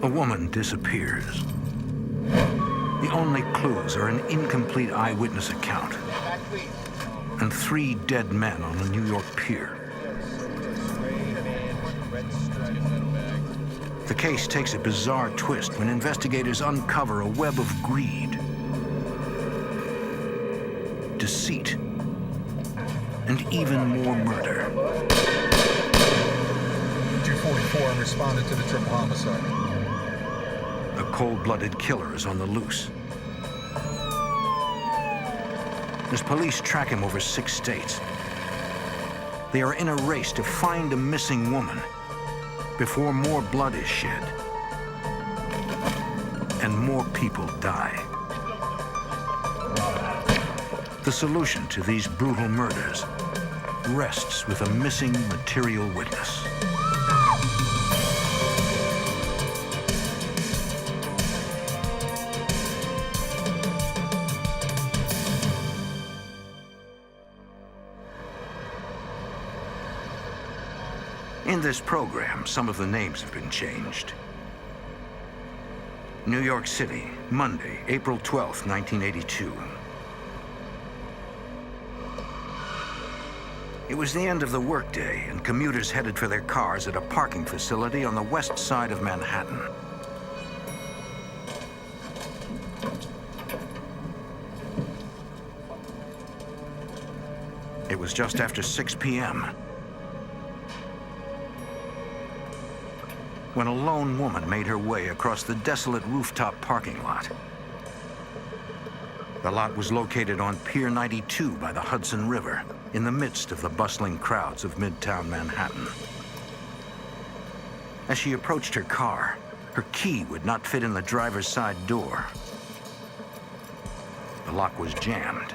A woman disappears. The only clues are an incomplete eyewitness account and 3 dead men on a New York pier. The case takes a bizarre twist when investigators uncover a web of greed, deceit, and even more murder. 244 and responded to the triple homicide. A cold-blooded killer is on the loose. As police track him over 6 states, they are in a race to find a missing woman before more blood is shed and more people die. The solution to these brutal murders rests with a missing material witness. In this program, some of the names have been changed. New York City, Monday, April 12th, 1982. It was the end of the workday, and commuters headed for their cars at a parking facility on the west side of Manhattan. It was just after 6 p.m. when a lone woman made her way across the desolate rooftop parking lot. The lot was located on Pier 92 by the Hudson River, in the midst of the bustling crowds of Midtown Manhattan. As she approached her car, her key would not fit in the driver's side door. The lock was jammed.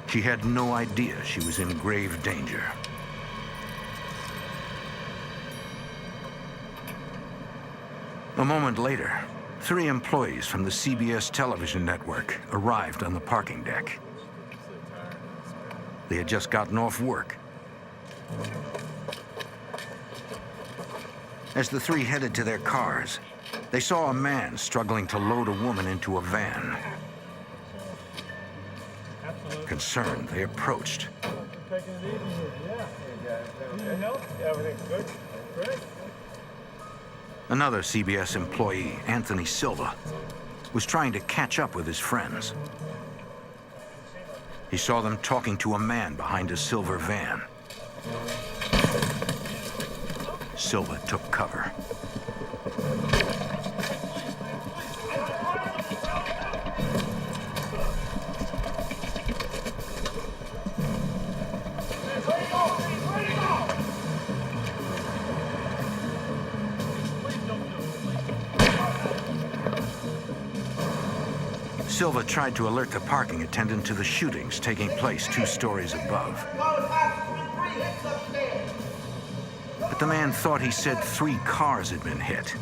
She had no idea she was in grave danger. A moment later, 3 employees from the CBS television network arrived on the parking deck. They had just gotten off work. As the 3 headed to their cars, they saw a man struggling to load a woman into a van. Concerned, they approached. Another CBS employee, Anthony Silva, was trying to catch up with his friends. He saw them talking to a man behind a silver van. Silva took cover. Silva tried to alert the parking attendant to the shootings taking place 2 stories above. But the man thought he said 3 cars had been hit.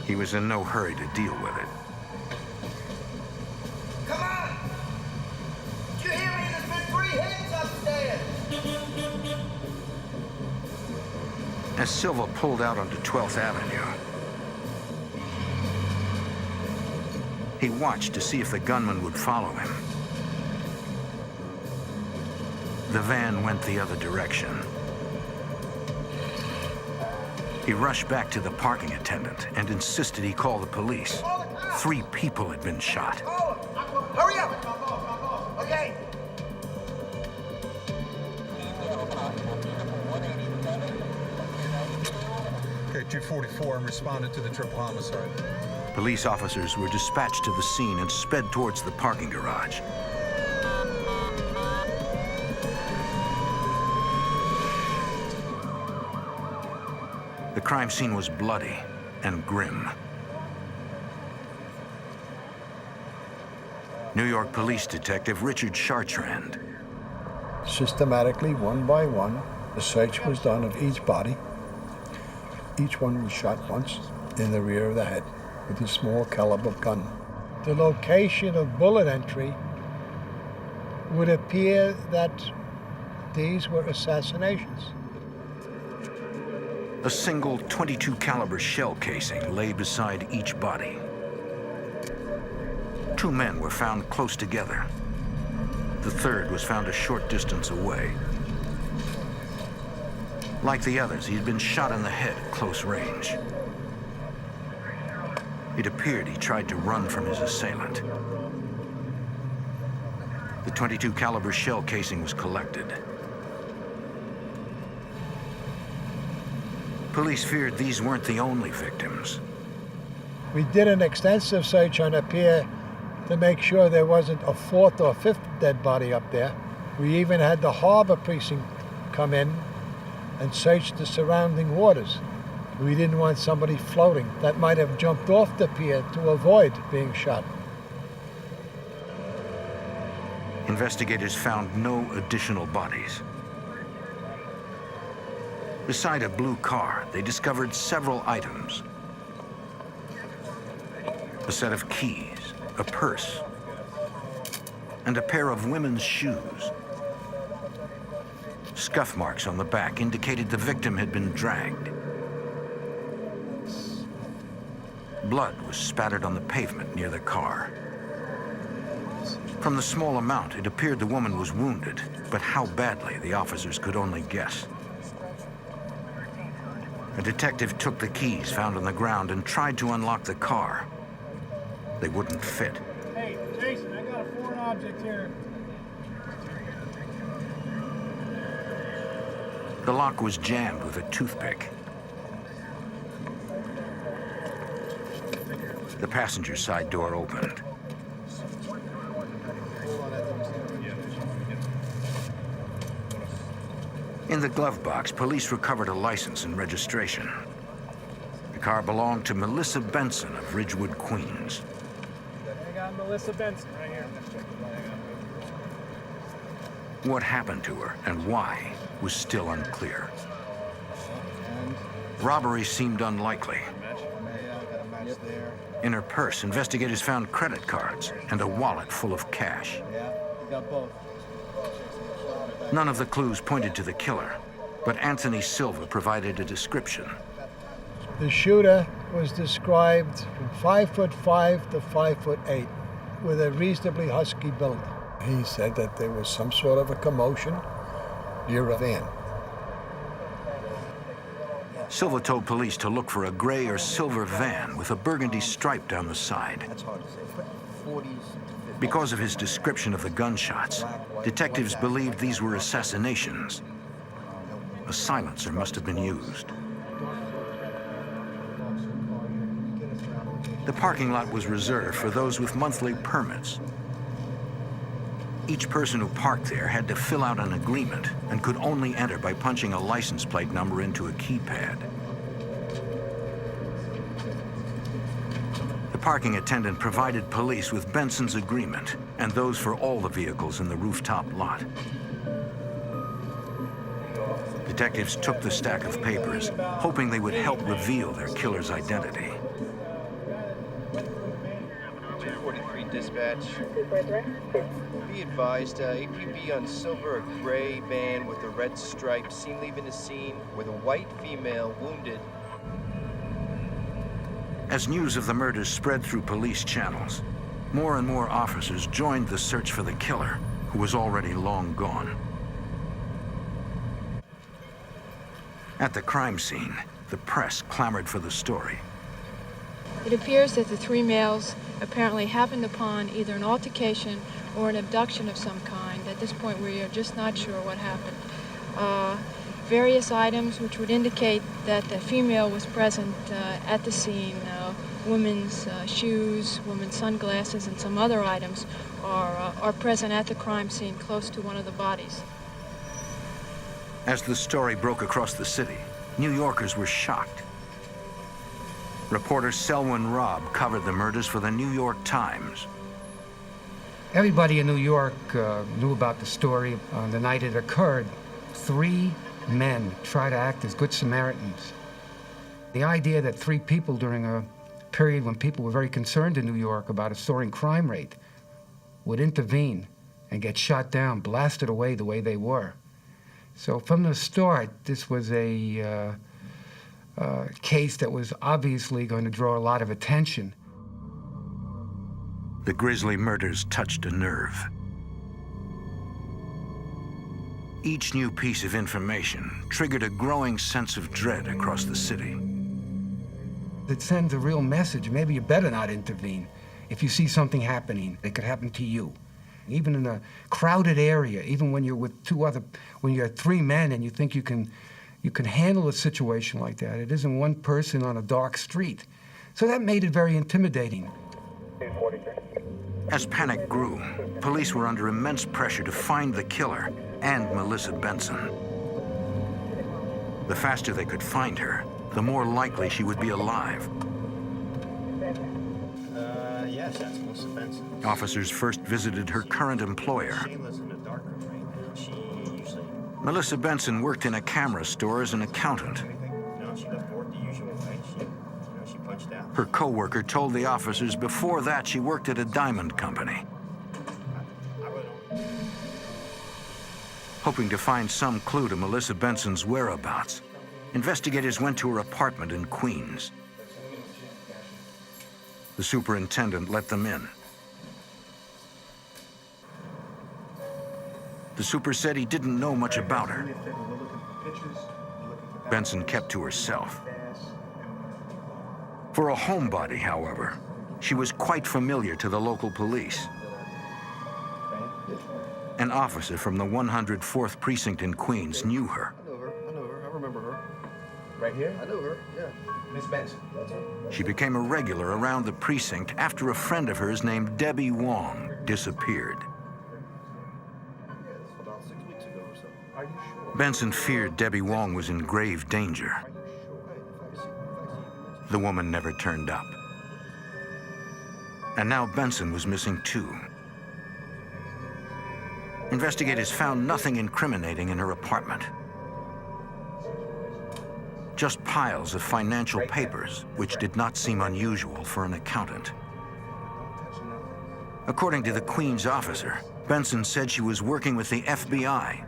He was in no hurry to deal with it. Come on! Did you hear me? There's been 3 hits upstairs! As Silva pulled out onto 12th Avenue, he watched to see if the gunman would follow him. The van went the other direction. He rushed back to the parking attendant and insisted he call the police. 3 people had been shot. Hurry up! Okay. Okay, 244 and responded to the triple homicide. Police officers were dispatched to the scene and sped towards the parking garage. The crime scene was bloody and grim. New York Police Detective Richard Chartrand. Systematically, one by one, a search was done of each body. Each one was shot once in the rear of the head. with his small caliber gun. The location of bullet entry would appear that these were assassinations. A single .22 caliber shell casing lay beside each body. 2 men were found close together. The third was found a short distance away. Like the others, he had been shot in the head at close range. It appeared he tried to run from his assailant. The .22 caliber shell casing was collected. Police feared these weren't the only victims. We did an extensive search on the pier to make sure there wasn't a 4th or 5th dead body up there. We even had the harbor precinct come in and search the surrounding waters. We didn't want somebody floating that might have jumped off the pier to avoid being shot. Investigators found no additional bodies. Beside a blue car, they discovered several items. A set of keys, a purse, and a pair of women's shoes. Scuff marks on the back indicated the victim had been dragged. Blood was spattered on the pavement near the car. From the small amount, it appeared the woman was wounded, but how badly the officers could only guess. A detective took the keys found on the ground and tried to unlock the car. They wouldn't fit. Hey, Jason, I got a foreign object here. The lock was jammed with a toothpick. The passenger side door opened. In the glove box, police recovered a license and registration. The car belonged to Melissa Benson of Ridgewood, Queens. I got Melissa Benson right here. What happened to her and why was still unclear. Robbery seemed unlikely. In her purse, investigators found credit cards and a wallet full of cash. None of the clues pointed to the killer, but Anthony Silva provided a description. The shooter was described from 5'5" to 5'8", with a reasonably husky build. He said that there was some sort of a commotion near a van. Silva told police to look for a gray or silver van with a burgundy stripe down the side. That's hard to say. Put 40s to 50s. Because of his description of the gunshots, detectives believed these were assassinations. A silencer must have been used. The parking lot was reserved for those with monthly permits. Each person who parked there had to fill out an agreement and could only enter by punching a license plate number into a keypad. The parking attendant provided police with Benson's agreement and those for all the vehicles in the rooftop lot. Detectives took the stack of papers, hoping they would help reveal their killer's identity. 243 dispatch. Be advised, APB on silver, a gray van with a red stripe, seen leaving the scene with a white female wounded. As news of the murders spread through police channels, more and more officers joined the search for the killer, who was already long gone. At the crime scene, the press clamored for the story. It appears that the 3 males apparently happened upon either an altercation or an abduction of some kind. At this point, we are just not sure what happened. Various items which would indicate that the female was present at the scene, women's shoes, women's sunglasses, and some other items are present at the crime scene close to one of the bodies. As the story broke across the city, New Yorkers were shocked. Reporter Selwyn Robb covered the murders for the New York Times. Everybody in New York knew about the story. On the night it occurred, 3 men tried to act as good Samaritans. The idea that 3 people during a period when people were very concerned in New York about a soaring crime rate, would intervene and get shot down, blasted away the way they were. So from the start, this was a case that was obviously going to draw a lot of attention. The grisly murders touched a nerve. Each new piece of information triggered a growing sense of dread across the city. It sends a real message. Maybe you better not intervene. If you see something happening, it could happen to you. Even in a crowded area, even when you're with when you're 3 men and you think you can handle a situation like that, it isn't one person on a dark street. So that made it very intimidating. As panic grew, police were under immense pressure to find the killer and Melissa Benson. The faster they could find her, the more likely she would be alive. Yes, that's Melissa Benson. Officers first visited her current employer. She lives in a dark room right now. She usually... Melissa Benson worked in a camera store as an accountant. No, she left work the usual way. She punched out. Her co-worker told the officers before that she worked at a diamond company. Hoping to find some clue to Melissa Benson's whereabouts, investigators went to her apartment in Queens. The superintendent let them in. The super said he didn't know much about her. Benson kept to herself. For a homebody, however, she was quite familiar to the local police. An officer from the 104th Precinct in Queens knew her. I know her. I remember her. Right here? I know her, yeah. Miss Benson. She became a regular around the precinct after a friend of hers named Debbie Wong disappeared. About 6 weeks ago or so. Are you sure? Benson feared Debbie Wong was in grave danger. The woman never turned up. And now Benson was missing too. Investigators found nothing incriminating in her apartment. Just piles of financial papers, which did not seem unusual for an accountant. According to the Queens officer, Benson said she was working with the FBI.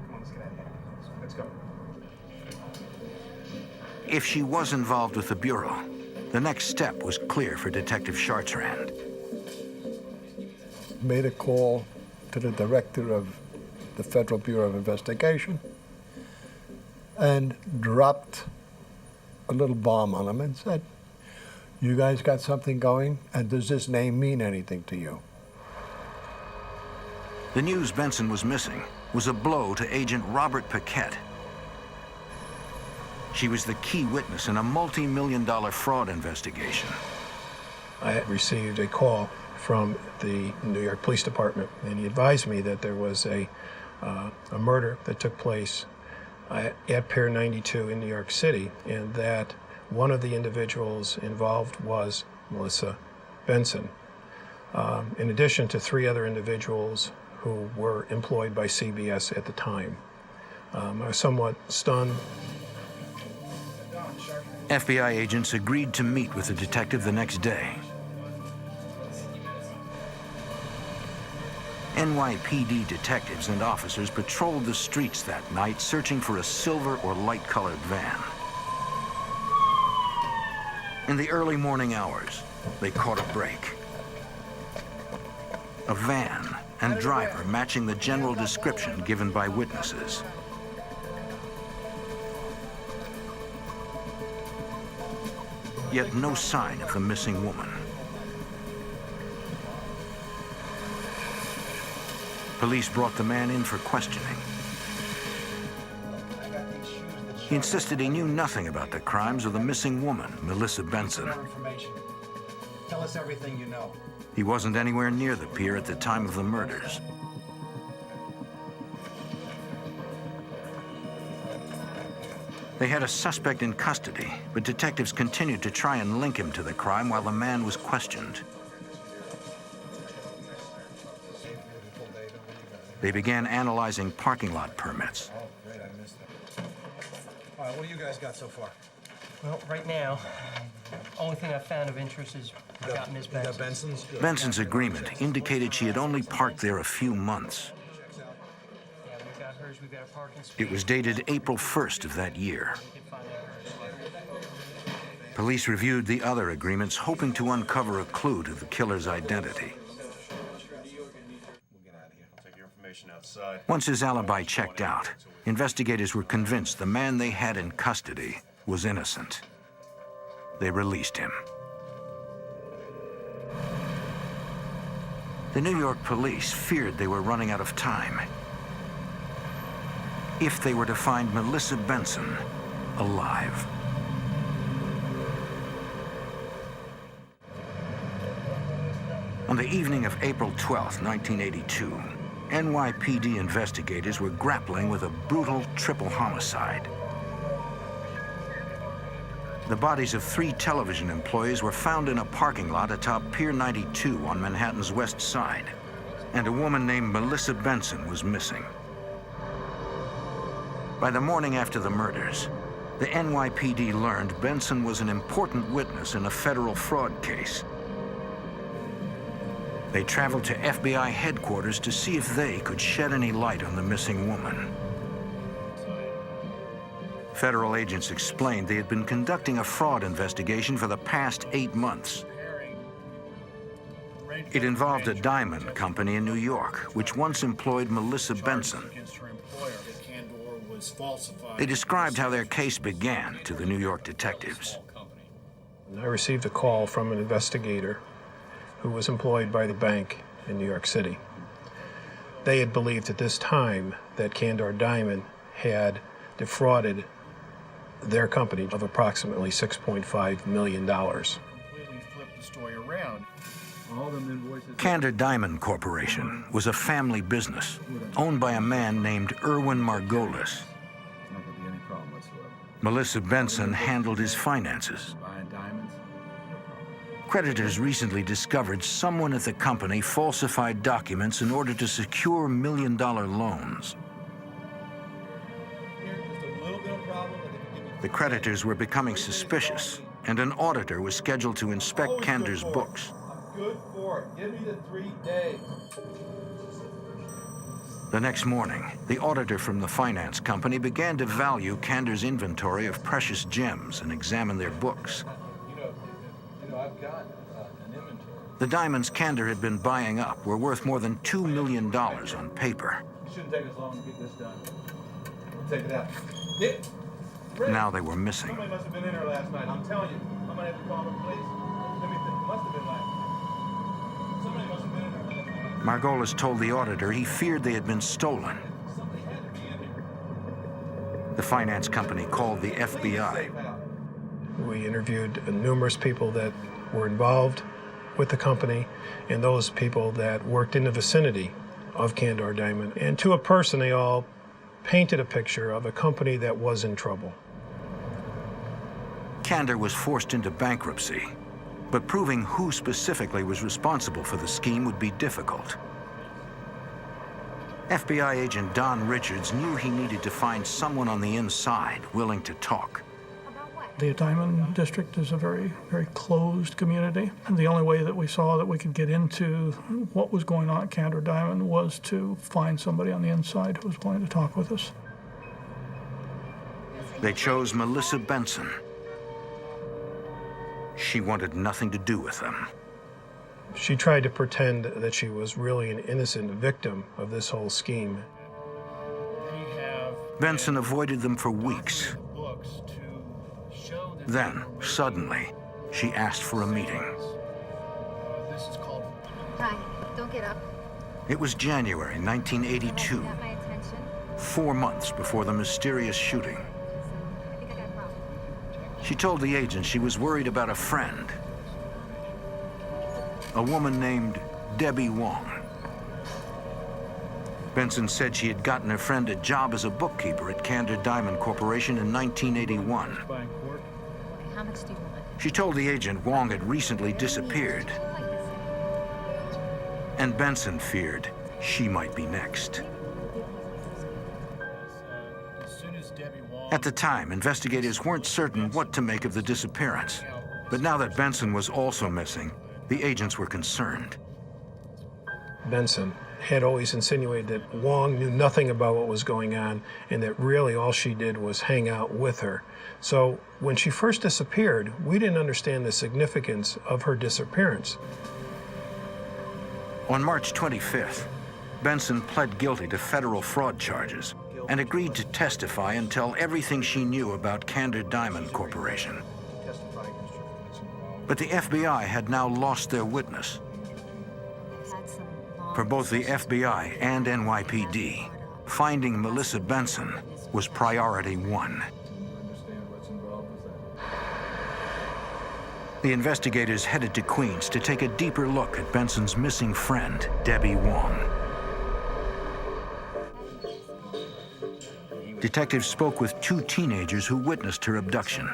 If she was involved with the Bureau, the next step was clear for Detective Chartrand. Made a call to the director of the Federal Bureau of Investigation and dropped a little bomb on him and said, "You guys got something going, and does this name mean anything to you?" The news Benson was missing was a blow to Agent Robert Paquette. She was the key witness in a multi-million-dollar fraud investigation. I had received a call from the New York Police Department, and he advised me that there was a murder that took place at Pier 92 in New York City, and that one of the individuals involved was Melissa Benson, in addition to 3 other individuals who were employed by CBS at the time. I was somewhat stunned. FBI agents agreed to meet with the detective the next day. NYPD detectives and officers patrolled the streets that night, searching for a silver or light-colored van. In the early morning hours, they caught a break. A van and driver matching the general description given by witnesses. Yet no sign of the missing woman. Police brought the man in for questioning. He insisted he knew nothing about the crimes of the missing woman, Melissa Benson. Tell us everything you know. He wasn't anywhere near the pier at the time of the murders. They had a suspect in custody, but detectives continued to try and link him to the crime while the man was questioned. They began analyzing parking lot permits. Oh, great, I missed that. All right, what do you guys got so far? Well, right now, only thing I've found of interest is about Ms. Benson. Benson's agreement indicated she had only parked there a few months. Yeah, we've got hers, we've got a parking space. It was dated April 1st of that year. We can find out hers. Police reviewed the other agreements, hoping to uncover a clue to the killer's identity. Once his alibi checked out, investigators were convinced the man they had in custody was innocent. They released him. The New York police feared they were running out of time if they were to find Melissa Benson alive. On the evening of April 12, 1982, NYPD investigators were grappling with a brutal triple homicide. The bodies of 3 television employees were found in a parking lot atop Pier 92 on Manhattan's West Side, and a woman named Melissa Benson was missing. By the morning after the murders, the NYPD learned Benson was an important witness in a federal fraud case. They traveled to FBI headquarters to see if they could shed any light on the missing woman. Federal agents explained they had been conducting a fraud investigation for the past 8 months. It involved a diamond company in New York, which once employed Melissa Benson. They described how their case began to the New York detectives. I received a call from an investigator who was employed by the bank in New York City. They had believed at this time that Candor Diamond had defrauded their company of approximately $6.5 million. Candor Diamond Corporation was a family business owned by a man named Erwin Margolis. Melissa Benson handled his finances. Creditors recently discovered someone at the company falsified documents in order to secure million-dollar loans. The creditors were becoming suspicious, and an auditor was scheduled to inspect Candor's books. Good for it. Give me the 3 days. The next morning, the auditor from the finance company began to value Candor's inventory of precious gems and examine their books. I've got an inventory. The diamonds Candor had been buying up were worth more than $2 million on paper. It shouldn't take us long to get this done. We'll take it out. Now they were missing. Somebody must have been in here last night. I'm telling you. I'm going to have to call the police. Let me think. It must have been last night. Somebody must have been in here last night. Margolis told the auditor he feared they had been stolen. Somebody had to be in here. The finance company called the FBI. We interviewed numerous people that were involved with the company and those people that worked in the vicinity of Candor Diamond. And to a person, they all painted a picture of a company that was in trouble. Candor was forced into bankruptcy, but proving who specifically was responsible for the scheme would be difficult. FBI agent Don Richards knew he needed to find someone on the inside willing to talk. The Diamond District is a very, very closed community, and the only way that we saw that we could get into what was going on at Candor Diamond was to find somebody on the inside who was willing to talk with us. They chose Melissa Benson. She wanted nothing to do with them. She tried to pretend that she was really an innocent victim of this whole scheme. Benson avoided them for weeks. Then, suddenly, she asked for a meeting. Hi, don't get up. It was January 1982, 4 months before the mysterious shooting. She told the agent she was worried about a friend, a woman named Debbie Wong. Benson said she had gotten her friend a job as a bookkeeper at Candor Diamond Corporation in 1981. How much do you want? She told the agent Wong had recently disappeared, and Benson feared she might be next. As soon as Debbie Wong At the time, investigators weren't certain what to make of the disappearance. But now that Benson was also missing, the agents were concerned. Benson had always insinuated that Wong knew nothing about what was going on and that really all she did was hang out with her. So when she first disappeared, we didn't understand the significance of her disappearance. On March 25th, Benson pled guilty to federal fraud charges and agreed to testify and tell everything she knew about Candor Diamond Corporation. But the FBI had now lost their witness. For both the FBI and NYPD, finding Melissa Benson was priority one. The investigators headed to Queens to take a deeper look at Benson's missing friend, Debbie Wong. Detectives spoke with two teenagers who witnessed her abduction.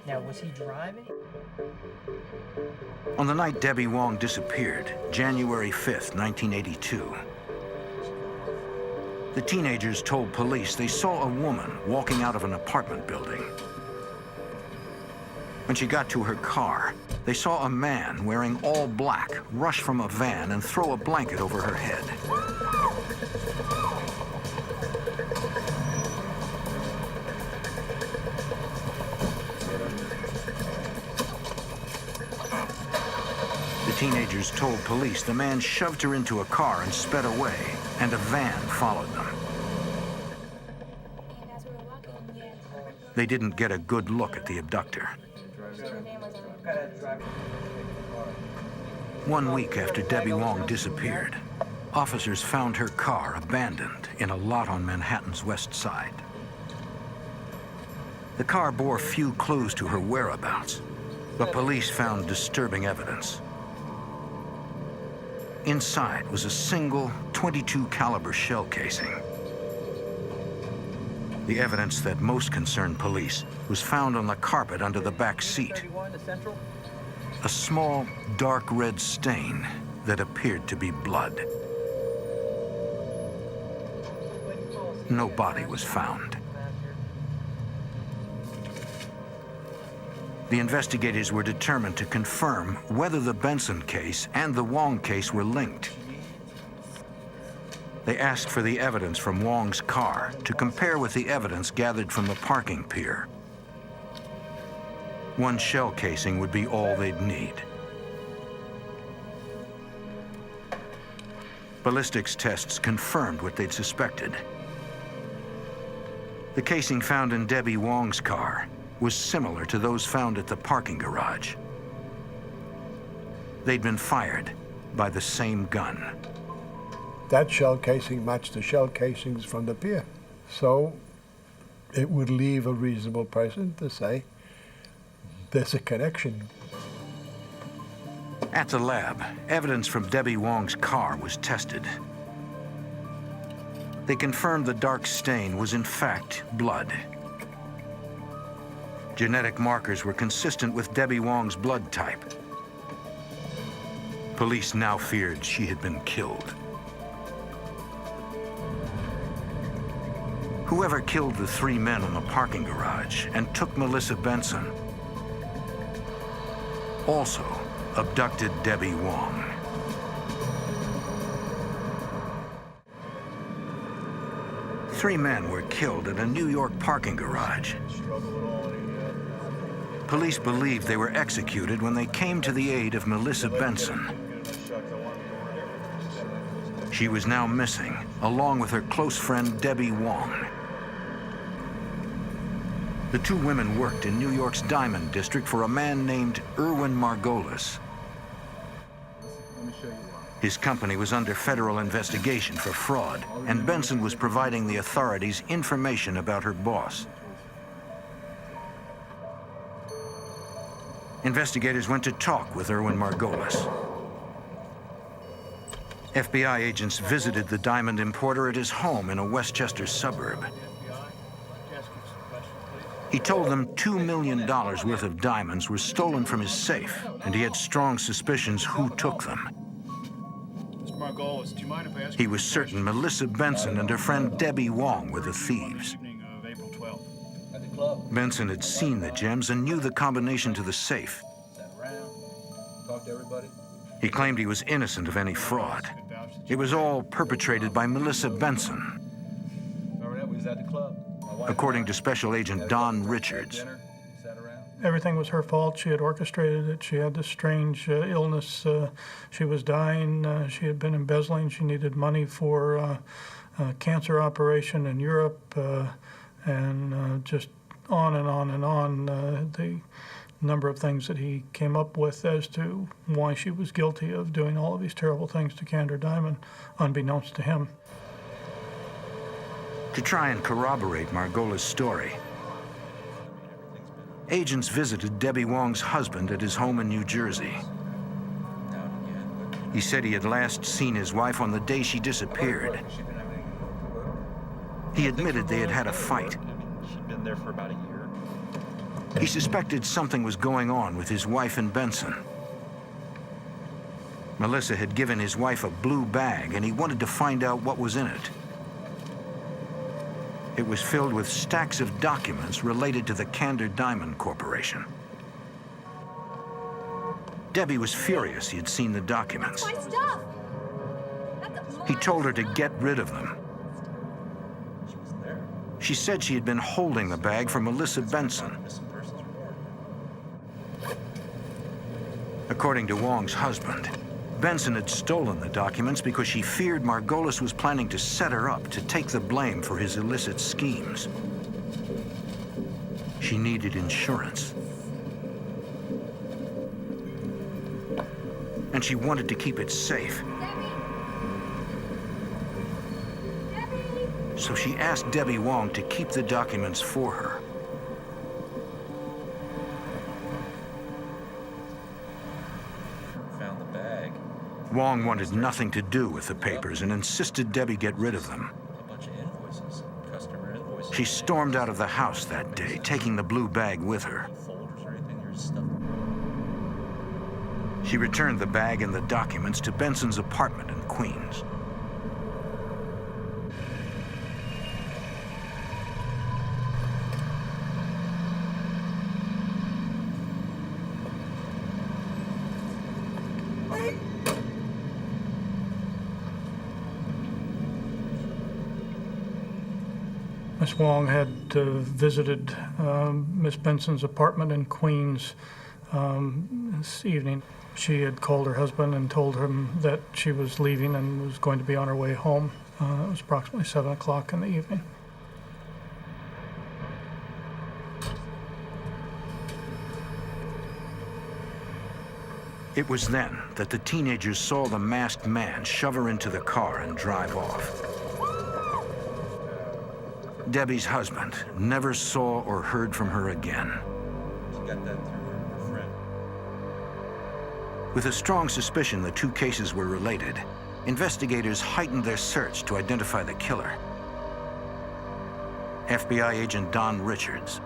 Now, was he driving? On the night Debbie Wong disappeared, January 5th, 1982, the teenagers told police they saw a woman walking out of an apartment building. When she got to her car, they saw a man wearing all black rush from a van and throw a blanket over her head. The teenagers told police the man shoved her into a car and sped away, and a van followed them. They didn't get a good look at the abductor. 1 week after Debbie Wong disappeared, officers found her car abandoned in a lot on Manhattan's west side. The car bore few clues to her whereabouts, but police found disturbing evidence. Inside was a single .22 caliber shell casing. The evidence that most concerned police was found on the carpet under the back seat. A small, dark red stain that appeared to be blood. No body was found. The investigators were determined to confirm whether the Benson case and the Wong case were linked. They asked for the evidence from Wong's car to compare with the evidence gathered from the parking pier. One shell casing would be all they'd need. Ballistics tests confirmed what they'd suspected. The casing found in Debbie Wong's car was similar to those found at the parking garage. They'd been fired by the same gun. That shell casing matched the shell casings from the pier. So it would leave a reasonable person to say, there's a connection. At the lab, evidence from Debbie Wong's car was tested. They confirmed the dark stain was in fact blood. Genetic markers were consistent with Debbie Wong's blood type. Police now feared she had been killed. Whoever killed the three men in the parking garage and took Melissa Benson also abducted Debbie Wong. Three men were killed at a New York parking garage. Police believed they were executed when they came to the aid of Melissa Benson. She was now missing, along with her close friend Debbie Wong. The two women worked in New York's Diamond District for a man named Erwin Margolis. His company was under federal investigation for fraud, and Benson was providing the authorities information about her boss. Investigators went to talk with Erwin Margolis. FBI agents visited the diamond importer at his home in a Westchester suburb. He told them $2 million worth of diamonds were stolen from his safe, and he had strong suspicions who took them. Mr. Margolis, do you mind if I ask He was certain Melissa Benson and her friend Debbie Wong were the thieves. evening of April 12th? Benson had seen the gems and knew the combination to the safe. Talk to everybody. He claimed he was innocent of any fraud. It was all perpetrated by Melissa Benson. Remember that? We was at the club. According to Special Agent Don Richards. Everything was her fault. She had orchestrated it. She had this strange illness. She was dying. She had been embezzling. She needed money for a cancer operation in Europe, and just on and on and on. The number of things that he came up with as to why she was guilty of doing all of these terrible things to Candor Diamond, unbeknownst to him. To try and corroborate Margola's story, agents visited Debbie Wong's husband at his home in New Jersey. He said he had last seen his wife on the day she disappeared. He admitted they had had a fight. She'd been there for about a year. He suspected something was going on with his wife and Benson. Melissa had given his wife a blue bag, and he wanted to find out what was in it. It was filled with stacks of documents related to the Candor Diamond Corporation. Debbie was furious he had seen the documents. My stuff! He told her to get rid of them. She said she had been holding the bag for Melissa Benson. According to Wong's husband, Benson had stolen the documents because she feared Margolis was planning to set her up to take the blame for his illicit schemes. She needed insurance. And she wanted to keep it safe. So she asked Debbie Wong to keep the documents for her. Found the bag. Wong wanted nothing to do with the papers and insisted Debbie get rid of them. A bunch of invoices, customer invoices. She stormed out of the house that day, taking the blue bag with her. Folders or anything, there's stuff. She returned the bag and the documents to Benson's apartment in Queens. Miss Wong had visited Miss Benson's apartment in Queens this evening. She had called her husband and told him that she was leaving and was going to be on her way home. It was approximately 7 o'clock in the evening. It was then that the teenagers saw the masked man shove her into the car and drive off. Debbie's husband never saw or heard from her again. She got that through her friend. With a strong suspicion the two cases were related, investigators heightened their search to identify the killer. FBI agent Don Richards.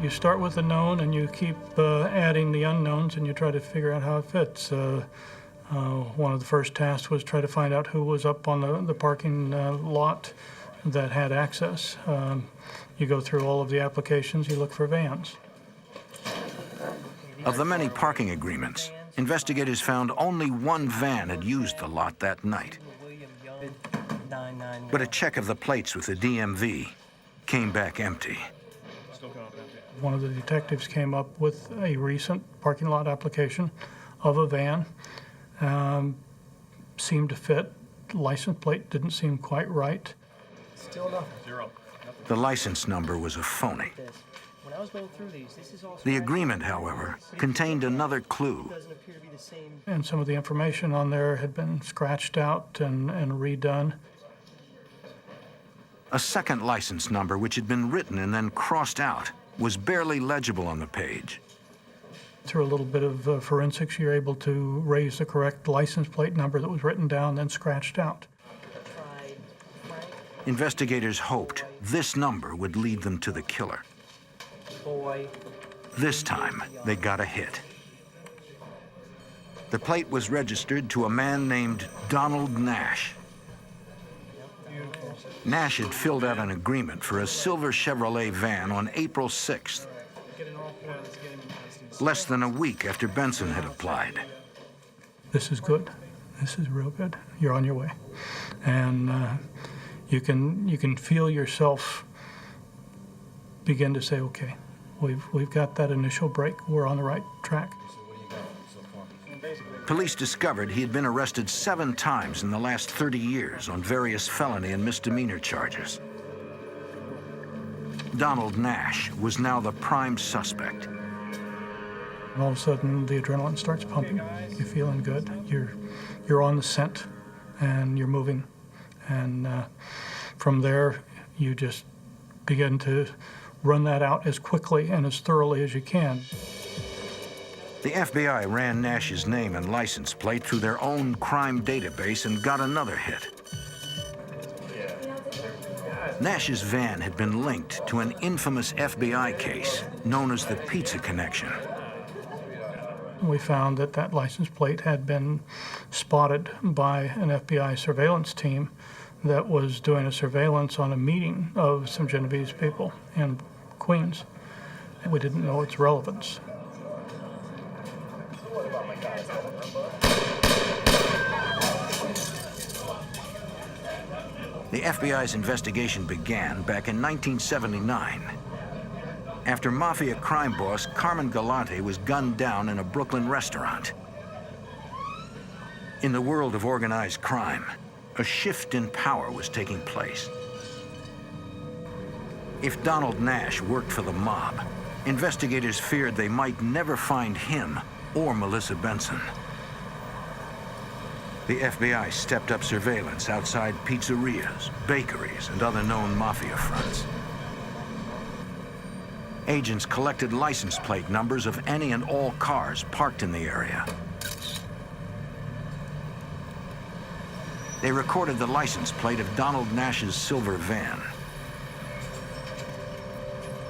You start with the known and you keep adding the unknowns and you try to figure out how it fits. One of the first tasks was try to find out who was up on the parking lot that had access. You go through all of the applications, you look for vans. Of the many parking agreements, investigators found only one van had used the lot that night. But a check of the plates with the DMV came back empty. One of the detectives came up with a recent parking lot application of a van. Seemed to fit. License plate didn't seem quite right. Still nothing. Zero. The license number was a phony. When I was going through these, this is all The agreement, however, contained another clue. doesn't appear to be the same. And some of the information on there had been scratched out and redone. A second license number, which had been written and then crossed out, was barely legible on the page. Through a little bit of forensics, you're able to raise the correct license plate number that was written down, then scratched out. Investigators hoped this number would lead them to the killer. Boy. This time, they got a hit. The plate was registered to a man named Donald Nash. Nash had filled out an agreement for a silver Chevrolet van on April 6th, less than a week after Benson had applied. This is good. This is real good. You're on your way. And you can feel yourself begin to say, okay, we've got that initial break. We're on the right track. Police discovered he had been arrested 7 times in the last 30 years on various felony and misdemeanor charges. Donald Nash was now the prime suspect. And all of a sudden, the adrenaline starts pumping. You're feeling good. You're on the scent, and you're moving. And from there, you just begin to run that out as quickly and as thoroughly as you can. The FBI ran Nash's name and license plate through their own crime database and got another hit. Nash's van had been linked to an infamous FBI case known as the Pizza Connection. We found that that license plate had been spotted by an FBI surveillance team that was doing a surveillance on a meeting of some Genovese people in Queens. We didn't know its relevance. The FBI's investigation began back in 1979, after mafia crime boss Carmen Galante was gunned down in a Brooklyn restaurant. In the world of organized crime, a shift in power was taking place. If Donald Nash worked for the mob, investigators feared they might never find him or Melissa Benson. The FBI stepped up surveillance outside pizzerias, bakeries, and other known mafia fronts. Agents collected license plate numbers of any and all cars parked in the area. They recorded the license plate of Donald Nash's silver van.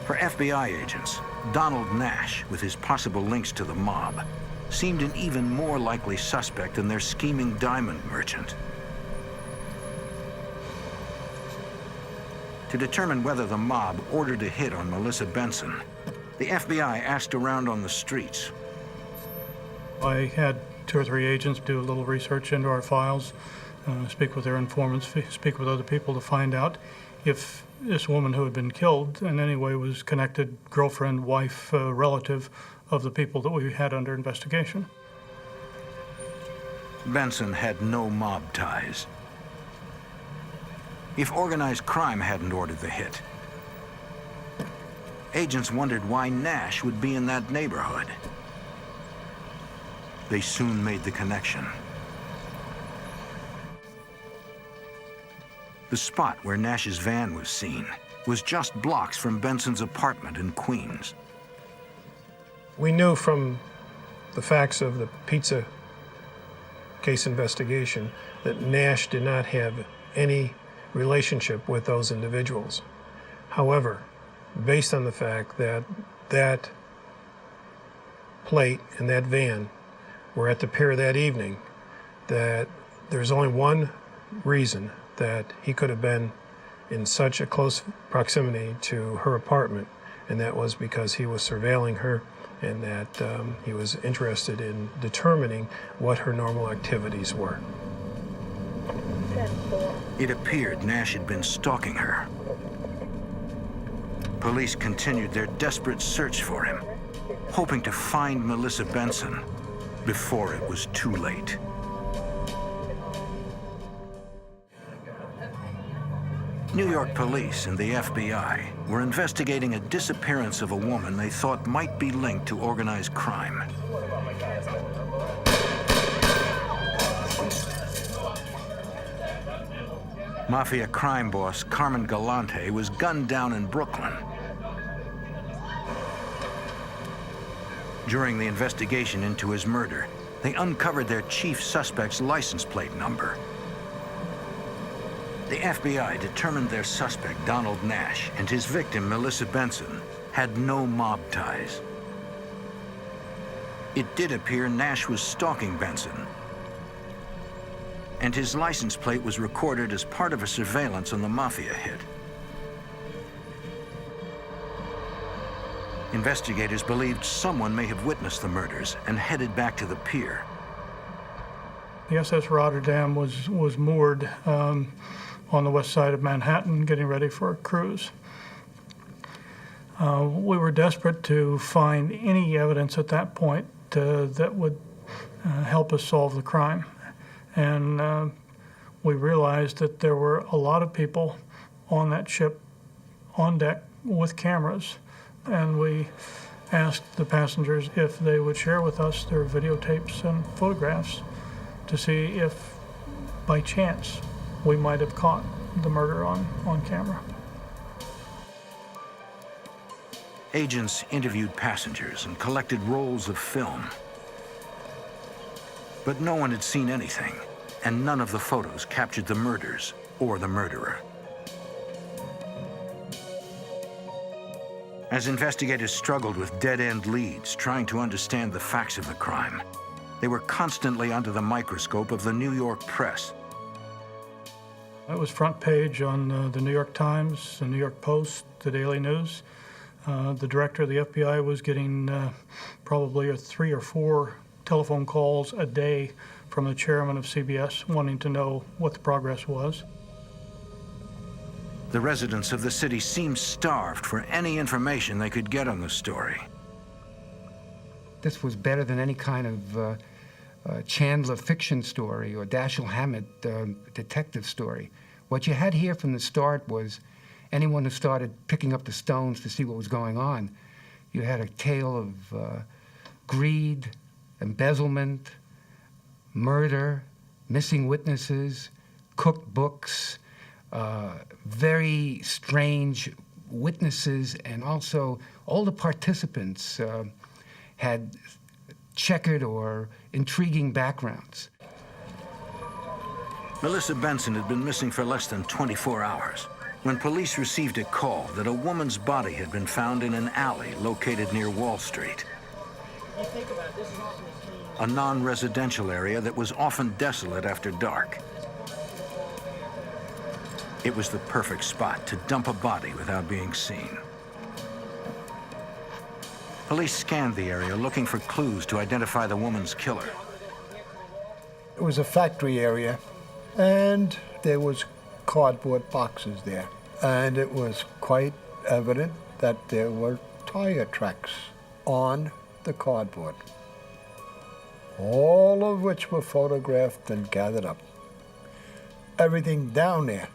For FBI agents, Donald Nash, with his possible links to the mob, seemed an even more likely suspect than their scheming diamond merchant. To determine whether the mob ordered a hit on Melissa Benson, the FBI asked around on the streets. I had 2 or 3 agents do a little research into our files, speak with their informants, speak with other people to find out if this woman who had been killed in any way was connected, girlfriend, wife, relative of the people that we had under investigation. Benson had no mob ties. If organized crime hadn't ordered the hit, agents wondered why Nash would be in that neighborhood. They soon made the connection. The spot where Nash's van was seen was just blocks from Benson's apartment in Queens. We knew from the facts of the pizza case investigation that Nash did not have any relationship with those individuals. However, based on the fact that that plate and that van were at the pier that evening, that there's only one reason that he could have been in such a close proximity to her apartment, and that was because he was surveilling her and that he was interested in determining what her normal activities were. It appeared Nash had been stalking her. Police continued their desperate search for him, hoping to find Melissa Benson before it was too late. New York police and the FBI were investigating a disappearance of a woman they thought might be linked to organized crime. Mafia crime boss Carmen Galante was gunned down in Brooklyn. During the investigation into his murder, they uncovered their chief suspect's license plate number. The FBI determined their suspect, Donald Nash, and his victim, Melissa Benson, had no mob ties. It did appear Nash was stalking Benson. and his license plate was recorded as part of a surveillance on the mafia hit. Investigators believed someone may have witnessed the murders and headed back to the pier. The SS Rotterdam was moored on the west side of Manhattan, getting ready for a cruise. We were desperate to find any evidence at that point that would help us solve the crime. And we realized that there were a lot of people on that ship on deck with cameras. And we asked the passengers if they would share with us their videotapes and photographs to see if, by chance, we might have caught the murder on camera. Agents interviewed passengers and collected rolls of film. But no one had seen anything, and none of the photos captured the murders or the murderer. As investigators struggled with dead-end leads, trying to understand the facts of the crime, they were constantly under the microscope of the New York press. It was front page on the New York Times, the New York Post, the Daily News. The director of the FBI was getting probably 3 or 4 telephone calls a day from the chairman of CBS wanting to know what the progress was. The residents of the city seemed starved for any information they could get on the story. This was better than any kind of Chandler fiction story or Dashiell Hammett detective story. What you had here from the start was anyone who started picking up the stones to see what was going on. You had a tale of greed, embezzlement, murder, missing witnesses, cooked books, very strange witnesses, and also all the participants had checkered or intriguing backgrounds. Melissa Benson had been missing for less than 24 hours when police received a call that a woman's body had been found in an alley located near Wall Street, a non-residential area that was often desolate after dark. It was the perfect spot to dump a body without being seen. Police scanned the area looking for clues to identify the woman's killer. It was a factory area, and there was cardboard boxes there. And it was quite evident that there were tire tracks on the cardboard, all of which were photographed and gathered up. Everything down there,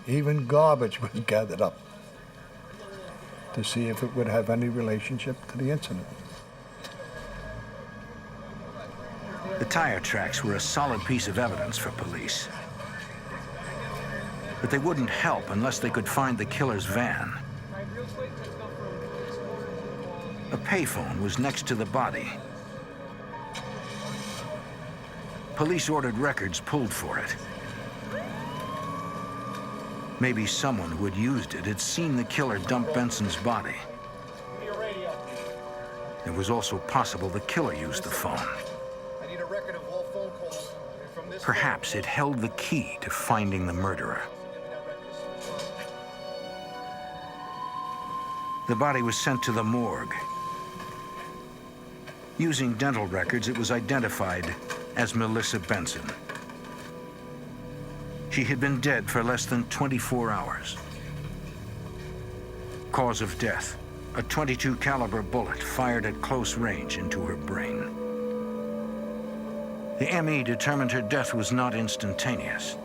even garbage, was gathered up to see if it would have any relationship to the incident. The tire tracks were a solid piece of evidence for police. But they wouldn't help unless they could find the killer's van. A payphone was next to the body. Police ordered records pulled for it. Maybe someone who had used it had seen the killer dump Benson's body. It was also possible the killer used the phone. Perhaps it held the key to finding the murderer. The body was sent to the morgue. Using dental records, it was identified as Melissa Benson. She had been dead for less than 24 hours. Cause of death, a .22 caliber bullet fired at close range into her brain. The ME determined her death was not instantaneous.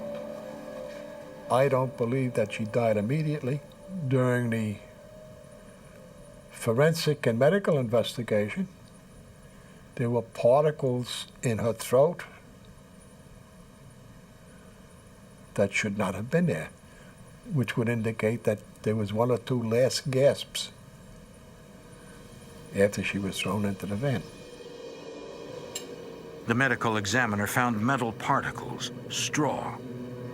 I don't believe that she died immediately. During the forensic and medical investigation, there were particles in her throat that should not have been there, which would indicate that there was 1 or 2 last gasps after she was thrown into the van. The medical examiner found metal particles, straw,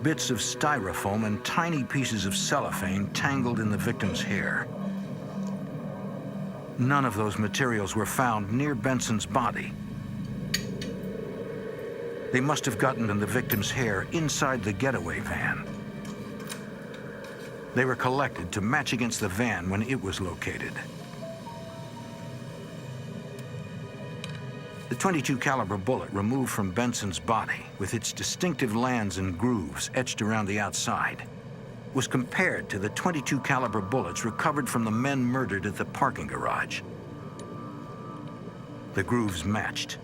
bits of styrofoam, and tiny pieces of cellophane tangled in the victim's hair. None of those materials were found near Benson's body. They must have gotten in the victim's hair inside the getaway van. They were collected to match against the van when it was located. The .22 caliber bullet removed from Benson's body, with its distinctive lands and grooves etched around the outside, was compared to the .22 caliber bullets recovered from the men murdered at the parking garage. The grooves matched.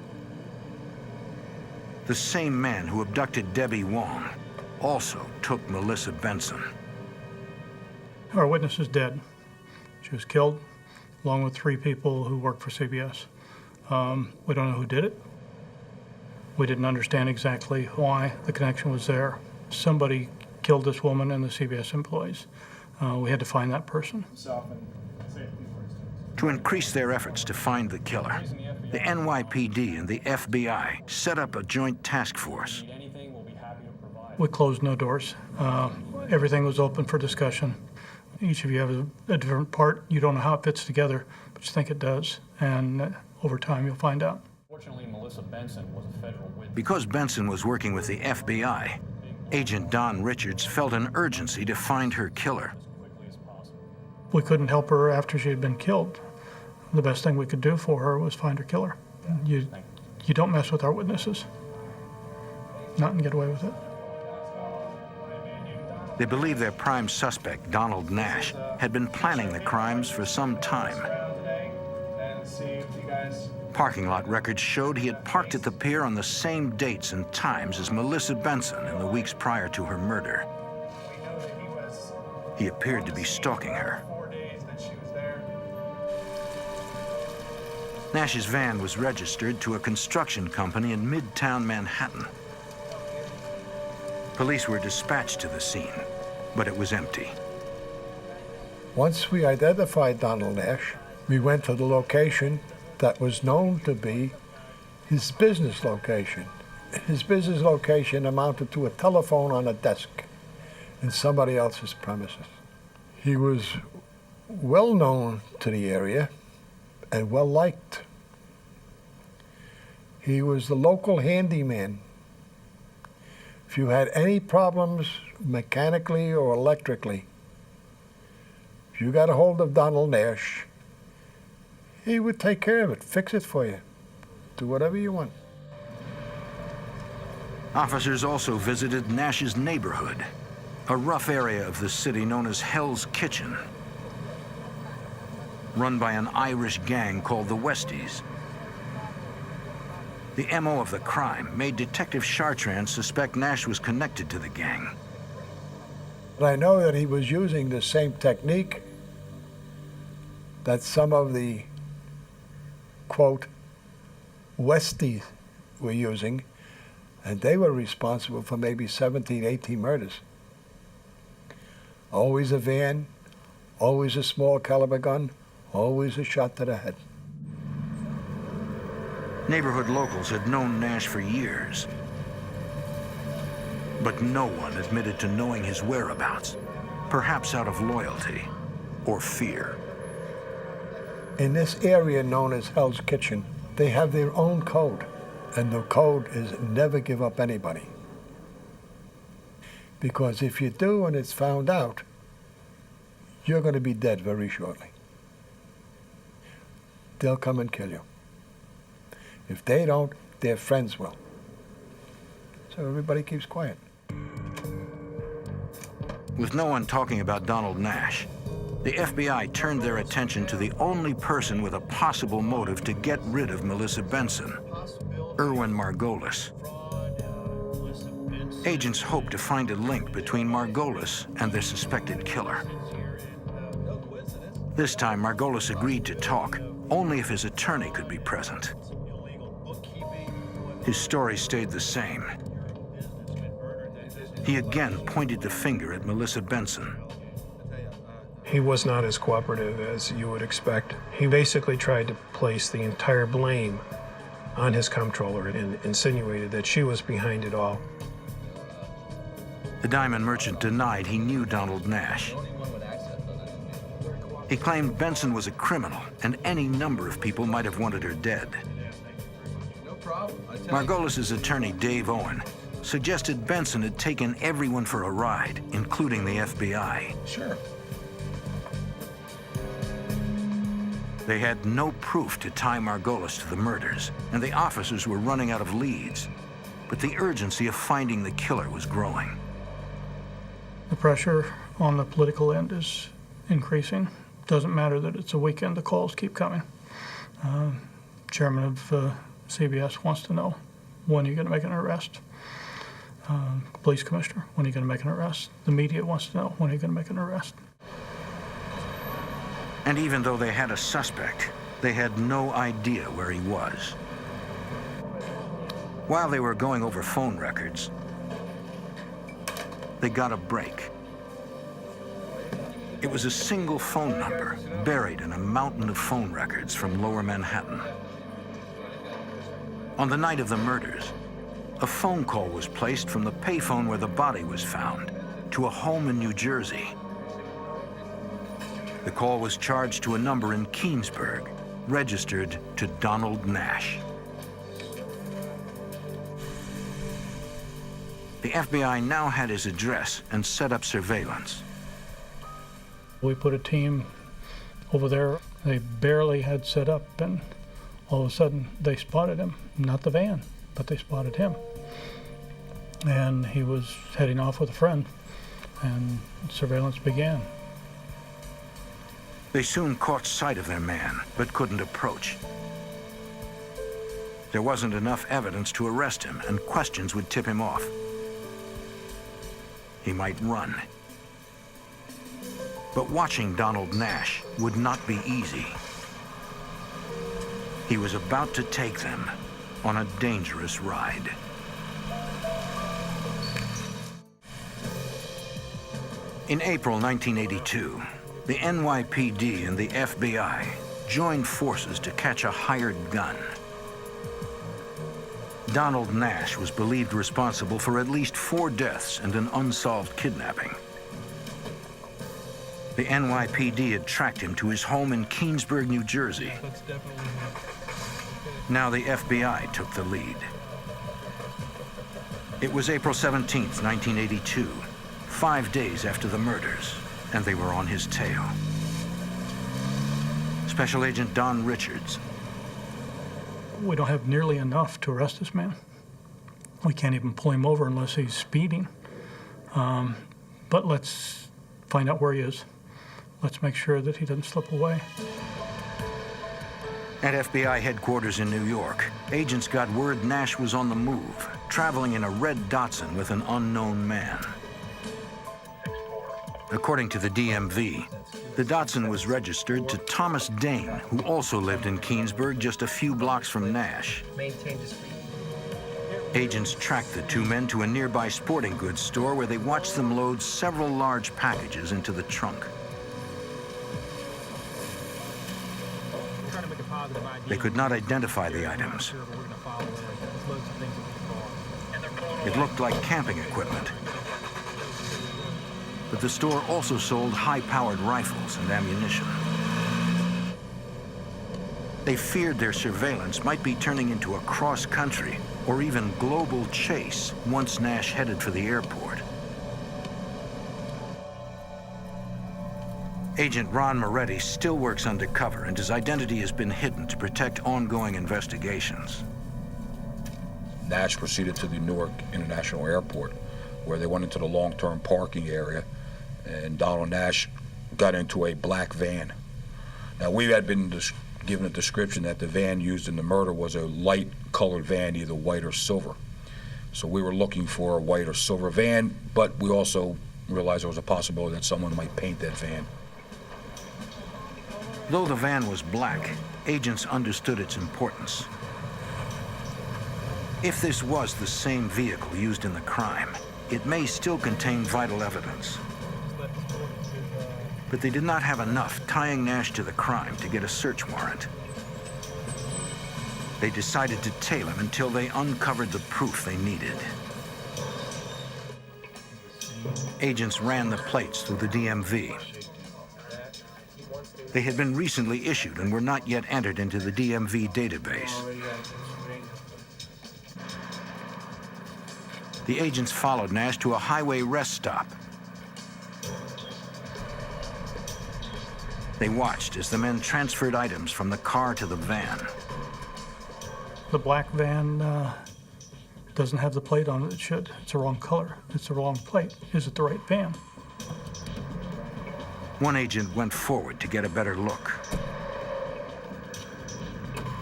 The same man who abducted Debbie Wong also took Melissa Benson. Our witness is dead. She was killed, along with 3 people who worked for CBS. We don't know who did it. We didn't understand exactly why the connection was there. Somebody killed this woman and the CBS employees. We had to find that person. To increase their efforts to find the killer, the NYPD and the FBI set up a joint task force. We closed no doors. Everything was open for discussion. Each of you have a different part. You don't know how it fits together, but you think it does. And over time, you'll find out. Fortunately, Melissa Benson was a federal witness. Because Benson was working with the FBI, Agent Don Richards felt an urgency to find her killer. We couldn't help her after she had been killed. The best thing we could do for her was find her killer. You don't mess with our witnesses. Not and get away with it. They believe their prime suspect, Donald Nash, had been planning the crimes for some time. Parking lot records showed he had parked at the pier on the same dates and times as Melissa Benson in the weeks prior to her murder. He appeared to be stalking her. Nash's van was registered to a construction company in Midtown Manhattan. Police were dispatched to the scene, but it was empty. Once we identified Donald Nash, we went to the location that was known to be his business location. His business location amounted to a telephone on a desk in somebody else's premises. He was well known to the area and well liked. He was the local handyman. If you had any problems mechanically or electrically, if you got a hold of Donald Nash, he would take care of it, fix it for you, do whatever you want. Officers also visited Nash's neighborhood, a rough area of the city known as Hell's Kitchen, run by an Irish gang called the Westies. The MO of the crime made Detective Chartrand suspect Nash was connected to the gang. But I know that he was using the same technique that some of the, quote, Westies were using, and they were responsible for maybe 17, 18 murders. Always a van, always a small caliber gun, always a shot to the head. Neighborhood locals had known Nash for years, but no one admitted to knowing his whereabouts, perhaps out of loyalty or fear. In this area known as Hell's Kitchen, they have their own code, and the code is never give up anybody. Because if you do and it's found out, you're going to be dead very shortly. They'll come and kill you. If they don't, their friends will. So everybody keeps quiet. With no one talking about Donald Nash, the FBI turned their attention to the only person with a possible motive to get rid of Melissa Benson, Erwin Margolis. Agents hoped to find a link between Margolis and their suspected killer. This time, Margolis agreed to talk, only if his attorney could be present. His story stayed the same. He again pointed the finger at Melissa Benson. He was not as cooperative as you would expect. He basically tried to place the entire blame on his comptroller and insinuated that she was behind it all. The diamond merchant denied he knew Donald Nash. He claimed Benson was a criminal and any number of people might have wanted her dead. Margolis's attorney, Dave Owen, suggested Benson had taken everyone for a ride, including the FBI. Sure. They had no proof to tie Margolis to the murders, and the officers were running out of leads. But the urgency of finding the killer was growing. The pressure on the political end is increasing. Doesn't matter that it's a weekend, the calls keep coming. Chairman of CBS wants to know, when are you going to make an arrest? Police commissioner, when are you going to make an arrest? The media wants to know, when are you going to make an arrest? And even though they had a suspect, they had no idea where he was. While they were going over phone records, they got a break. It was a single phone number buried in a mountain of phone records from Lower Manhattan. On the night of the murders, a phone call was placed from the payphone where the body was found to a home in New Jersey. The call was charged to a number in Keansburg, registered to Donald Nash. The FBI now had his address and set up surveillance. We put a team over there. They barely had set up, and all of a sudden they spotted him. Not the van, but they spotted him. And he was heading off with a friend, and surveillance began. They soon caught sight of their man, but couldn't approach. There wasn't enough evidence to arrest him, and questions would tip him off. He might run. But watching Donald Nash would not be easy. He was about to take them on a dangerous ride. In April 1982, the NYPD and the FBI joined forces to catch a hired gun. Donald Nash was believed responsible for at least 4 deaths and an unsolved kidnapping. The NYPD had tracked him to his home in Keansburg, New Jersey. Now the FBI took the lead. It was April 17th, 1982, 5 days after the murders, and they were on his tail. Special Agent Don Richards. We don't have nearly enough to arrest this man. We can't even pull him over unless he's speeding. But let's find out where he is. Let's make sure that he doesn't slip away. At FBI headquarters in New York, agents got word Nash was on the move, traveling in a red Datsun with an unknown man. According to the DMV, the Datsun was registered to Thomas Dane, who also lived in Keansburg, just a few blocks from Nash. Agents tracked the 2 men to a nearby sporting goods store where they watched them load several large packages into the trunk. They could not identify the items. It looked like camping equipment. But the store also sold high-powered rifles and ammunition. They feared their surveillance might be turning into a cross-country or even global chase once Nash headed for the airport. Agent Ron Moretti still works undercover, and his identity has been hidden to protect ongoing investigations. Nash proceeded to the Newark International Airport, where they went into the long-term parking area, and Donald Nash got into a black van. Now, we had been given a description that the van used in the murder was a light-colored van, either white or silver. So we were looking for a white or silver van, but we also realized there was a possibility that someone might paint that van. Though the van was black, agents understood its importance. If this was the same vehicle used in the crime, it may still contain vital evidence. But they did not have enough tying Nash to the crime to get a search warrant. They decided to tail him until they uncovered the proof they needed. Agents ran the plates through the DMV. They had been recently issued and were not yet entered into the DMV database. The agents followed Nash to a highway rest stop. They watched as the men transferred items from the car to the van. The black van doesn't have the plate on it. It should. It's the wrong color. It's the wrong plate. Is it the right van? One agent went forward to get a better look.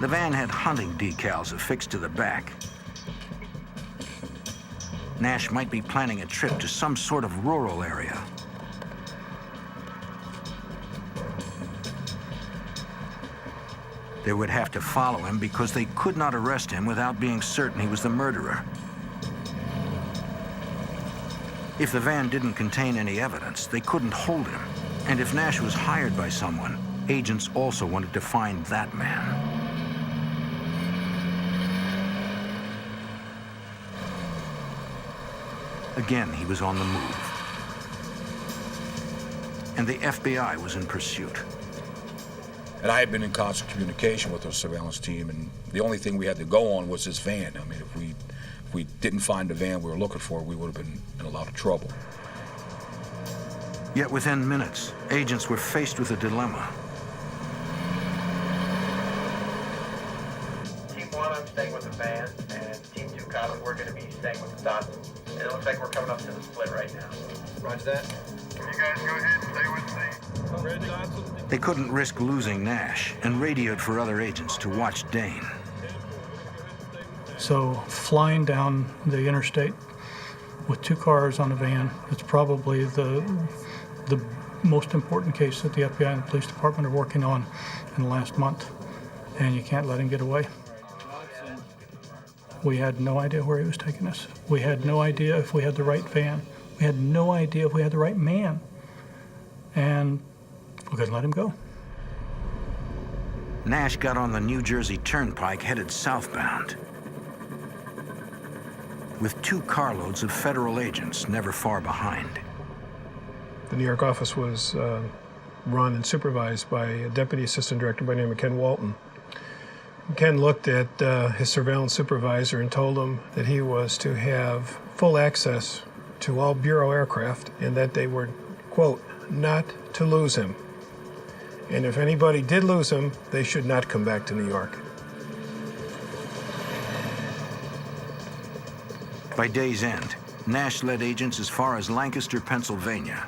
The van had hunting decals affixed to the back. Nash might be planning a trip to some sort of rural area. They would have to follow him because they could not arrest him without being certain he was the murderer. If the van didn't contain any evidence, they couldn't hold him. And if Nash was hired by someone, agents also wanted to find that man. Again, he was on the move. And the FBI was in pursuit. And I had been in constant communication with the surveillance team, and the only thing we had to go on was this van. I mean, if we didn't find the van we were looking for, we would have been in a lot of trouble. Yet within minutes, agents were faced with a dilemma. Team 1, I'm staying with the van, and Team 2, Copy, we're going to be staying with the Dotson. And it looks like we're coming up to the split right now. Roger that. You guys go ahead and stay with me. Red Dotson. They couldn't risk losing Nash and radioed for other agents to watch Dane. So flying down the interstate with 2 cars on a van, it's probably the most important case that the FBI and the police department are working on in the last month, and you can't let him get away. We had no idea where he was taking us. We had no idea if we had the right van. We had no idea if we had the right man, and we couldn't let him go. Nash got on the New Jersey Turnpike headed southbound, with 2 carloads of federal agents never far behind. The New York office was run and supervised by a deputy assistant director by the name of Ken Walton. Ken looked at his surveillance supervisor and told him that he was to have full access to all Bureau aircraft and that they were, quote, not to lose him. And if anybody did lose him, they should not come back to New York. By day's end, Nash led agents as far as Lancaster, Pennsylvania.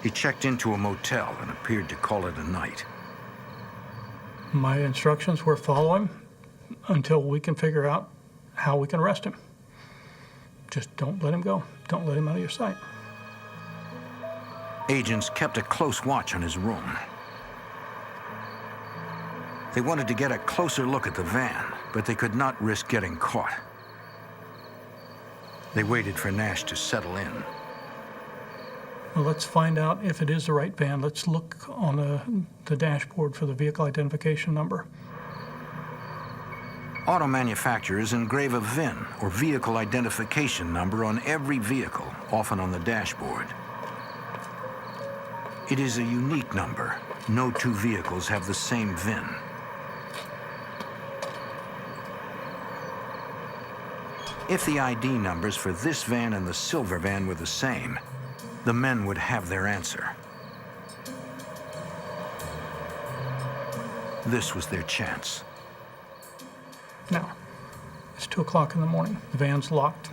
He checked into a motel and appeared to call it a night. My instructions were follow him until we can figure out how we can arrest him. Just don't let him go. Don't let him out of your sight. Agents kept a close watch on his room. They wanted to get a closer look at the van, but they could not risk getting caught. They waited for Nash to settle in. Well, let's find out if it is the right van. Let's look on the dashboard for the vehicle identification number. Auto manufacturers engrave a VIN, or vehicle identification number, on every vehicle, often on the dashboard. It is a unique number. No 2 vehicles have the same VIN. If the ID numbers for this van and the silver van were the same, the men would have their answer. This was their chance. Now, it's 2 o'clock in the morning. The van's locked.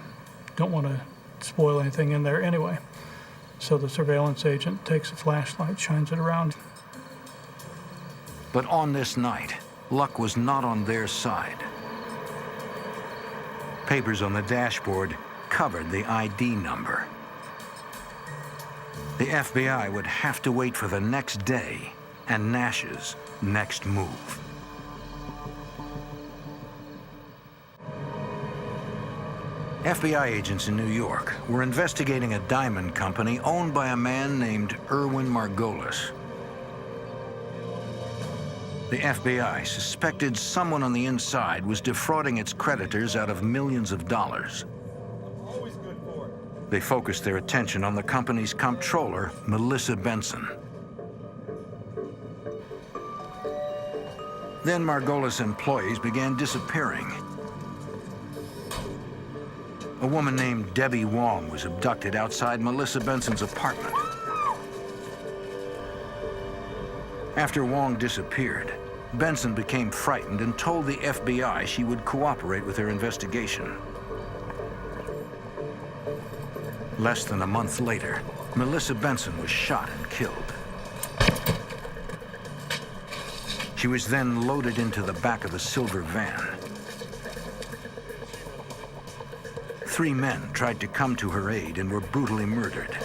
Don't want to spoil anything in there anyway. So the surveillance agent takes a flashlight, shines it around. But on this night, luck was not on their side. Papers on the dashboard covered the ID number. The FBI would have to wait for the next day and Nash's next move. FBI agents in New York were investigating a diamond company owned by a man named Erwin Margolis. The FBI suspected someone on the inside was defrauding its creditors out of millions of dollars. They focused their attention on the company's comptroller, Melissa Benson. Then Margolis employees began disappearing. A woman named Debbie Wong was abducted outside Melissa Benson's apartment. After Wong disappeared, Benson became frightened and told the FBI she would cooperate with their investigation. Less than a month later, Melissa Benson was shot and killed. She was then loaded into the back of a silver van. 3 men tried to come to her aid and were brutally murdered.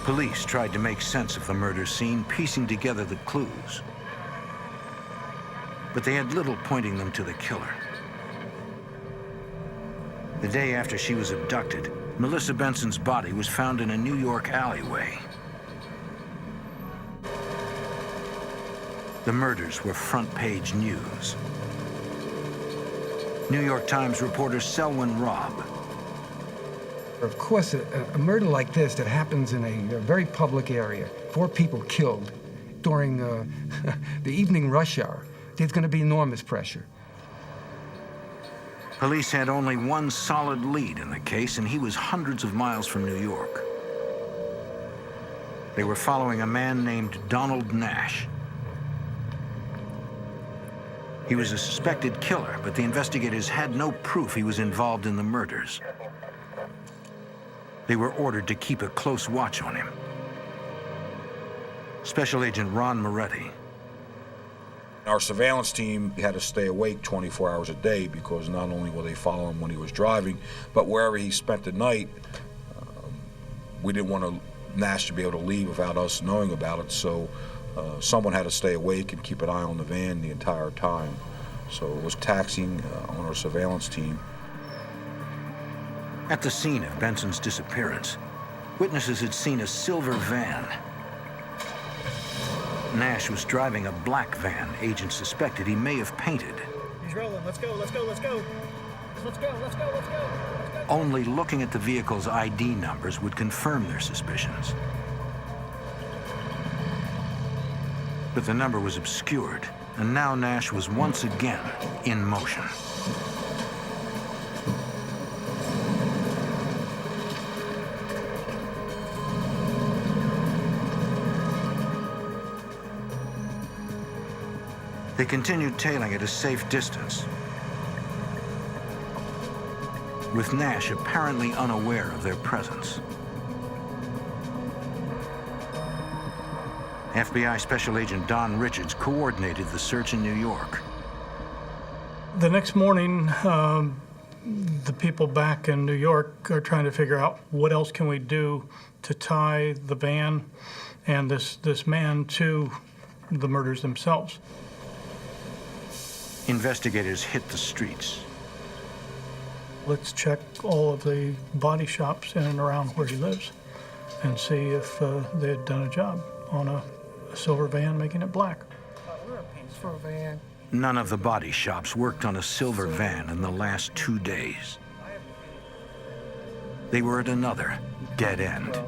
Police tried to make sense of the murder scene, piecing together the clues. But they had little pointing them to the killer. The day after she was abducted, Melissa Benson's body was found in a New York alleyway. The murders were front-page news. New York Times reporter Selwyn Robb. Of course, a murder like this that happens in a very public area, 4 people killed during the evening rush hour, there's going to be enormous pressure. Police had only one solid lead in the case, and he was hundreds of miles from New York. They were following a man named Donald Nash. He was a suspected killer, but the investigators had no proof he was involved in the murders. They were ordered to keep a close watch on him. Special Agent Ron Moretti. Our surveillance team had to stay awake 24 hours a day because not only will they follow him when he was driving, but wherever he spent the night, we didn't want Nash to be able to leave without us knowing about it, so someone had to stay awake and keep an eye on the van the entire time. So it was taxing on our surveillance team. At the scene of Benson's disappearance, witnesses had seen a silver van. Nash was driving a black van agents suspected he may have painted. He's rolling. Let's go, let's go, let's go. Let's go, let's go, let's go. Let's go. Only looking at the vehicle's ID numbers would confirm their suspicions. But the number was obscured, and now Nash was once again in motion. They continued tailing at a safe distance, with Nash apparently unaware of their presence. FBI Special Agent Don Richards coordinated the search in New York. The next morning, the people back in New York are trying to figure out what else can we do to tie the van and this man to the murders themselves. Investigators hit the streets. Let's check all of the body shops in and around where he lives and see if they had done a job on a silver van, making it black. For a van. None of the body shops worked on a silver van in the last 2 days. They were at another dead end.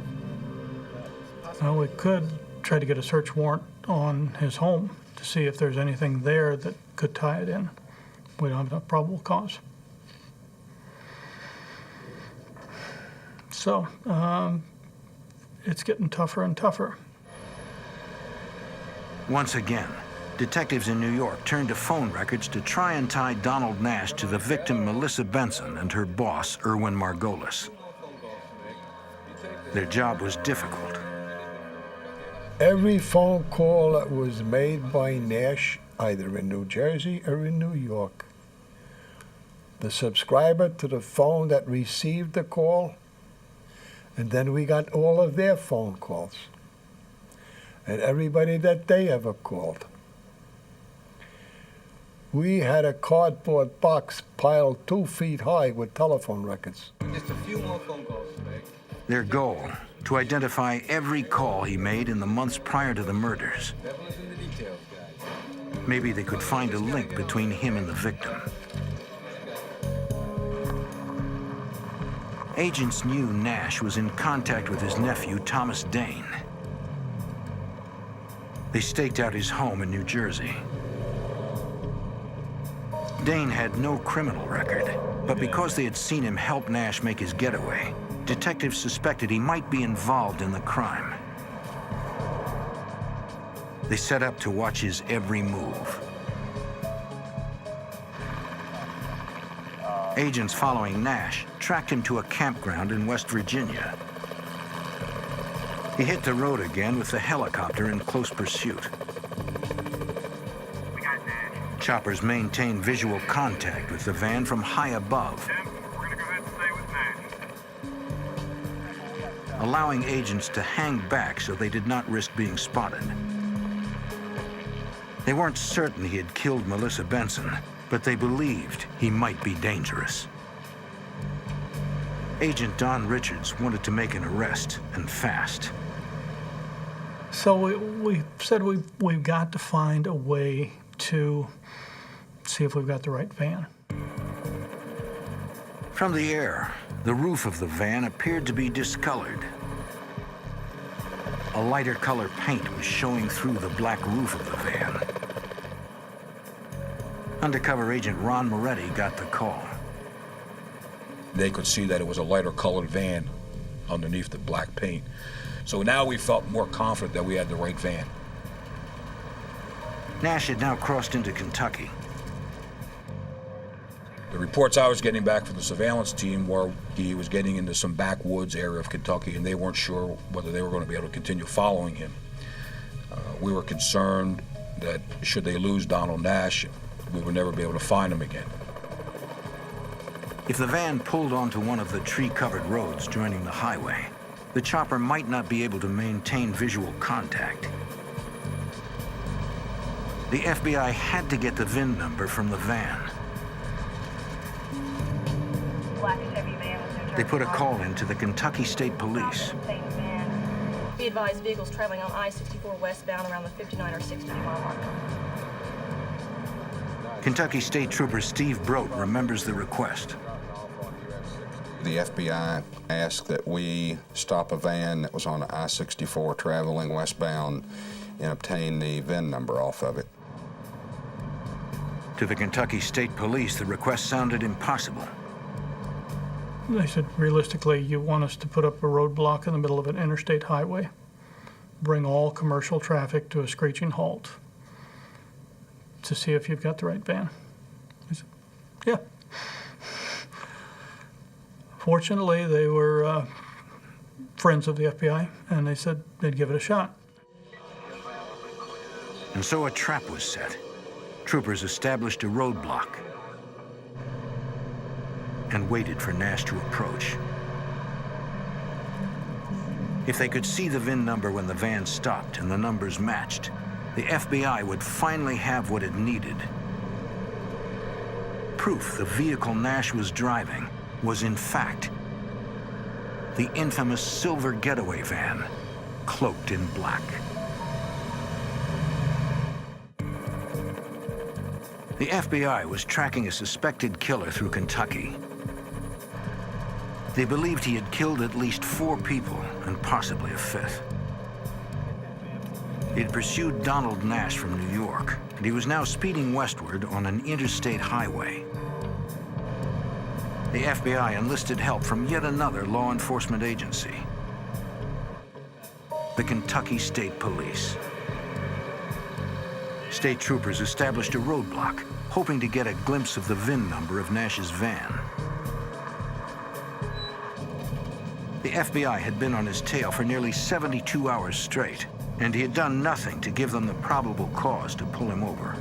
Well, we could try to get a search warrant on his home to see if there's anything there that could tie it in. We don't have enough probable cause. So, it's getting tougher and tougher. Once again, detectives in New York turned to phone records to try and tie Donald Nash to the victim Melissa Benson and her boss, Erwin Margolis. Their job was difficult. Every phone call that was made by Nash, either in New Jersey or in New York, the subscriber to the phone that received the call, and then we got all of their phone calls, and everybody that they ever called. We had a cardboard box piled 2 feet high with telephone records. Just a few more phone calls today. Their goal, to identify every call he made in the months prior to the murders. Maybe they could find a link between him and the victim. Agents knew Nash was in contact with his nephew, Thomas Dane. They staked out his home in New Jersey. Dane had no criminal record, but because they had seen him help Nash make his getaway, detectives suspected he might be involved in the crime. They set up to watch his every move. Agents following Nash tracked him to a campground in West Virginia. He hit the road again with the helicopter in close pursuit. Choppers maintained visual contact with the van from high above, allowing agents to hang back so they did not risk being spotted. They weren't certain he had killed Melissa Benson, but they believed he might be dangerous. Agent Don Richards wanted to make an arrest, and fast. So we said we've got to find a way to see if we've got the right van. From the air, the roof of the van appeared to be discolored. A lighter color paint was showing through the black roof of the van. Undercover agent Ron Moretti got the call. They could see that it was a lighter colored van underneath the black paint. So now we felt more confident that we had the right van. Nash had now crossed into Kentucky. The reports I was getting back from the surveillance team were he was getting into some backwoods area of Kentucky, and they weren't sure whether they were going to be able to continue following him. We were concerned that should they lose Donald Nash, we would never be able to find him again. If the van pulled onto one of the tree-covered roads joining the highway, the chopper might not be able to maintain visual contact. The FBI had to get the VIN number from the van. They put a call in to the Kentucky State Police. Be advised, vehicles traveling on I-64 westbound around the 59 or 60 mile mark. Kentucky State Trooper Steve Brote remembers the request. The FBI asked that we stop a van that was on I-64 traveling westbound and obtain the VIN number off of it. To the Kentucky State Police, the request sounded impossible. They said, realistically, you want us to put up a roadblock in the middle of an interstate highway, bring all commercial traffic to a screeching halt to see if you've got the right van. I said, yeah. Fortunately, they were friends of the FBI, and they said they'd give it a shot. And so a trap was set. Troopers established a roadblock and waited for Nash to approach. If they could see the VIN number when the van stopped and the numbers matched, the FBI would finally have what it needed. Proof the vehicle Nash was driving was in fact the infamous silver getaway van, cloaked in black. The FBI was tracking a suspected killer through Kentucky. They believed he had killed at least 4 people and possibly a 5th. He had pursued Donald Nash from New York, and he was now speeding westward on an interstate highway. The FBI enlisted help from yet another law enforcement agency, the Kentucky State Police. State troopers established a roadblock, hoping to get a glimpse of the VIN number of Nash's van. The FBI had been on his tail for nearly 72 hours straight, and he had done nothing to give them the probable cause to pull him over.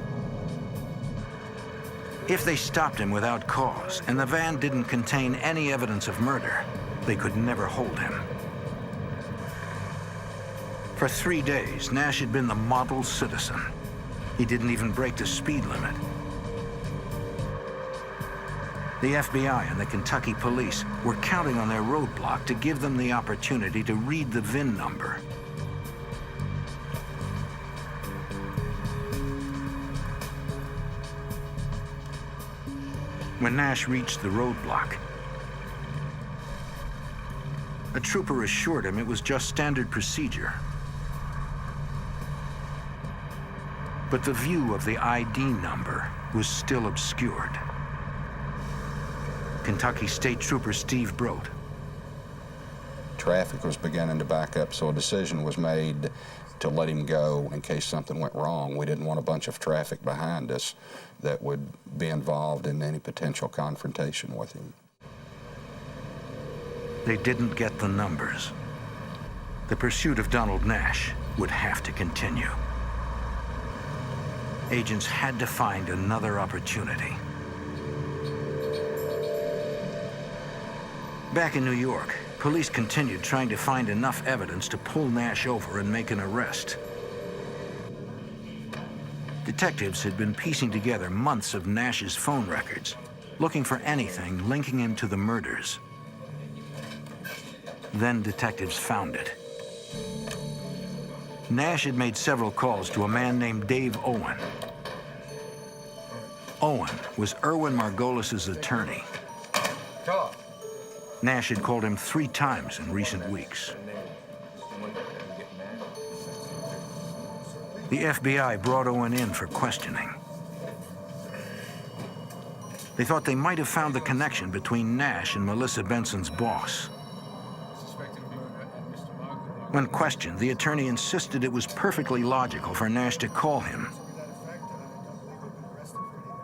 If they stopped him without cause, and the van didn't contain any evidence of murder, they could never hold him. For 3 days, Nash had been the model citizen. He didn't even break the speed limit. The FBI and the Kentucky police were counting on their roadblock to give them the opportunity to read the VIN number. When Nash reached the roadblock, a trooper assured him it was just standard procedure. But the view of the ID number was still obscured. Kentucky State Trooper Steve Brodt. Traffic was beginning to back up, so a decision was made to let him go in case something went wrong. We didn't want a bunch of traffic behind us that would be involved in any potential confrontation with him. They didn't get the numbers. The pursuit of Donald Nash would have to continue. Agents had to find another opportunity. Back in New York, police continued trying to find enough evidence to pull Nash over and make an arrest. Detectives had been piecing together months of Nash's phone records, looking for anything linking him to the murders. Then detectives found it. Nash had made several calls to a man named Dave Owen. Owen was Erwin Margolis's attorney. Nash had called him 3 times in recent weeks. The FBI brought Owen in for questioning. They thought they might have found the connection between Nash and Melissa Benson's boss. When questioned, the attorney insisted it was perfectly logical for Nash to call him.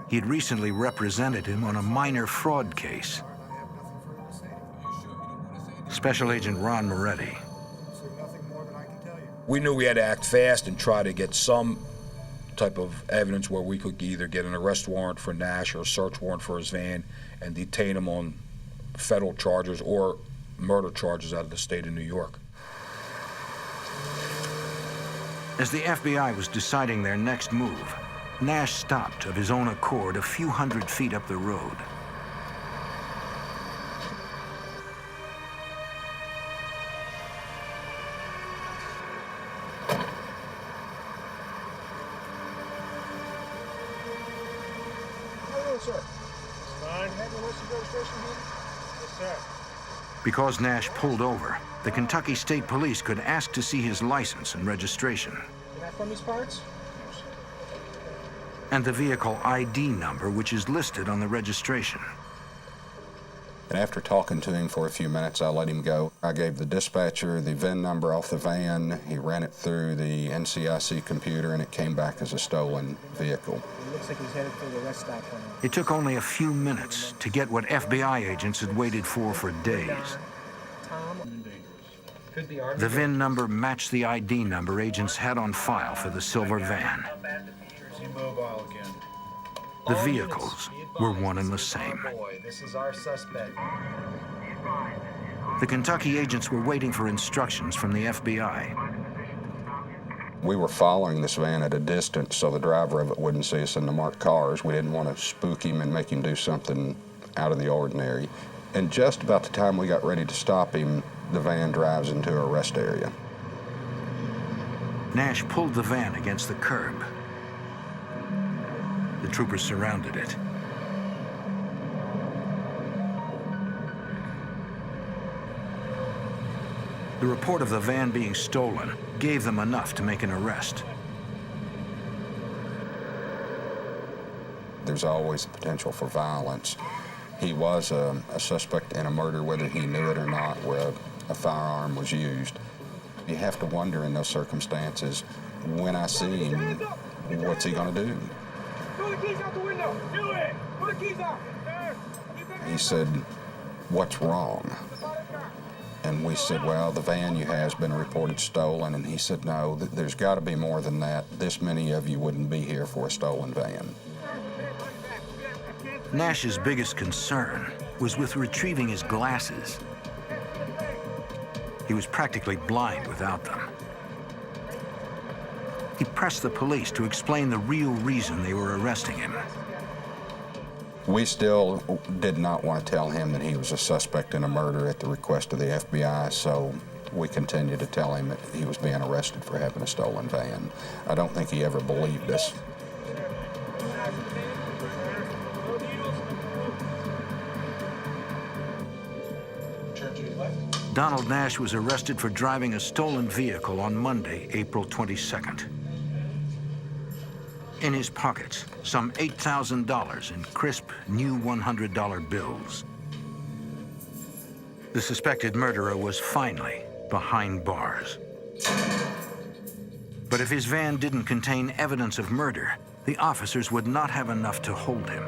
He had recently represented him on a minor fraud case. Special Agent Ron Moretti. We knew we had to act fast and try to get some type of evidence where we could either get an arrest warrant for Nash or a search warrant for his van and detain him on federal charges or murder charges out of the state of New York. As the FBI was deciding their next move, Nash stopped of his own accord a few hundred feet up the road. Hello, sir. Fine. Have your license registration here? Yes, sir. Because Nash pulled over, the Kentucky State Police could ask to see his license and registration. You're not from these parts? And the vehicle ID number, which is listed on the registration. And after talking to him for a few minutes, I let him go. I gave the dispatcher the VIN number off the van. He ran it through the NCIC computer, and it came back as a stolen vehicle. It looks like he's headed for the rest stop now. It took only a few minutes to get what FBI agents had waited for days. The VIN number matched the ID number agents had on file for the silver van. The vehicles were one and the same. This is our suspect. The Kentucky agents were waiting for instructions from the FBI. We were following this van at a distance so the driver of it wouldn't see us in the marked cars. We didn't want to spook him and make him do something out of the ordinary. And just about the time we got ready to stop him, the van drives into a rest area. Nash pulled the van against the curb. The troopers surrounded it. The report of the van being stolen gave them enough to make an arrest. There's always the potential for violence. He was a suspect in a murder, whether he knew it or not, where a firearm was used. You have to wonder in those circumstances, when I see him, what's he going to do? Throw the keys out the window. Do it. Put the keys out. He said, "What's wrong?" And we said, "Well, the van you have has been reported stolen." And he said, "No, there's got to be more than that. This many of you wouldn't be here for a stolen van." Nash's biggest concern was with retrieving his glasses. He was practically blind without them. He pressed the police to explain the real reason they were arresting him. We still did not want to tell him that he was a suspect in a murder at the request of the FBI, so we continued to tell him that he was being arrested for having a stolen van. I don't think he ever believed us. Donald Nash was arrested for driving a stolen vehicle on Monday, April 22nd. In his pockets, some $8,000 in crisp, new $100 bills. The suspected murderer was finally behind bars. But if his van didn't contain evidence of murder, the officers would not have enough to hold him.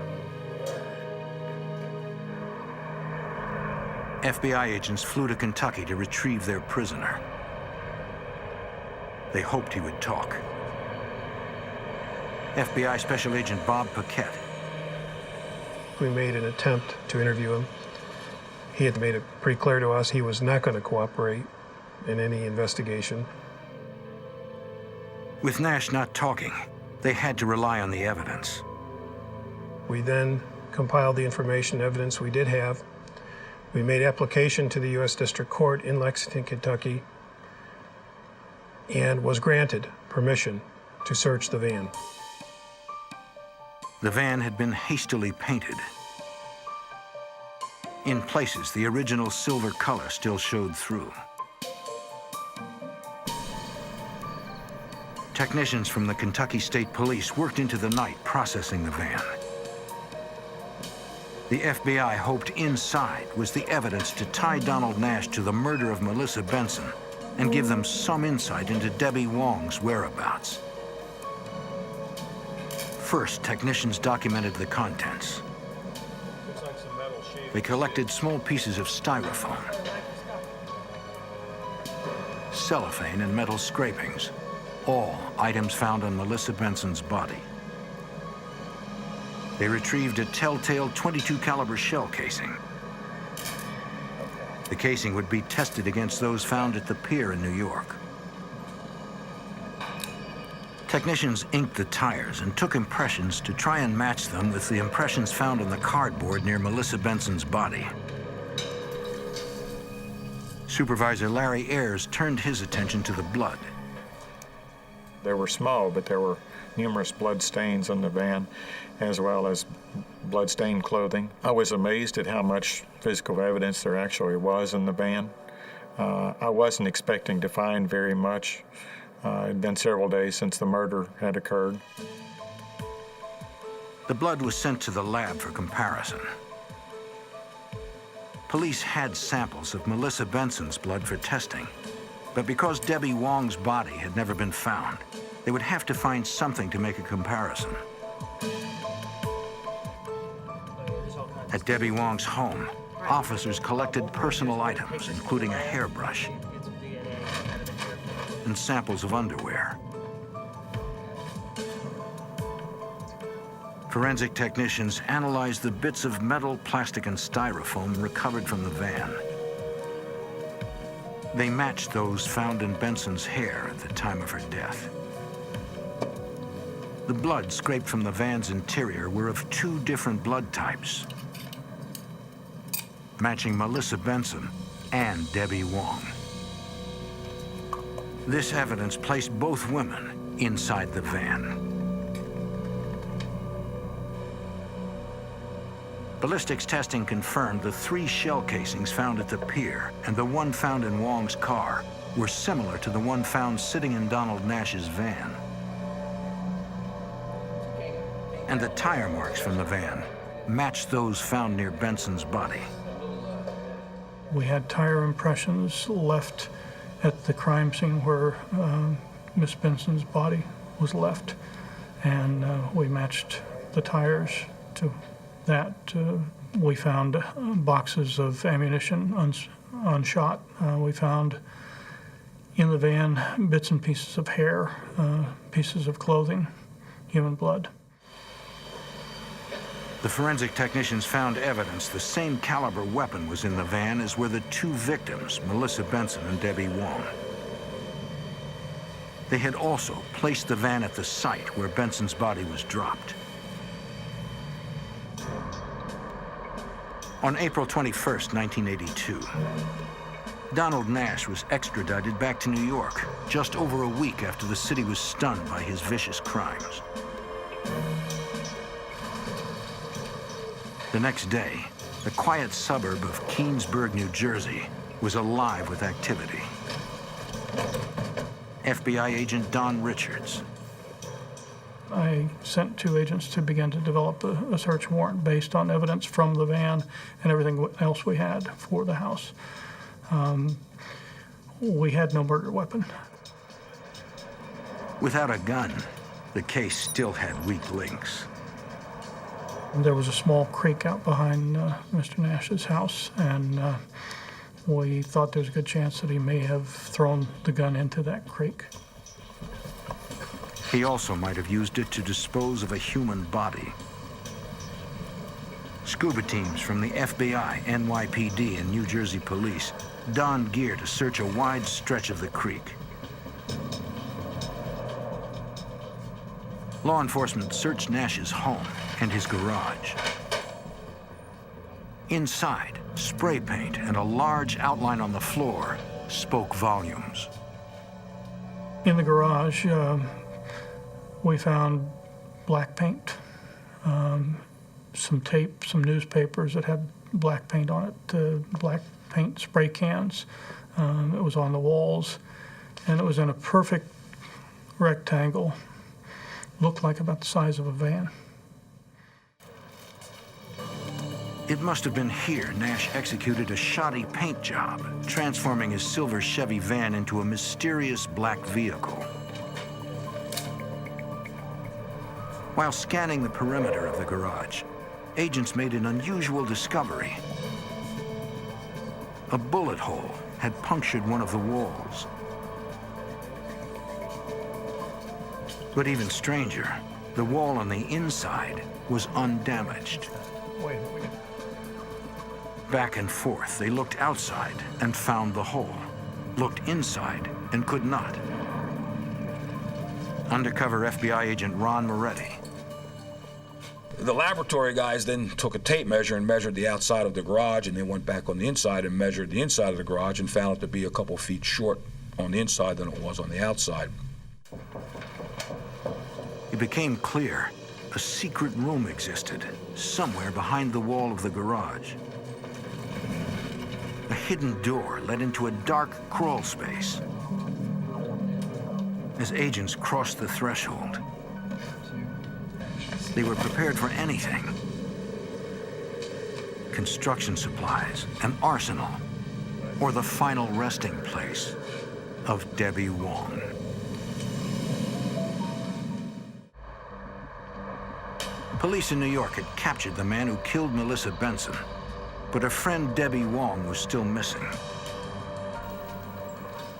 FBI agents flew to Kentucky to retrieve their prisoner. They hoped he would talk. FBI Special Agent Bob Paquette. We made an attempt to interview him. He had made it pretty clear to us he was not going to cooperate in any investigation. With Nash not talking, they had to rely on the evidence. We then compiled the information, evidence we did have. We made application to the U.S. District Court in Lexington, Kentucky, and was granted permission to search the van. The van had been hastily painted. In places, the original silver color still showed through. Technicians from the Kentucky State Police worked into the night processing the van. The FBI hoped inside was the evidence to tie Donald Nash to the murder of Melissa Benson and give them some insight into Debbie Wong's whereabouts. First, technicians documented the contents. They collected small pieces of styrofoam, cellophane, and metal scrapings, all items found on Melissa Benson's body. They retrieved a telltale .22 caliber shell casing. The casing would be tested against those found at the pier in New York. Technicians inked the tires and took impressions to try and match them with the impressions found on the cardboard near Melissa Benson's body. Supervisor Larry Ayers turned his attention to the blood. They were small, but there were numerous blood stains on the van, as well as blood-stained clothing. I was amazed at how much physical evidence there actually was in the van. I wasn't expecting to find very much. It had been several days since the murder had occurred. The blood was sent to the lab for comparison. Police had samples of Melissa Benson's blood for testing, but because Debbie Wong's body had never been found, they would have to find something to make a comparison. At Debbie Wong's home, officers collected personal items, including a hairbrush and samples of underwear. Forensic technicians analyzed the bits of metal, plastic, and styrofoam recovered from the van. They matched those found in Benson's hair at the time of her death. The blood scraped from the van's interior were of two different blood types, matching Melissa Benson and Debbie Wong. This evidence placed both women inside the van. Ballistics testing confirmed the 3 shell casings found at the pier and the one found in Wong's car were similar to the one found sitting in Donald Nash's van. And the tire marks from the van matched those found near Benson's body. We had tire impressions left at the crime scene where Miss Benson's body was left, and we matched the tires to that. We found boxes of ammunition unshot. We found in the van bits and pieces of hair, pieces of clothing, human blood. The forensic technicians found evidence the same caliber weapon was in the van as were the 2 victims, Melissa Benson and Debbie Wong. They had also placed the van at the site where Benson's body was dropped. On April 21st, 1982, Donald Nash was extradited back to New York just over a week after the city was stunned by his vicious crimes. The next day, the quiet suburb of Keansburg, New Jersey, was alive with activity. FBI agent Don Richards, I sent 2 agents to begin to develop a search warrant based on evidence from the van and everything else we had for the house. We had no murder weapon. Without a gun, the case still had weak links. There was a small creek out behind Mr. Nash's house, and we thought there was a good chance that he may have thrown the gun into that creek. He also might have used it to dispose of a human body. Scuba teams from the FBI, NYPD, and New Jersey police donned gear to search a wide stretch of the creek. Law enforcement searched Nash's home and his garage. Inside, spray paint and a large outline on the floor spoke volumes. In the garage, we found black paint, some tape, some newspapers that had black paint on it, black paint spray cans. It was on the walls, and it was in a perfect rectangle. Looked like about the size of a van. It must have been here Nash executed a shoddy paint job, transforming his silver Chevy van into a mysterious black vehicle. While scanning the perimeter of the garage, agents made an unusual discovery. A bullet hole had punctured one of the walls. But even stranger, the wall on the inside was undamaged. Wait. Back and forth, they looked outside and found the hole, looked inside and could not. Undercover FBI agent Ron Moretti. The laboratory guys then took a tape measure and measured the outside of the garage, and they went back on the inside and measured the inside of the garage and found it to be a couple feet short on the inside than it was on the outside. It became clear a secret room existed somewhere behind the wall of the garage. A hidden door led into a dark crawl space. As agents crossed the threshold, they were prepared for anything. Construction supplies, an arsenal, or the final resting place of Debbie Wong. Police in New York had captured the man who killed Melissa Benson, but her friend Debbie Wong was still missing.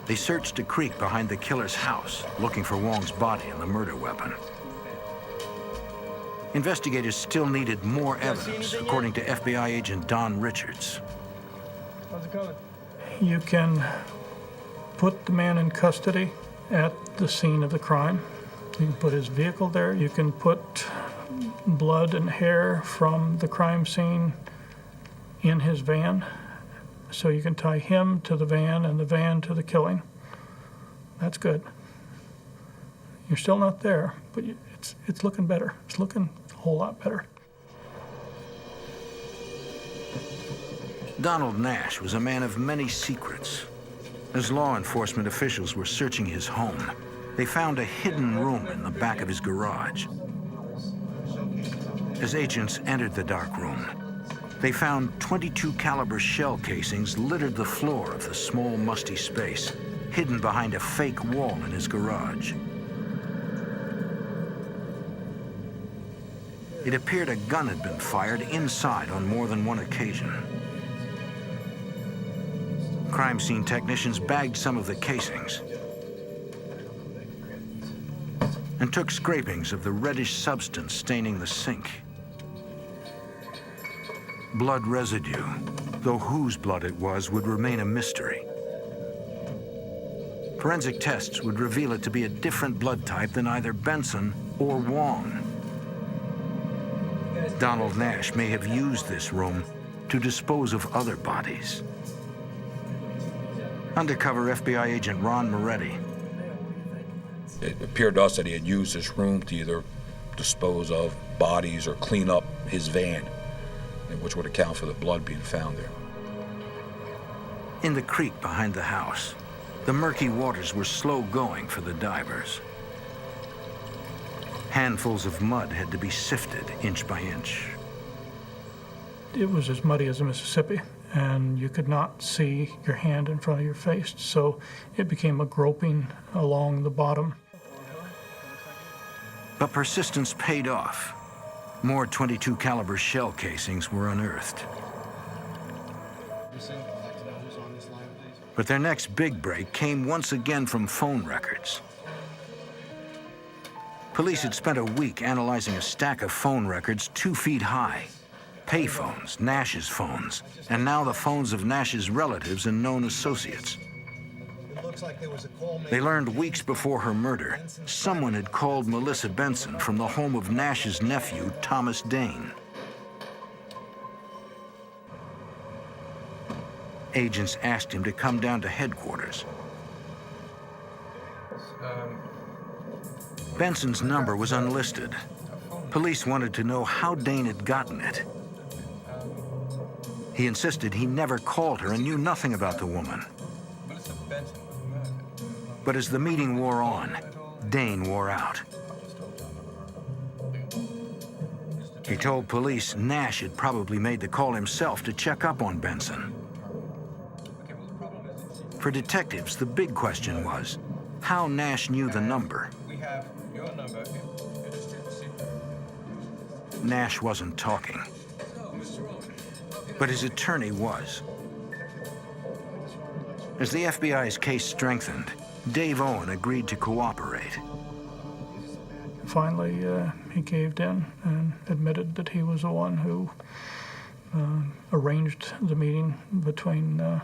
They searched a creek behind the killer's house, looking for Wong's body and the murder weapon. Investigators still needed more evidence, according to FBI agent Don Richards. How's it going? You can put the man in custody at the scene of the crime. You can put his vehicle there. You can put blood and hair from the crime scene in his van. So you can tie him to the van and the van to the killing. That's good. You're still not there, but it's looking better. It's looking a whole lot better. Donald Nash was a man of many secrets. As law enforcement officials were searching his home, they found a hidden room in the back of his garage. As agents entered the dark room, they found .22 caliber shell casings littered the floor of the small, musty space, hidden behind a fake wall in his garage. It appeared a gun had been fired inside on more than one occasion. Crime scene technicians bagged some of the casings and took scrapings of the reddish substance staining the sink. Blood residue, though whose blood it was, would remain a mystery. Forensic tests would reveal it to be a different blood type than either Benson or Wong. Donald Nash may have used this room to dispose of other bodies. Undercover FBI agent Ron Moretti. It appeared to us that he had used this room to either dispose of bodies or clean up his van, which would account for the blood being found there. In the creek behind the house, the murky waters were slow going for the divers. Handfuls of mud had to be sifted inch by inch. It was as muddy as the Mississippi, and you could not see your hand in front of your face, so it became a groping along the bottom. But persistence paid off. More .22 caliber shell casings were unearthed. But their next big break came once again from phone records. Police had spent a week analyzing a stack of phone records 2 feet high. Payphones, Nash's phones, and now the phones of Nash's relatives and known associates. They learned weeks before her murder, someone had called Melissa Benson from the home of Nash's nephew, Thomas Dane. Agents asked him to come down to headquarters. Benson's number was unlisted. Police wanted to know how Dane had gotten it. He insisted he never called her and knew nothing about the woman. But as the meeting wore on, Dane wore out. He told police Nash had probably made the call himself to check up on Benson. For detectives, the big question was how Nash knew the number. Nash wasn't talking, but his attorney was. As the FBI's case strengthened, Dave Owen agreed to cooperate. Finally, he caved in and admitted that he was the one who arranged the meeting between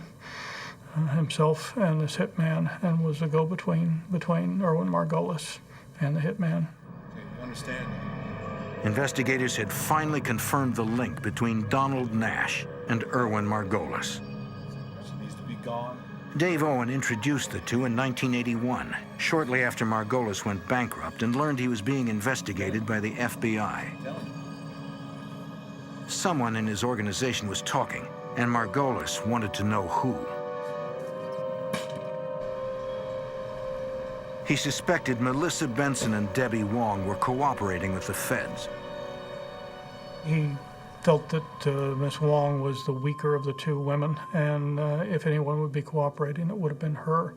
himself and this hitman, and was the go-between between Erwin Margolis and the hitman. Understand? Investigators had finally confirmed the link between Donald Nash and Erwin Margolis. She needs to be gone. Dave Owen introduced the two in 1981, shortly after Margolis went bankrupt and learned he was being investigated by the FBI. Someone in his organization was talking, and Margolis wanted to know who. He suspected Melissa Benson and Debbie Wong were cooperating with the feds. He felt that Miss Wong was the weaker of the two women, and if anyone would be cooperating, it would have been her.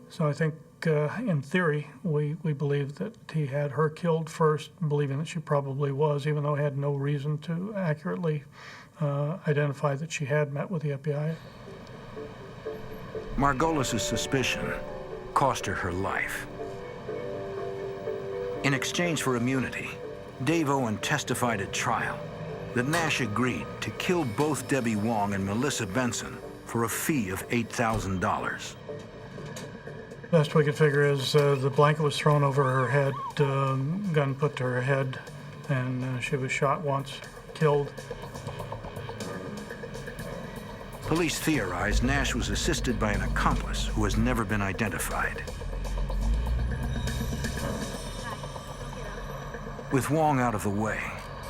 So I think, in theory, we believe that he had her killed first, believing that she probably was, even though he had no reason to accurately identify that she had met with the FBI. Margolis' suspicion cost her her life. In exchange for immunity, Dave Owen testified at trial that Nash agreed to kill both Debbie Wong and Melissa Benson for a fee of $8,000. Best we could figure is the blanket was thrown over her head, gun put to her head, and she was shot once, killed. Police theorized Nash was assisted by an accomplice who has never been identified. With Wong out of the way,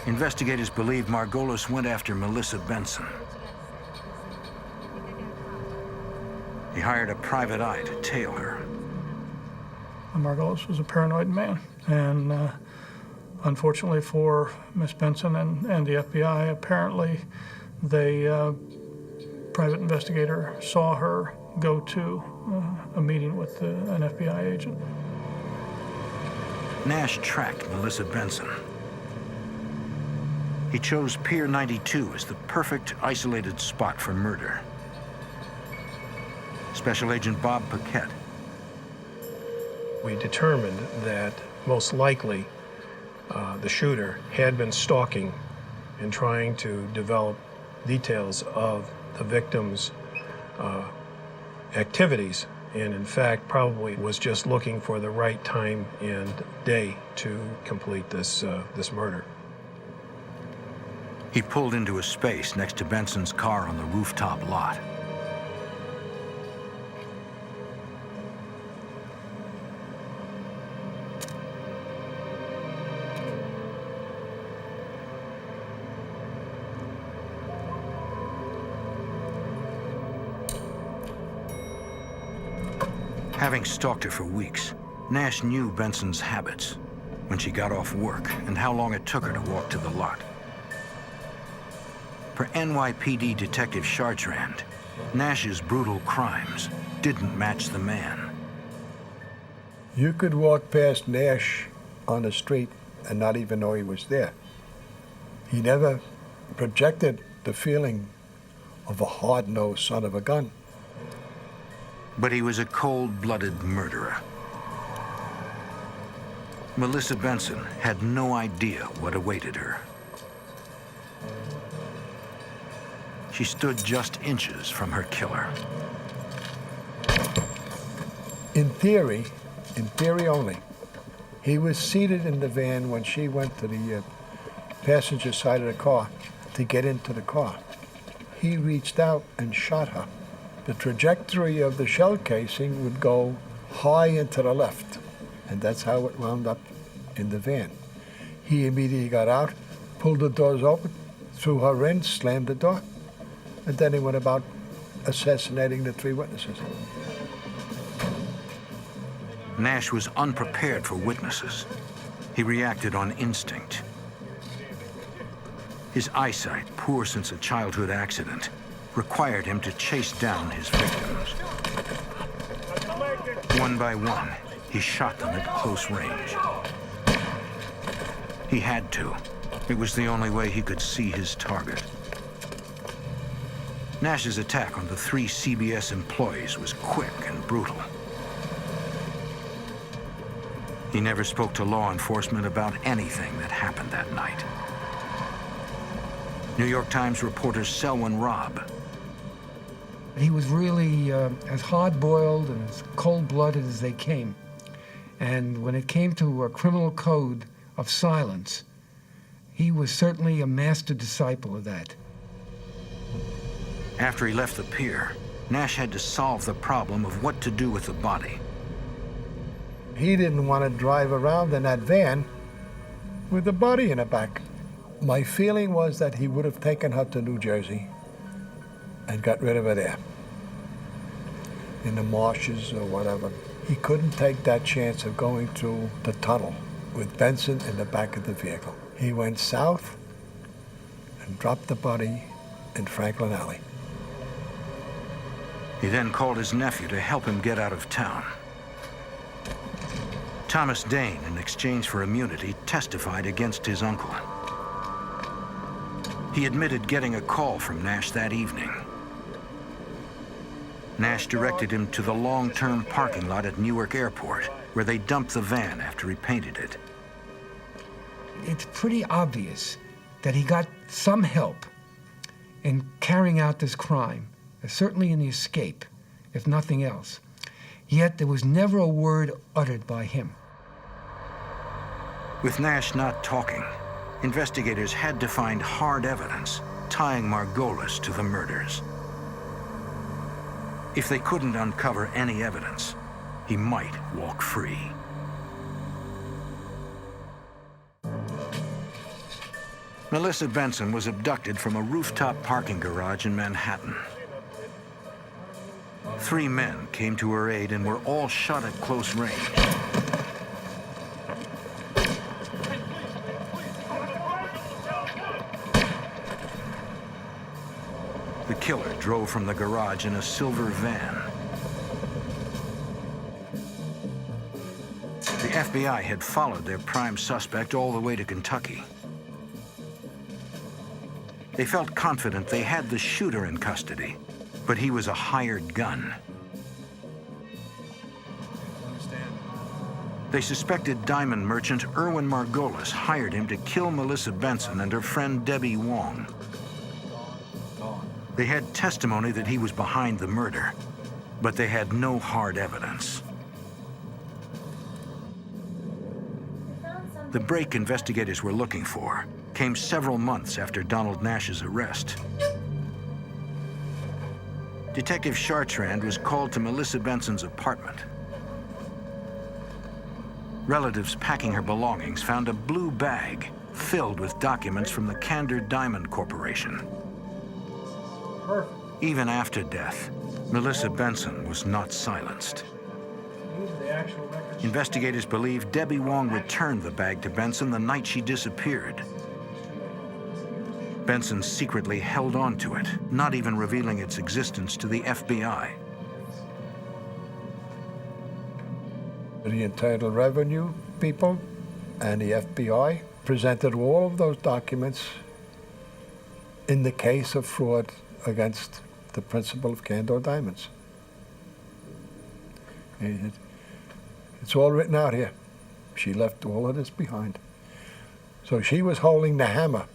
investigators believe Margolis went after Melissa Benson. He hired a private eye to tail her. Margolis was a paranoid man, and unfortunately for Miss Benson and the FBI, apparently the private investigator saw her go to a meeting with an FBI agent. Nash tracked Melissa Benson. He chose Pier 92 as the perfect isolated spot for murder. Special Agent Bob Paquette. We determined that most likely the shooter had been stalking and trying to develop details of the victim's activities, and in fact probably was just looking for the right time and day to complete this murder. He pulled into a space next to Benson's car on the rooftop lot. Having stalked her for weeks, Nash knew Benson's habits. when she got off work and how long it took her to walk to the lot. For NYPD Detective Chartrand, Nash's brutal crimes didn't match the man. You could walk past Nash on the street and not even know he was there. He never projected the feeling of a hard-nosed son of a gun. But he was a cold-blooded murderer. Melissa Benson had no idea what awaited her. She stood just inches from her killer. In theory only, he was seated in the van when she went to the passenger side of the car to get into the car. He reached out and shot her. The trajectory of the shell casing would go high into the left, and that's how it wound up in the van. He immediately got out, pulled the doors open, threw her in, slammed the door, and then he went about assassinating the 3 witnesses. Nash was unprepared for witnesses. He reacted on instinct. His eyesight, poor since a childhood accident, required him to chase down his victims. One by one, he shot them at close range. He had to. It was the only way he could see his target. Nash's attack on the 3 CBS employees was quick and brutal. He never spoke to law enforcement about anything that happened that night. New York Times reporter Selwyn Robb. He was really as hard-boiled and as cold-blooded as they came. And when it came to a criminal code of silence, he was certainly a master disciple of that. After he left the pier, Nash had to solve the problem of what to do with the body. He didn't want to drive around in that van with the body in the back. My feeling was that he would have taken her to New Jersey and got rid of her there, in the marshes or whatever. He couldn't take that chance of going through the tunnel with Benson in the back of the vehicle. He went south and dropped the body in Franklin Alley. He then called his nephew to help him get out of town. Thomas Dane, in exchange for immunity, testified against his uncle. He admitted getting a call from Nash that evening. Nash directed him to the long-term parking lot at Newark Airport, where they dumped the van after he painted it. It's pretty obvious that he got some help in carrying out this crime, certainly in the escape, if nothing else. Yet there was never a word uttered by him. With Nash not talking, investigators had to find hard evidence tying Margolis to the murders. If they couldn't uncover any evidence, he might walk free. Melissa Benson was abducted from a rooftop parking garage in Manhattan. 3 men came to her aid and were all shot at close range. The killer drove from the garage in a silver van. The FBI had followed their prime suspect all the way to Kentucky. They felt confident they had the shooter in custody, but he was a hired gun. They suspected diamond merchant Erwin Margolis hired him to kill Melissa Benson and her friend Debbie Wong. They had testimony that he was behind the murder, but they had no hard evidence. The break investigators were looking for came several months after Donald Nash's arrest. Detective Chartrand was called to Melissa Benson's apartment. Relatives packing her belongings found a blue bag filled with documents from the Candor Diamond Corporation. Even after death, Melissa Benson was not silenced. Usually Investigators believe Debbie Wong returned the bag to Benson the night she disappeared. Benson secretly held on to it, not even revealing its existence to the FBI. The Internal Revenue people and the FBI presented all of those documents in the case of fraud against the principal of Candor Diamonds. It's all written out here. She left all of this behind. So she was holding the hammer.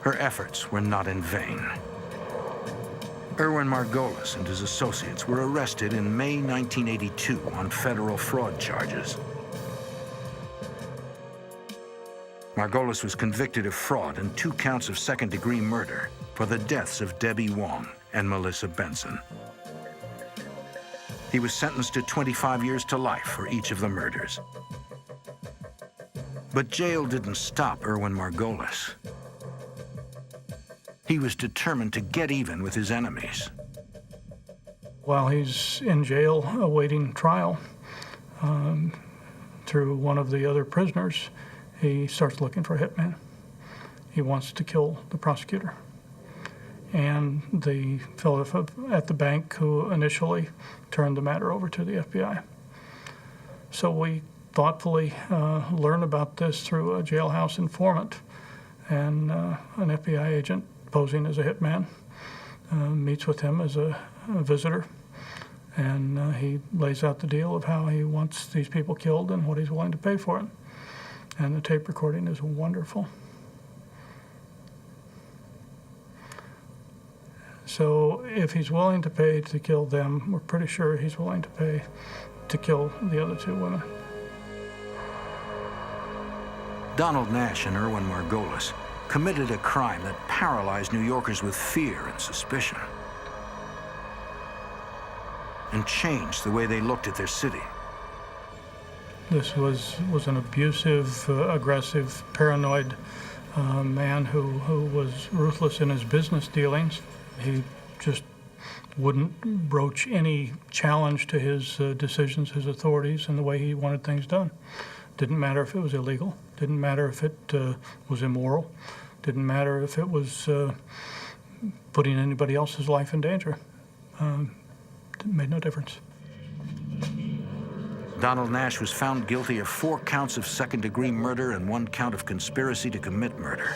Her efforts were not in vain. Erwin Margolis and his associates were arrested in May 1982 on federal fraud charges. Margolis was convicted of fraud and 2 counts of second-degree murder for the deaths of Debbie Wong and Melissa Benson. He was sentenced to 25 years to life for each of the murders. But jail didn't stop Erwin Margolis. He was determined to get even with his enemies. While he's in jail awaiting trial, through one of the other prisoners, he starts looking for a hitman. He wants to kill the prosecutor. And the fellow at the bank who initially turned the matter over to the FBI. So we thoughtfully learn about this through a jailhouse informant, and an FBI agent posing as a hitman meets with him as a visitor, and he lays out the deal of how he wants these people killed and what he's willing to pay for it. And the tape recording is wonderful. So if he's willing to pay to kill them, we're pretty sure he's willing to pay to kill the other 2 women. Donald Nash and Erwin Margolis committed a crime that paralyzed New Yorkers with fear and suspicion, and changed the way they looked at their city. This was an abusive, aggressive, paranoid man who was ruthless in his business dealings. He just wouldn't broach any challenge to his decisions, his authorities, and the way he wanted things done. Didn't matter if it was illegal. Didn't matter if it was immoral. Didn't matter if it was putting anybody else's life in danger. It made no difference. Donald Nash was found guilty of 4 counts of second-degree murder and 1 count of conspiracy to commit murder.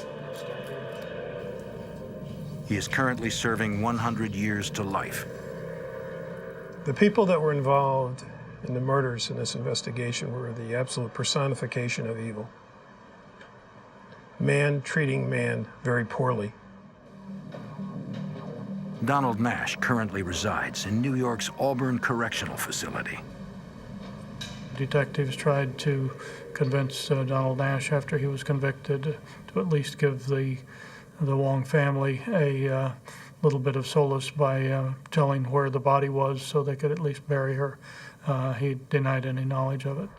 He is currently serving 100 years to life. The people that were involved in the murders in this investigation were the absolute personification of evil. Man treating man very poorly. Donald Nash currently resides in New York's Auburn Correctional Facility. Detectives tried to convince Donald Nash after he was convicted to at least give the Wong family a little bit of solace by telling where the body was so they could at least bury her. He denied any knowledge of it.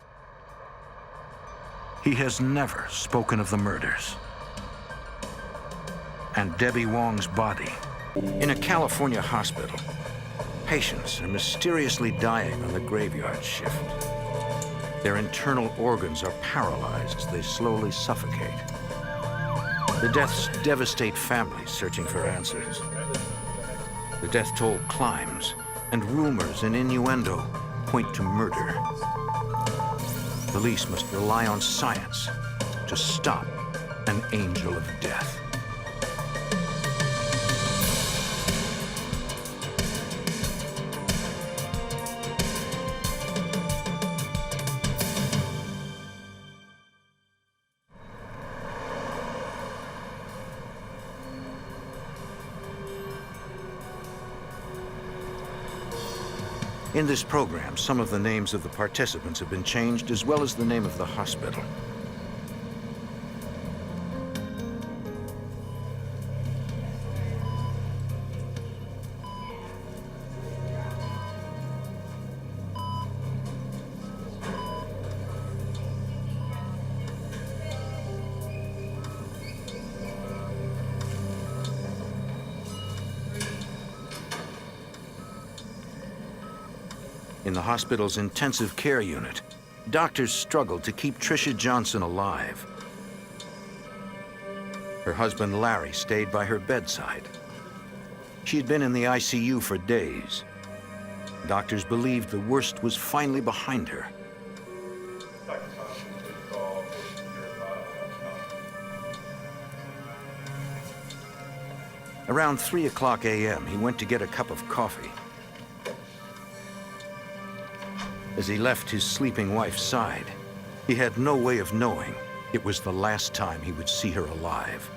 He has never spoken of the murders. And Debbie Wong's body. In a California hospital, patients are mysteriously dying on the graveyard shift. Their internal organs are paralyzed as they slowly suffocate. The deaths devastate families searching for answers. The death toll climbs, and rumors and innuendo point to murder. Police must rely on science to stop an angel of death. In this program, some of the names of the participants have been changed, as well as the name of the hospital. In the hospital's intensive care unit, doctors struggled to keep Tricia Johnson alive. Her husband, Larry, stayed by her bedside. She had been in the ICU for days. Doctors believed the worst was finally behind her. Around 3:00 a.m., he went to get a cup of coffee. As he left his sleeping wife's side, he had no way of knowing it was the last time he would see her alive.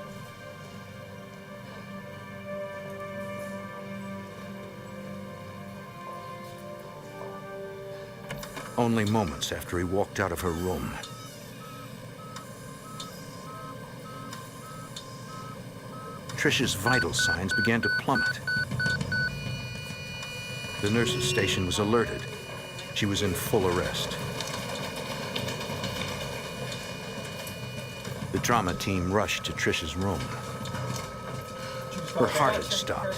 Only moments after he walked out of her room, Tricia's vital signs began to plummet. The nurse's station was alerted. She was in full arrest. The trauma team rushed to Tricia's room. Her heart had stopped.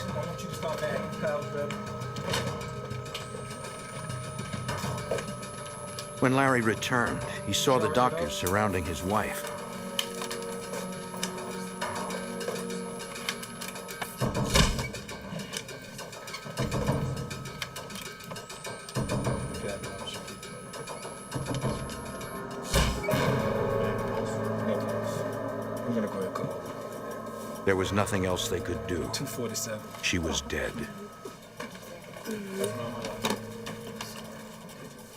When Larry returned, he saw the doctors surrounding his wife. There was nothing else they could do. 247. She was dead.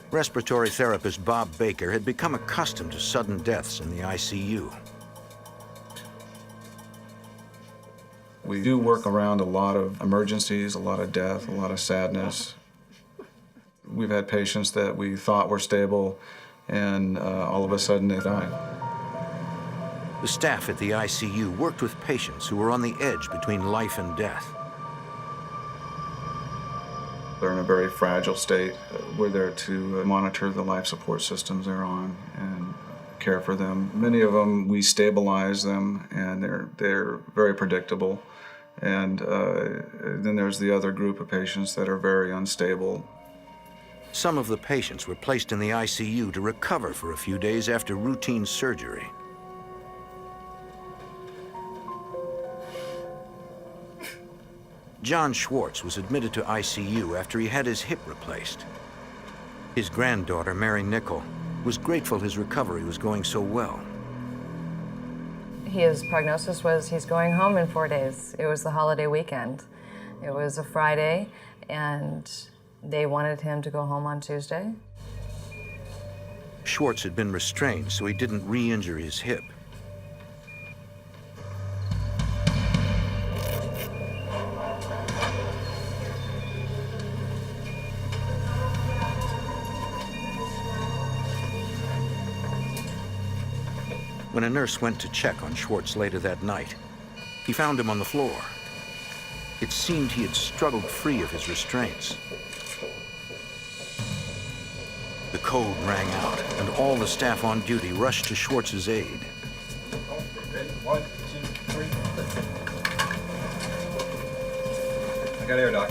Respiratory therapist Bob Baker had become accustomed to sudden deaths in the ICU. We do work around a lot of emergencies, a lot of death, a lot of sadness. We've had patients that we thought were stable, and all of a sudden they died. The staff at the ICU worked with patients who were on the edge between life and death. They're in a very fragile state. We're there to monitor the life support systems they're on and care for them. Many of them, we stabilize them, and they're very predictable. And then there's the other group of patients that are very unstable. Some of the patients were placed in the ICU to recover for a few days after routine surgery. John Schwartz was admitted to ICU after he had his hip replaced. His granddaughter, Mary Nickel, was grateful his recovery was going so well. His prognosis was he's going home in 4 days. It was the holiday weekend. It was a Friday, and they wanted him to go home on Tuesday. Schwartz had been restrained so he didn't re-injure his hip. When a nurse went to check on Schwartz later that night, he found him on the floor. It seemed he had struggled free of his restraints. The code rang out, and all the staff on duty rushed to Schwartz's aid. One, 2, 3. I got air, Doc.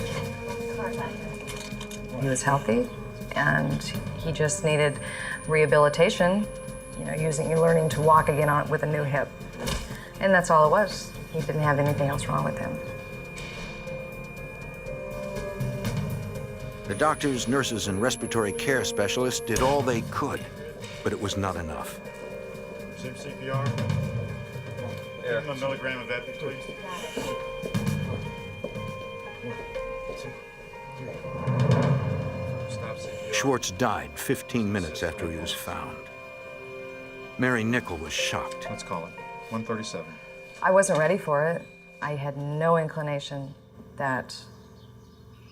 He was healthy, and he just needed rehabilitation. You know, learning to walk again with a new hip. And that's all it was. He didn't have anything else wrong with him. The doctors, nurses, and respiratory care specialists did all they could, but it was not enough. Resume CPR. Give him a milligram of epi, please. Stop CPR. Schwartz died 15 minutes after he was found. Mary Nickel was shocked. Let's call it 137. I wasn't ready for it. I had no inclination that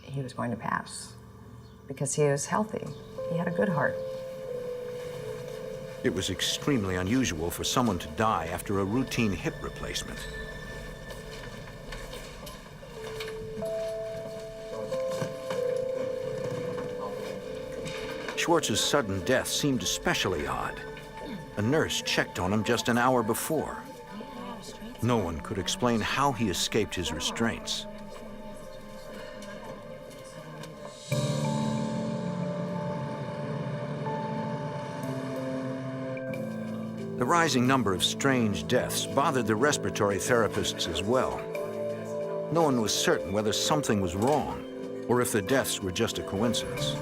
he was going to pass because he was healthy. He had a good heart. It was extremely unusual for someone to die after a routine hip replacement. Schwartz's sudden death seemed especially odd. A nurse checked on him just an hour before. No one could explain how he escaped his restraints. The rising number of strange deaths bothered the respiratory therapists as well. No one was certain whether something was wrong or if the deaths were just a coincidence.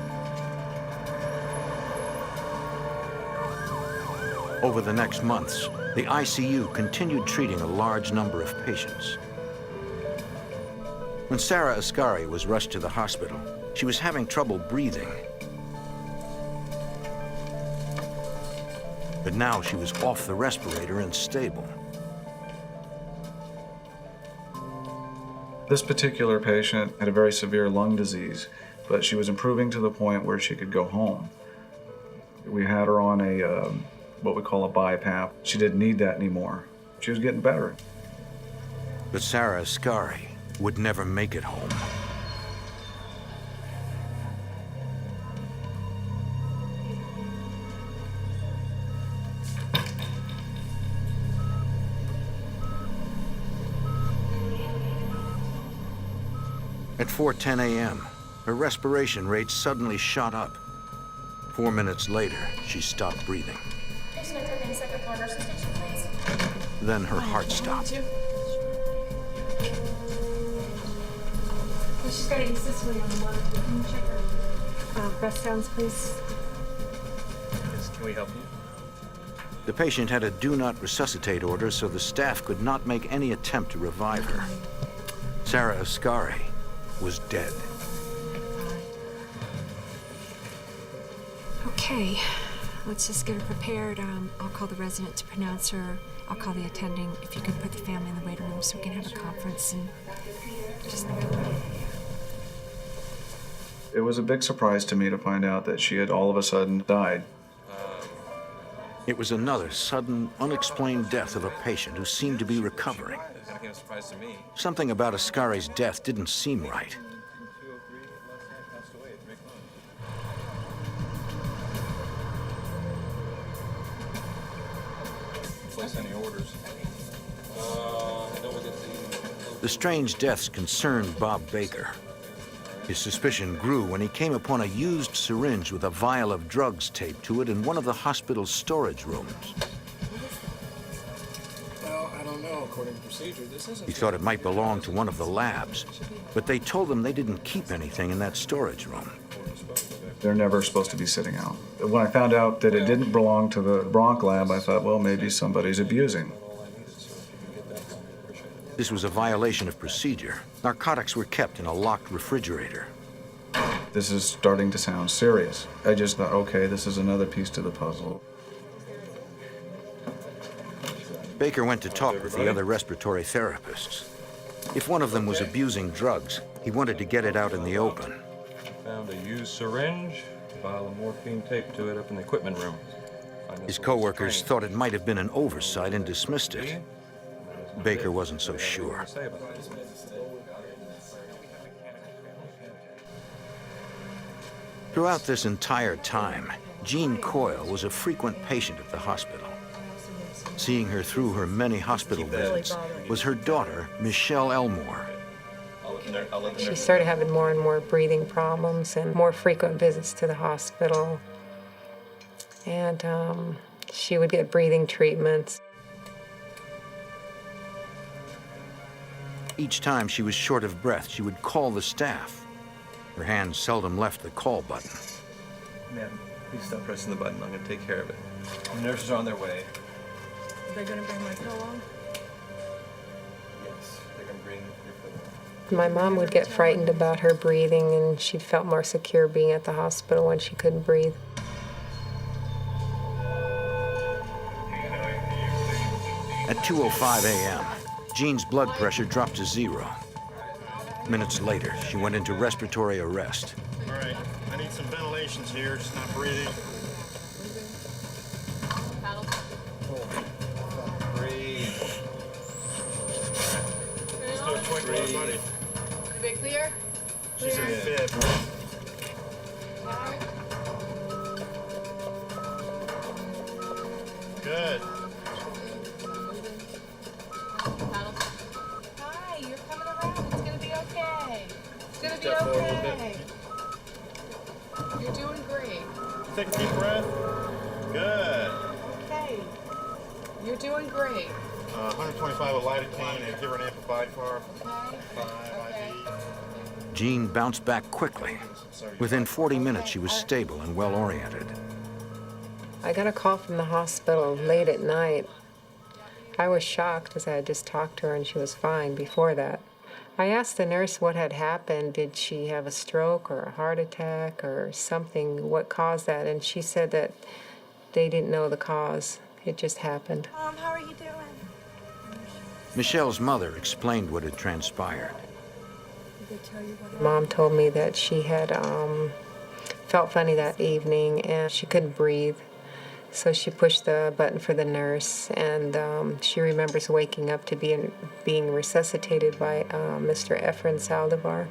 Over the next months, the ICU continued treating a large number of patients. When Sarah Ascari was rushed to the hospital, she was having trouble breathing. But now she was off the respirator and stable. This particular patient had a very severe lung disease, but she was improving to the point where she could go home. We had her on a what we call a BiPAP. She didn't need that anymore. She was getting better. But Sarah Ascari would never make it home. At 4:10 a.m., her respiration rate suddenly shot up. 4 minutes later, she stopped breathing. Patient attending second floor nursing station, please. Then her heart stopped. She's got a Sicily on the monitor. Can you check her breath sounds, please? Yes, can we help you? The patient had a do not resuscitate order, so the staff could not make any attempt to revive her. Sarah Ascari was dead. Okay, let's just get her prepared. I'll call the resident to pronounce her. I'll call the attending. If you could put the family in the waiting room so we can have a conference and just make it ready. It was a big surprise to me to find out that she had all of a sudden died. It was another sudden, unexplained death of a patient who seemed to be recovering. It's a surprise to me. Something about Ascari's death didn't seem right. Place any orders. The strange deaths concerned Bob Baker. His suspicion grew when he came upon a used syringe with a vial of drugs taped to it in one of the hospital's storage rooms. Well, I don't know. According to procedure, this isn't. He thought it might belong to one of the labs, but they told him they didn't keep anything in that storage room. They're never supposed to be sitting out. When I found out that it didn't belong to the bronch lab, I thought, well, maybe somebody's abusing. This was a violation of procedure. Narcotics were kept in a locked refrigerator. This is starting to sound serious. I just thought, okay, this is another piece to the puzzle. Baker went to talk with the other respiratory therapists. If one of them was abusing drugs, he wanted to get it out in the open. Found a used syringe, a vial of morphine taped to it up in the equipment room. His co-workers thought it might have been an oversight and dismissed it. Baker wasn't so sure. Throughout this entire time, Jean Coyle was a frequent patient at the hospital. Seeing her through her many hospital visits was her daughter, Michelle Elmore. She started having more and more breathing problems and more frequent visits to the hospital. And she would get breathing treatments. Each time she was short of breath, she would call the staff. Her hands seldom left the call button. Ma'am, please stop pressing the button. I'm going to take care of it. The nurses are on their way. Are they going to bring my pillow? Yes, they're going to bring your pillow. My mom would get frightened about her breathing, and she felt more secure being at the hospital when she couldn't breathe. At 2:05 a.m., Jean's blood pressure dropped to 0. Minutes later, she went into respiratory arrest. All right, I need some ventilations here, just not breathing. Breathe. Just do a quick one, buddy. Everybody clear? She's in fifth. Good. Hi, you're coming around. It's going to be okay. It's going to be Step forward a little okay. You're doing great. Take a deep breath. Good. Okay. You're doing great. 125 of lidocaine and give her an amplified for 5 IV. Jean bounced back quickly. Within 40 minutes, she was stable and well-oriented. I got a call from the hospital late at night. I was shocked as I had just talked to her and she was fine before that. I asked the nurse what had happened. Did she have a stroke or a heart attack or something? What caused that? And she said that they didn't know the cause. It just happened. Mom, how are you doing? Michelle's mother explained what had transpired. Mom told me that she had felt funny that evening and she couldn't breathe. So she pushed the button for the nurse, and she remembers waking up to being resuscitated by Mr. Efren Saldivar,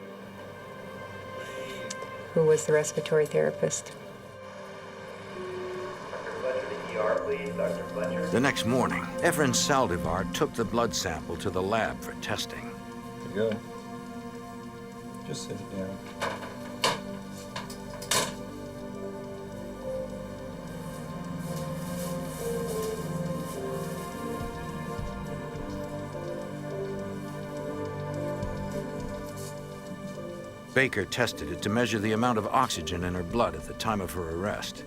who was the respiratory therapist. The next morning, Efren Saldivar took the blood sample to the lab for testing. There you go. Just sit it down. Baker tested it to measure the amount of oxygen in her blood at the time of her arrest.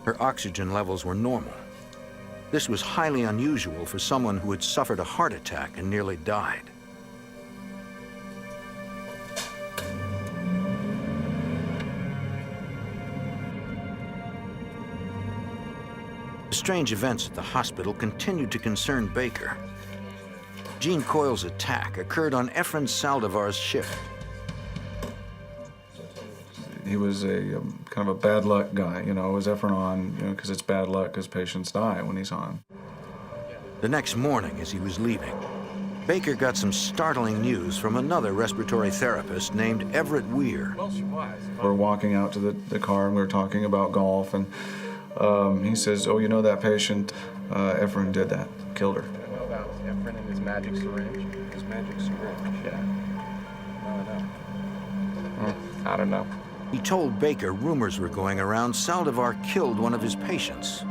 Her oxygen levels were normal. This was highly unusual for someone who had suffered a heart attack and nearly died. The strange events at the hospital continued to concern Baker. Jean Coyle's attack occurred on Efren Saldivar's shift. He was a kind of a bad luck guy, you know. Was Efren on, you know, because it's bad luck because patients die when he's on. The next morning, as he was leaving, Baker got some startling news from another respiratory therapist named Everett Weir. Well, she was. We're walking out to the car and we were talking about golf, and he says, "Oh, you know that patient? Efren did that, killed her." I know about Efren and his magic syringe. His magic syringe. Yeah. I don't know. He told Baker rumors were going around Saldivar killed one of his patients.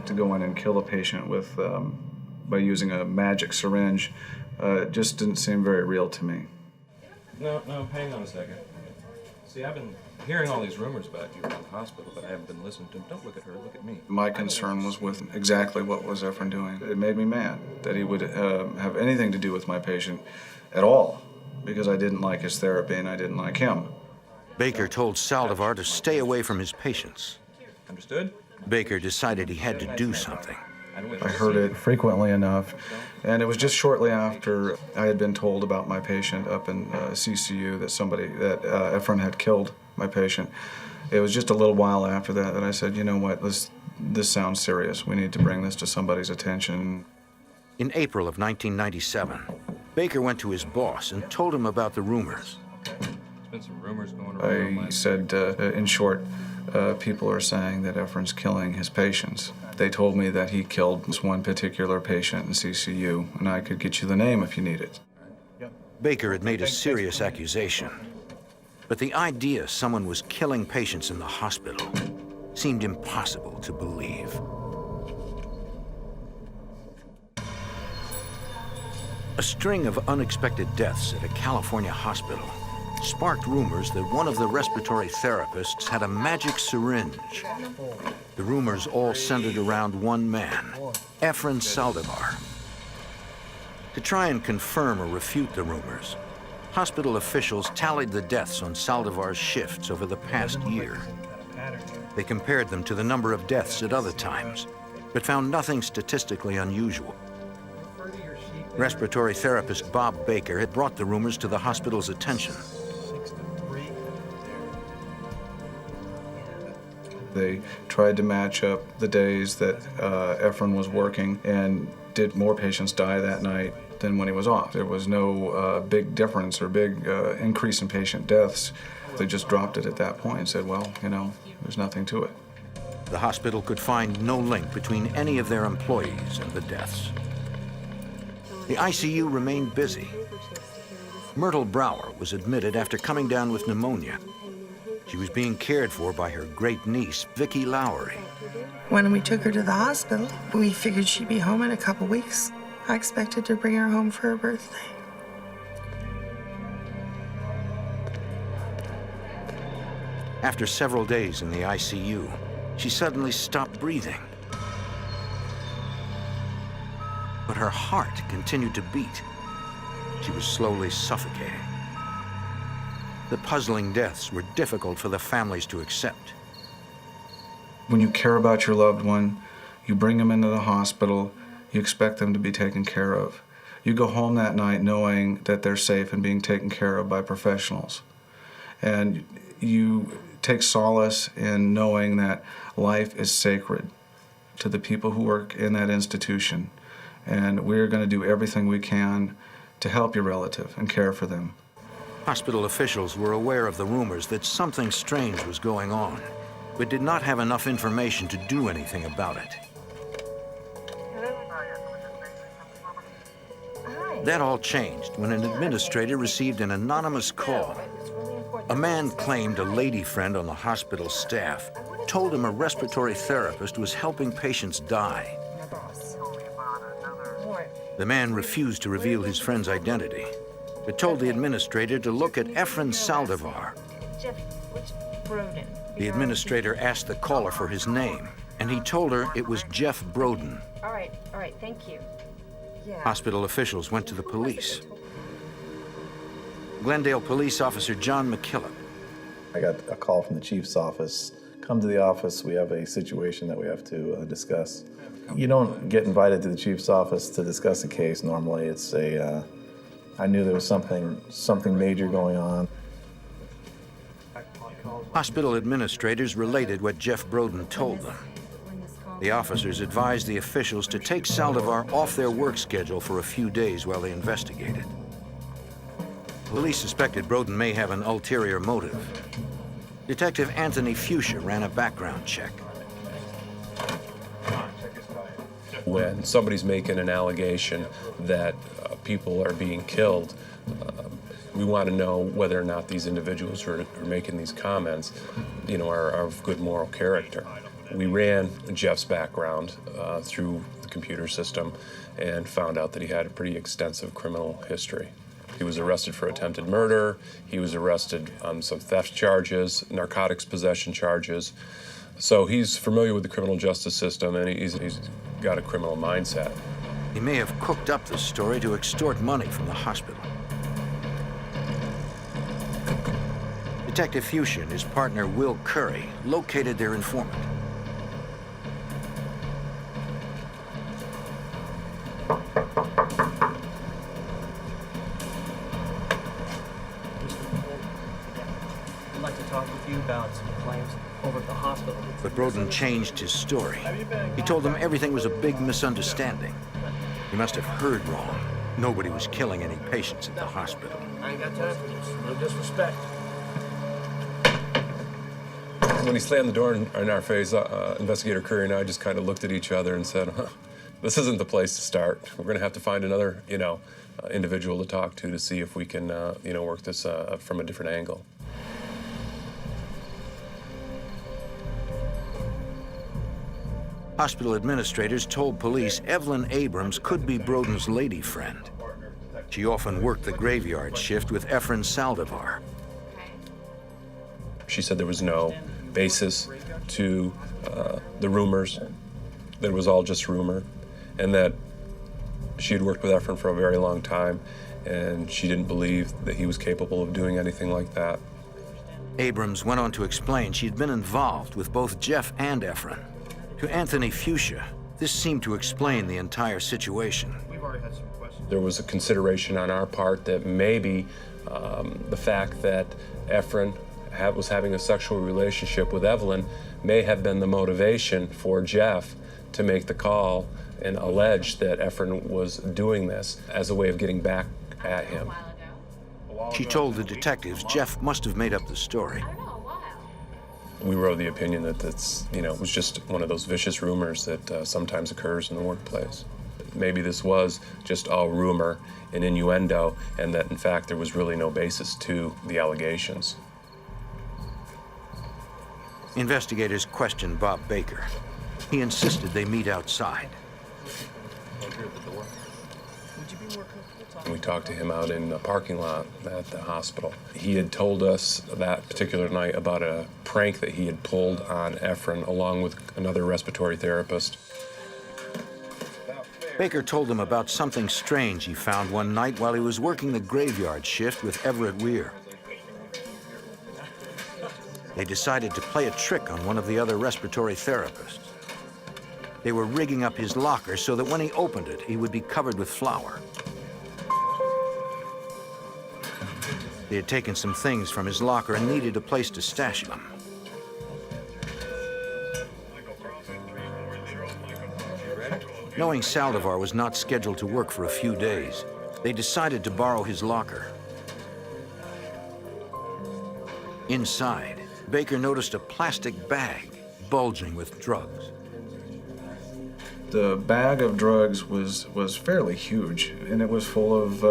To go in and kill a patient with by using a magic syringe just didn't seem very real to me. No, hang on a second. See, I've been hearing all these rumors about you around the hospital, but I haven't been listening to them. Don't look at her, look at me. My concern was with exactly what was Efren doing. It made me mad that he would have anything to do with my patient at all, because I didn't like his therapy and I didn't like him. Baker told Saldivar to stay away from his patients. Understood? Baker decided he had to do something. I heard it frequently enough, and it was just shortly after I had been told about my patient up in CCU that Efren had killed my patient. It was just a little while after that I said, you know what, this sounds serious. We need to bring this to somebody's attention. In April of 1997, Baker went to his boss and told him about the rumors. There's been some rumors going around. I said, in short, people are saying that Efren's killing his patients. They told me that he killed this one particular patient in CCU, and I could get you the name if you need it. Baker had made a serious accusation, but the idea someone was killing patients in the hospital seemed impossible to believe. A string of unexpected deaths at a California hospital sparked rumors that one of the respiratory therapists had a magic syringe. The rumors all centered around one man, Efren Saldivar. To try and confirm or refute the rumors, hospital officials tallied the deaths on Saldivar's shifts over the past year. They compared them to the number of deaths at other times, but found nothing statistically unusual. Respiratory therapist Bob Baker had brought the rumors to the hospital's attention. They tried to match up the days that Efren was working, and did more patients die that night than when he was off. There was no big difference or big increase in patient deaths. They just dropped it at that point and said, well, you know, there's nothing to it. The hospital could find no link between any of their employees and the deaths. The ICU remained busy. Myrtle Brower was admitted after coming down with pneumonia. She was being cared for by her great niece, Vicki Lowry. When we took her to the hospital, we figured she'd be home in a couple weeks. I expected to bring her home for her birthday. After several days in the ICU, she suddenly stopped breathing. But her heart continued to beat. She was slowly suffocating. The puzzling deaths were difficult for the families to accept. When you care about your loved one, you bring them into the hospital, you expect them to be taken care of. You go home that night knowing that they're safe and being taken care of by professionals. And you take solace in knowing that life is sacred to the people who work in that institution. And we're going to do everything we can to help your relative and care for them. Hospital officials were aware of the rumors that something strange was going on, but did not have enough information to do anything about it. That all changed when an administrator received an anonymous call. A man claimed a lady friend on the hospital staff told him a respiratory therapist was helping patients die. The man refused to reveal his friend's identity, but told the administrator to look at Efren Saldivar. The administrator asked the caller for his name, and he told her it was Jeff Broden. All right, thank you. Yeah. Hospital officials went to the police. Glendale Police Officer John McKillop. I got a call from the chief's office. Come to the office, we have a situation that we have to discuss. You don't get invited to the chief's office to discuss a case normally. It's a, I knew there was something major going on. Hospital administrators related what Jeff Broden told them. The officers advised the officials to take Saldivar off their work schedule for a few days while they investigated. Police suspected Broden may have an ulterior motive. Detective Anthony Fuchsia ran a background check. When somebody's making an allegation that people are being killed, we want to know whether or not these individuals who are making these comments, are of good moral character. We ran Jeff's background through the computer system and found out that he had a pretty extensive criminal history. He was arrested for attempted murder. He was arrested on some theft charges, narcotics possession charges. So he's familiar with the criminal justice system, and he's got a criminal mindset. He may have cooked up this story to extort money from the hospital. Detective Fuchsia and his partner Will Curry located their informant. I'd like to talk with you about some claims over at the hospital. But Broden changed his story. He told them everything was a big misunderstanding. He must have heard wrong. Nobody was killing any patients at the hospital. I ain't got time for this. No disrespect. When he slammed the door in our face, Investigator Curry and I just kind of looked at each other and said, this isn't the place to start. We're going to have to find another, individual to talk to see if we can, work this from a different angle. Hospital administrators told police Evelyn Abrams could be Broden's lady friend. She often worked the graveyard shift with Efren Saldivar. She said there was no basis to the rumors, that it was all just rumor, and that she had worked with Efren for a very long time, and she didn't believe that he was capable of doing anything like that. Abrams went on to explain she'd been involved with both Jeff and Efren. To Anthony Fuchsia, this seemed to explain the entire situation. We've already had some questions. There was a consideration on our part that maybe the fact that Efren was having a sexual relationship with Evelyn may have been the motivation for Jeff to make the call and allege that Efren was doing this as a way of getting back at him. She told the detectives Jeff must have made up the story. We were of the opinion that it was just one of those vicious rumors that sometimes occurs in the workplace. maybe this was just all rumor and innuendo, and that in fact there was really no basis to the allegations. Investigators questioned Bob Baker. He insisted they meet outside. We talked to him out in the parking lot at the hospital. He had told us that particular night about a prank that he had pulled on Efren along with another respiratory therapist. Baker told them about something strange he found one night while he was working the graveyard shift with Everett Weir. They decided to play a trick on one of the other respiratory therapists. They were rigging up his locker so that when he opened it, he would be covered with flour. They had taken some things from his locker and needed a place to stash them. Knowing Saldivar was not scheduled to work for a few days, they decided to borrow his locker. Inside, Baker noticed a plastic bag bulging with drugs. The bag of drugs was fairly huge, and it was full of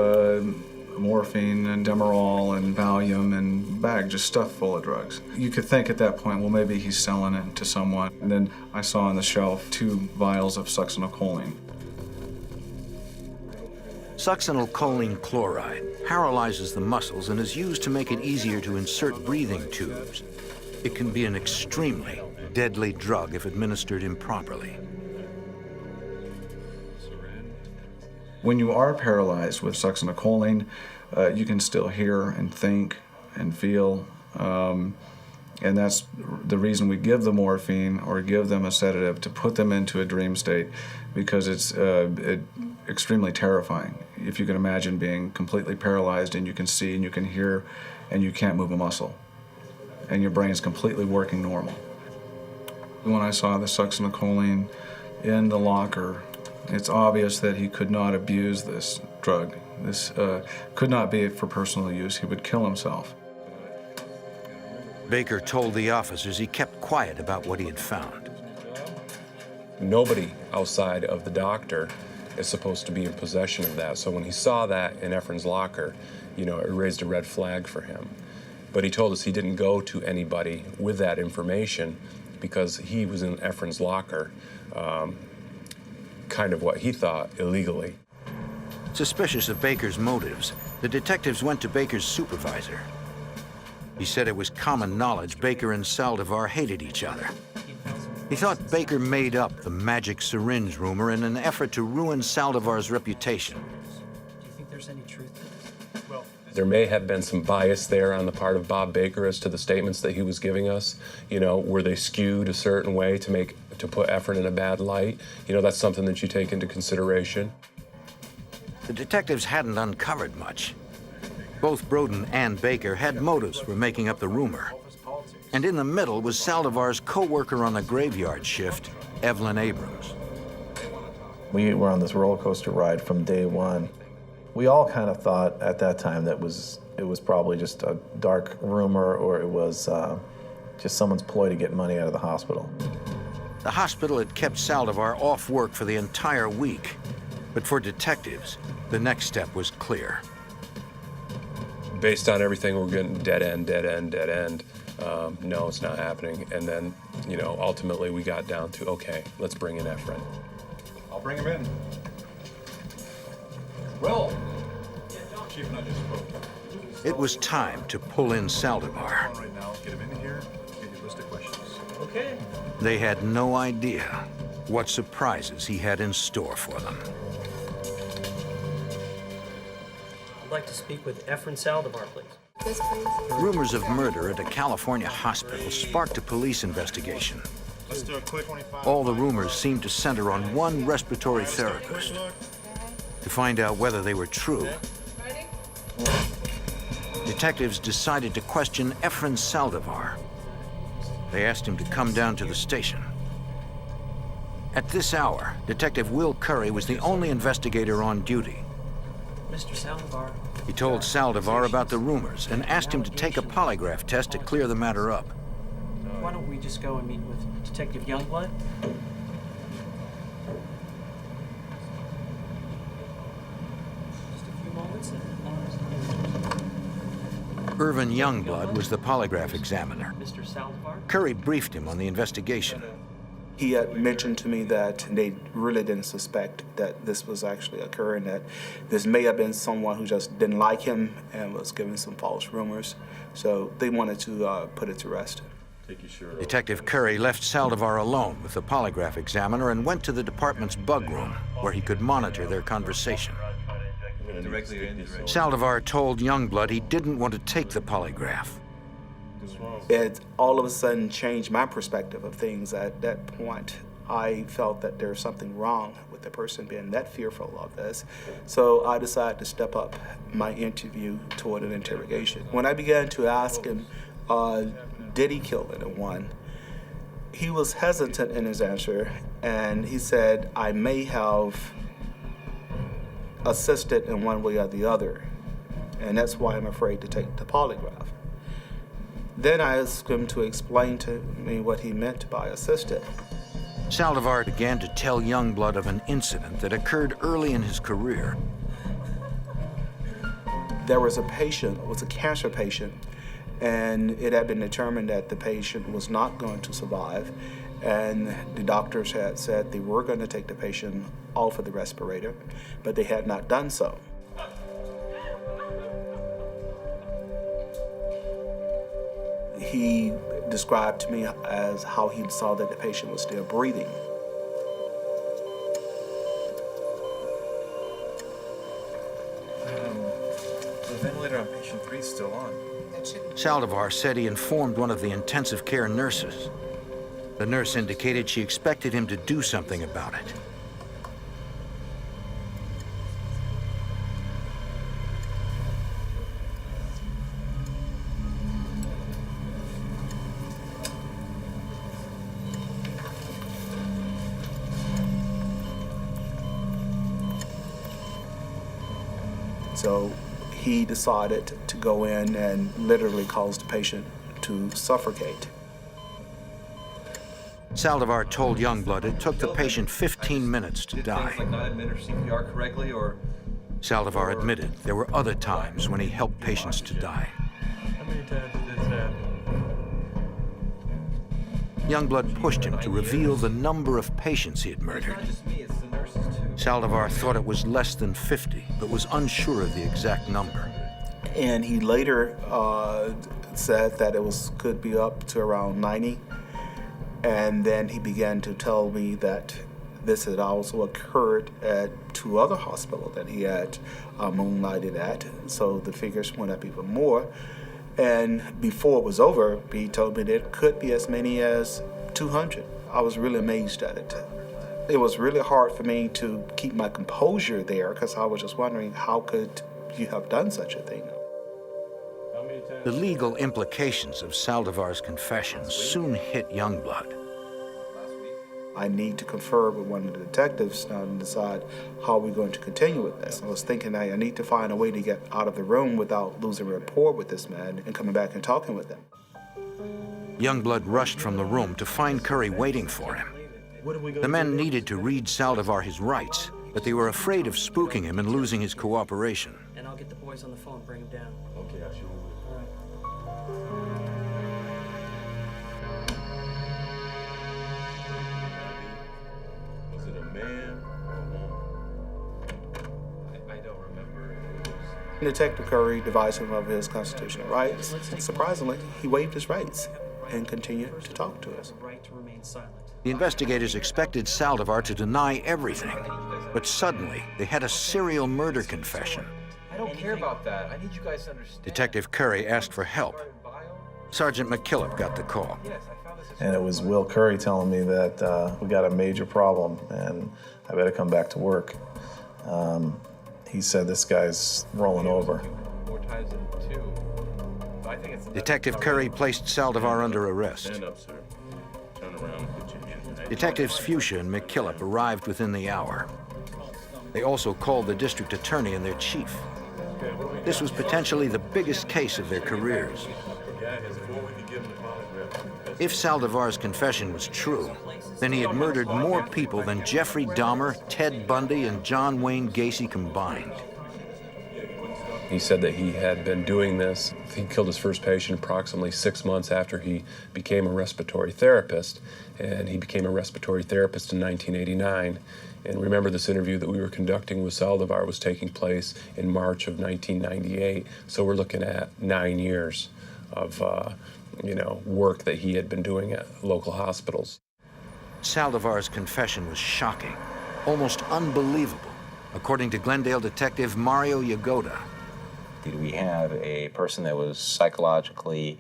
morphine and Demerol and Valium and bag just stuffed full of drugs. You could think at that point, well, maybe he's selling it to someone. And then I saw on the shelf 2 vials of succinylcholine. Succinylcholine chloride paralyzes the muscles and is used to make it easier to insert breathing tubes. It can be an extremely deadly drug if administered improperly. When you are paralyzed with succinylcholine, you can still hear and think and feel. And that's the reason we give the morphine or give them a sedative, to put them into a dream state, because it's extremely terrifying. If you can imagine being completely paralyzed and you can see and you can hear and you can't move a muscle, and your brain is completely working normal. When I saw the succinylcholine in the locker, it's obvious that he could not abuse this drug. This could not be for personal use. He would kill himself. Baker told the officers he kept quiet about what he had found. Nobody outside of the doctor is supposed to be in possession of that. So when he saw that in Efren's locker, you know, it raised a red flag for him. But he told us he didn't go to anybody with that information because he was in Efren's locker, kind of what he thought illegally. Suspicious of Baker's motives, the detectives went to Baker's supervisor. He said it was common knowledge Baker and Saldivar hated each other. He thought Baker made up the magic syringe rumor in an effort to ruin Saldivar's reputation. Do you think there's any truth to this? Well, There may have been some bias there on the part of Bob Baker as to the statements that he was giving us. You know, were they skewed a certain way to put Efren in a bad light? You know, that's something that you take into consideration. The detectives hadn't uncovered much. Both Broden and Baker had motives for making up the rumor. And in the middle was Saldivar's co-worker on the graveyard shift, Evelyn Abrams. We were on this roller coaster ride from day one. We all kind of thought at that time that it was probably just a dark rumor, or it was just someone's ploy to get money out of the hospital. The hospital had kept Saldivar off work for the entire week. But for detectives, the next step was clear. Based on everything, we're getting dead end, dead end, dead end. No, it's not happening. And then, you know, ultimately we got down to, okay, let's bring in Efren. I'll bring him in. Well, Chief and I just spoke. It was time to pull in Saldivar. Right now, get him in here, get your list of questions. Okay. They had no idea what surprises he had in store for them. I'd like to speak with Efren Saldivar, please. Yes, please. Rumors of murder at a California hospital sparked a police investigation. Let's do a quick 25. All the rumors seemed to center on one respiratory therapist. To find out whether they were true, detectives decided to question Efren Saldivar. They asked him to come down to the station. At this hour, Detective Will Curry was the only investigator on duty. Mr. Saldivar. He told Saldivar about the rumors and asked him to take a polygraph test to clear the matter up. Why don't we just go and meet with Detective Youngblood? Irvin Youngblood was the polygraph examiner. Curry briefed him on the investigation. He had mentioned to me that they really didn't suspect that this was actually occurring, that this may have been someone who just didn't like him and was giving some false rumors. So they wanted to put it to rest. Detective Curry left Saldivar alone with the polygraph examiner and went to the department's bug room, where he could monitor their conversation. Saldivar told Youngblood he didn't want to take the polygraph. It all of a sudden changed my perspective of things. At that point, I felt that there's something wrong with the person being that fearful of this. So I decided to step up my interview toward an interrogation. When I began to ask him, did he kill anyone, he was hesitant in his answer, and he said, I may have assisted in one way or the other, and that's why I'm afraid to take the polygraph. Then I asked him to explain to me what he meant by assisted. Saldivar began to tell Youngblood of an incident that occurred early in his career. There was a patient, it was a cancer patient, and it had been determined that the patient was not going to survive, and the doctors had said they were going to take the patient off of the respirator, but they had not done so. He described to me as how he saw that the patient was still breathing. The ventilator on patient 3 is still on. Saldivar said he informed one of the intensive care nurses. The nurse indicated she expected him to do something about it. So he decided to go in and literally cause the patient to suffocate. Saldivar told Youngblood it took the patient 15 minutes to die. Like not administer CPR correctly, or Saldivar admitted there were other times when he helped patients to die. How many times did this happen? Youngblood pushed him to reveal the number of patients he had murdered. Saldivar thought it was less than 50, but was unsure of the exact number. And he later said that could be up to around 90. And then he began to tell me that this had also occurred at 2 other hospitals that he had moonlighted at. So the figures went up even more. And before it was over, he told me that it could be as many as 200. I was really amazed at it. It was really hard for me to keep my composure there because I was just wondering, how could you have done such a thing? The legal implications of Saldivar's confession soon hit Youngblood. I need to confer with one of the detectives now and decide how we're going to continue with this. I was thinking I need to find a way to get out of the room without losing rapport with this man and coming back and talking with him. Youngblood rushed from the room to find Curry waiting for him. The men needed to read Saldivar his rights, but they were afraid of spooking him and losing his cooperation. And I'll get the boys on the phone, bring him down. Okay, I sure will. Was it a man or a woman? I don't remember. Detective Curry advised him of his constitutional rights. And surprisingly, he waived his rights and continued to talk to us. Right to remain silent. The investigators expected Saldivar to deny everything, but suddenly they had a serial murder confession. I don't care about that. I need you guys to understand. Detective Curry asked for help. Sergeant McKillop got the call. And it was Will Curry telling me that we got a major problem and I better come back to work. He said this guy's rolling over. More times than 2. I think it's Detective Curry placed Saldivar under arrest. Stand up, sir. Turn around and put your hands. Detectives Fuchsia and McKillop arrived within the hour. They also called the district attorney and their chief. This was potentially the biggest case of their careers. If Saldivar's confession was true, then he had murdered more people than Jeffrey Dahmer, Ted Bundy, and John Wayne Gacy combined. He said that he had been doing this. He killed his first patient approximately 6 months after he became a respiratory therapist, and he became a respiratory therapist in 1989. And remember, this interview that we were conducting with Saldivar was taking place in March of 1998, so we're looking at 9 years of work that he had been doing at local hospitals. Saldivar's confession was shocking, almost unbelievable, according to Glendale detective Mario Yagoda. Did we have a person that was psychologically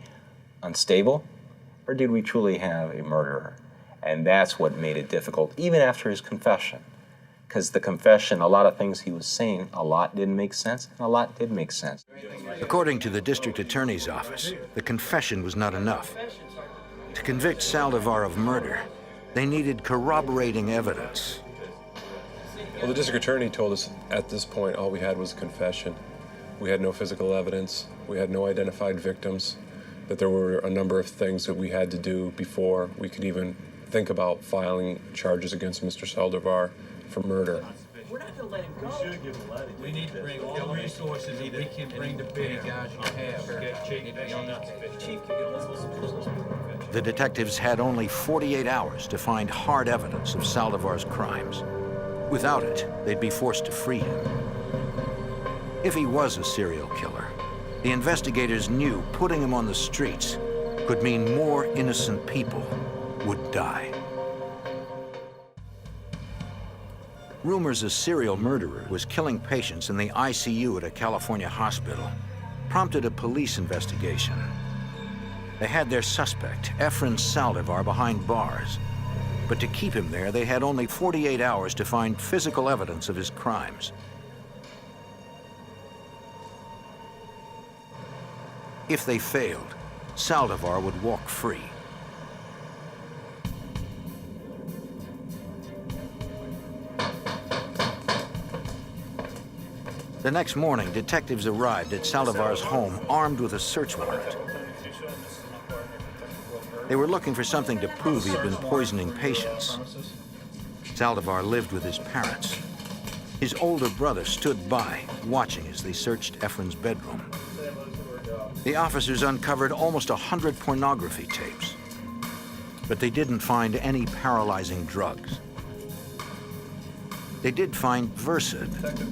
unstable, or did we truly have a murderer? And that's what made it difficult, even after his confession. Because the confession, a lot of things he was saying, a lot didn't make sense, and a lot did make sense. According to the district attorney's office, the confession was not enough. To convict Saldivar of murder, they needed corroborating evidence. Well, the district attorney told us at this point all we had was a confession. We had no physical evidence, we had no identified victims, that there were a number of things that we had to do before we could even think about filing charges against Mr. Saldivar for murder. We're not going to let him go. We should give him letters. We need to bring all the resources that we can bring to bear. The detectives had only 48 hours to find hard evidence of Saldivar's crimes. Without it, they'd be forced to free him. If he was a serial killer, the investigators knew putting him on the streets could mean more innocent people would die. Rumors a serial murderer was killing patients in the ICU at a California hospital prompted a police investigation. They had their suspect, Efren Saldivar, behind bars. But to keep him there, they had only 48 hours to find physical evidence of his crimes. If they failed, Saldivar would walk free. The next morning, detectives arrived at Saldivar's home armed with a search warrant. They were looking for something to prove he had been poisoning patients. Saldivar lived with his parents. His older brother stood by, watching as they searched Efren's bedroom. The officers uncovered almost 100 pornography tapes, but they didn't find any paralyzing drugs. They did find Versed,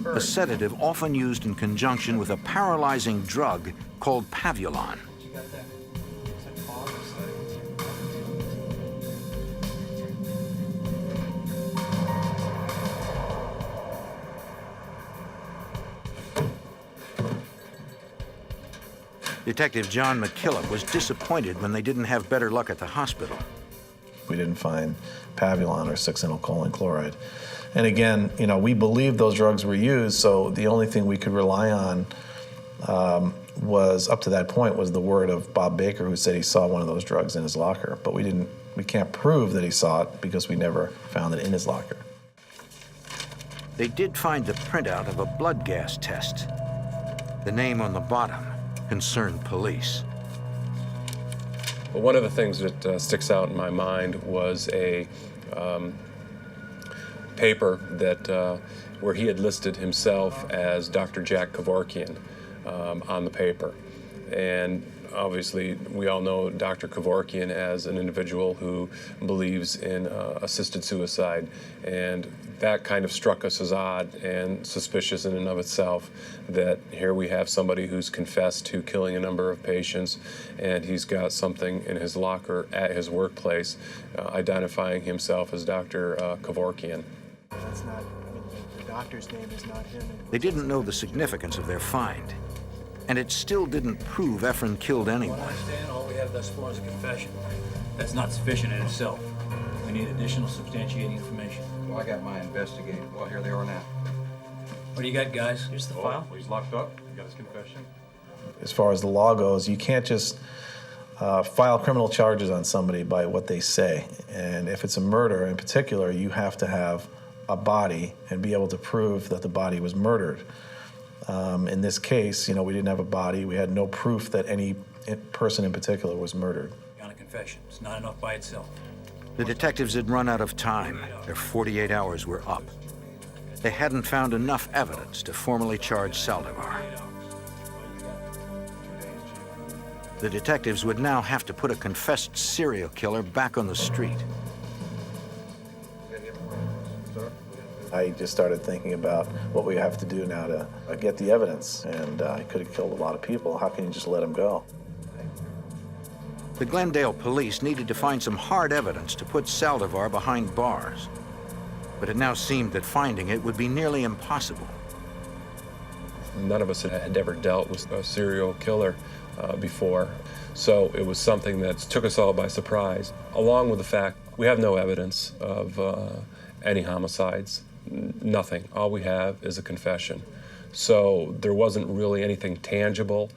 a sedative often used in conjunction with a paralyzing drug called Pavulon. Detective John McKillop was disappointed when they didn't have better luck at the hospital. We didn't find Pavulon or succinylcholine chloride. And again, we believed those drugs were used, so the only thing we could rely on was, up to that point, was the word of Bob Baker, who said he saw one of those drugs in his locker. But we can't prove that he saw it because we never found it in his locker. They did find the printout of a blood gas test. The name on the bottom concerned police. Well, one of the things that sticks out in my mind was a paper that where he had listed himself as Dr. Jack Kevorkian on the paper. And obviously, we all know Dr. Kevorkian as an individual who believes in assisted suicide, and that kind of struck us as odd and suspicious in and of itself, that here we have somebody who's confessed to killing a number of patients, and he's got something in his locker at his workplace identifying himself as Dr. Kevorkian. That's not, the doctor's name is not him. They didn't know the significance of their find, and it still didn't prove Efren killed anyone. I understand all we have thus far is a confession. That's not sufficient in itself. We need additional substantiating information. Well, I got my investigating. Well, here they are now. What do you got, guys? Here's the file. He's locked up. He got his confession. As far as the law goes, you can't just file criminal charges on somebody by what they say. And if it's a murder in particular, you have to have a body and be able to prove that the body was murdered. In this case, we didn't have a body. We had no proof that any person in particular was murdered. On a confession. It's not enough by itself. The detectives had run out of time. Their 48 hours were up. They hadn't found enough evidence to formally charge Saldivar. The detectives would now have to put a confessed serial killer back on the street. I just started thinking about what we have to do now to get the evidence, and he could have killed a lot of people. How can you just let him go? The Glendale police needed to find some hard evidence to put Saldivar behind bars, but it now seemed that finding it would be nearly impossible. None of us had ever dealt with a serial killer before, so it was something that took us all by surprise, along with the fact we have no evidence of any homicides. Nothing. All we have is a confession. So there wasn't really anything tangible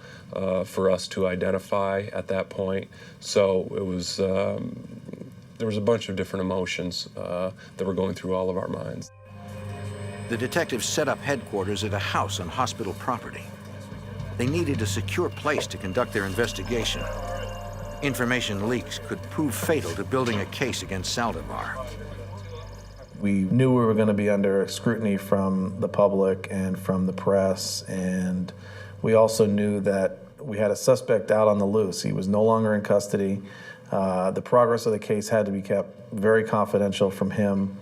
for us to identify at that point. So it was, there was a bunch of different emotions that were going through all of our minds. The detectives set up headquarters at a house on hospital property. They needed a secure place to conduct their investigation. Information leaks could prove fatal to building a case against Saldivar. We knew we were going to be under scrutiny from the public and from the press, and we also knew that we had a suspect out on the loose. He was no longer in custody. The progress of the case had to be kept very confidential from him,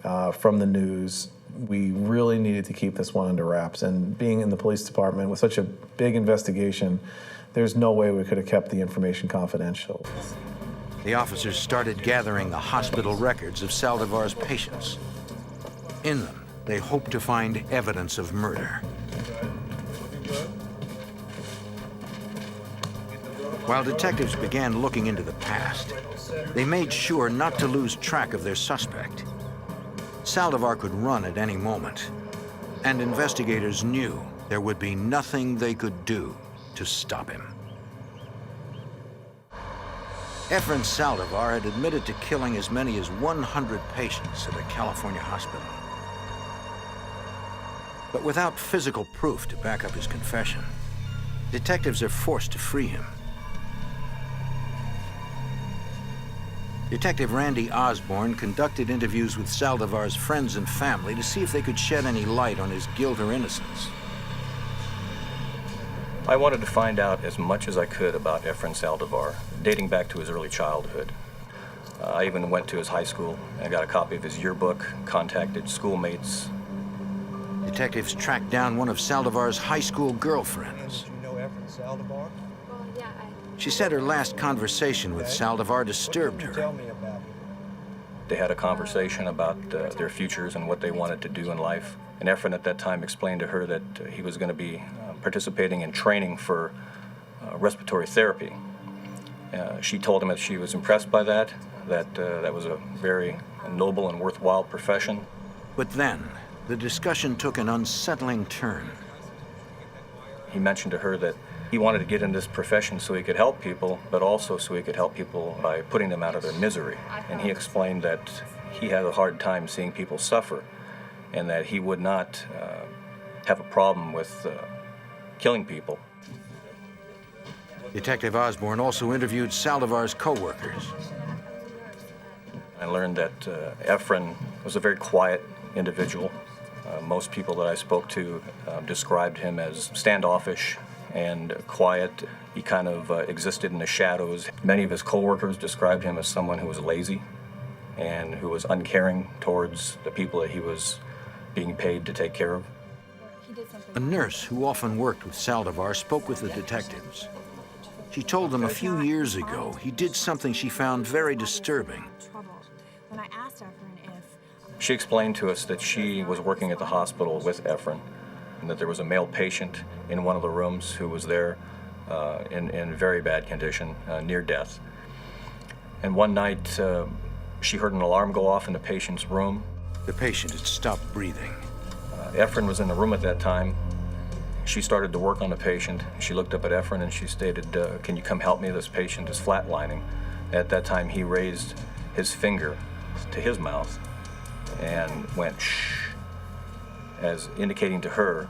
from the news. We really needed to keep this one under wraps, and being in the police department with such a big investigation, there's no way we could have kept the information confidential. The officers started gathering the hospital records of Saldivar's patients. In them, they hoped to find evidence of murder. While detectives began looking into the past, they made sure not to lose track of their suspect. Saldivar could run at any moment, and investigators knew there would be nothing they could do to stop him. Efren Saldivar had admitted to killing as many as 100 patients at a California hospital. But without physical proof to back up his confession, detectives are forced to free him. Detective Randy Osborne conducted interviews with Saldivar's friends and family to see if they could shed any light on his guilt or innocence. I wanted to find out as much as I could about Efren Saldivar, dating back to his early childhood. I even went to his high school and got a copy of his yearbook, contacted schoolmates. Detectives tracked down one of Saldivar's high school girlfriends. You know Efren Saldivar? Well, yeah, She said her last conversation with Saldivar disturbed her. Tell me about him. They had a conversation about their futures and what they wanted to do in life. And Efren at that time explained to her that he was going to be participating in training for respiratory therapy. She told him that she was impressed by that that was a very noble and worthwhile profession. But then, the discussion took an unsettling turn. He mentioned to her that he wanted to get in this profession so he could help people, but also so he could help people by putting them out of their misery. And he explained that he had a hard time seeing people suffer, and that he would not have a problem with killing people. Detective Osborne also interviewed Saldivar's co-workers. I learned that Efren was a very quiet individual. Most people that I spoke to described him as standoffish and quiet. He kind of existed in the shadows. Many of his co-workers described him as someone who was lazy and who was uncaring towards the people that he was being paid to take care of. A nurse who often worked with Saldivar spoke with the detectives. She told them a few years ago he did something she found very disturbing. when I asked Efren if... She explained to us that she was working at the hospital with Efren, and that there was a male patient in one of the rooms who was there in very bad condition, near death. And one night, she heard an alarm go off in the patient's room. The patient had stopped breathing. Efren was in the room at that time. She started to work on the patient. She looked up at Efren and she stated, "Can you come help me? This patient is flatlining." At that time, he raised his finger to his mouth and went shh, as indicating to her,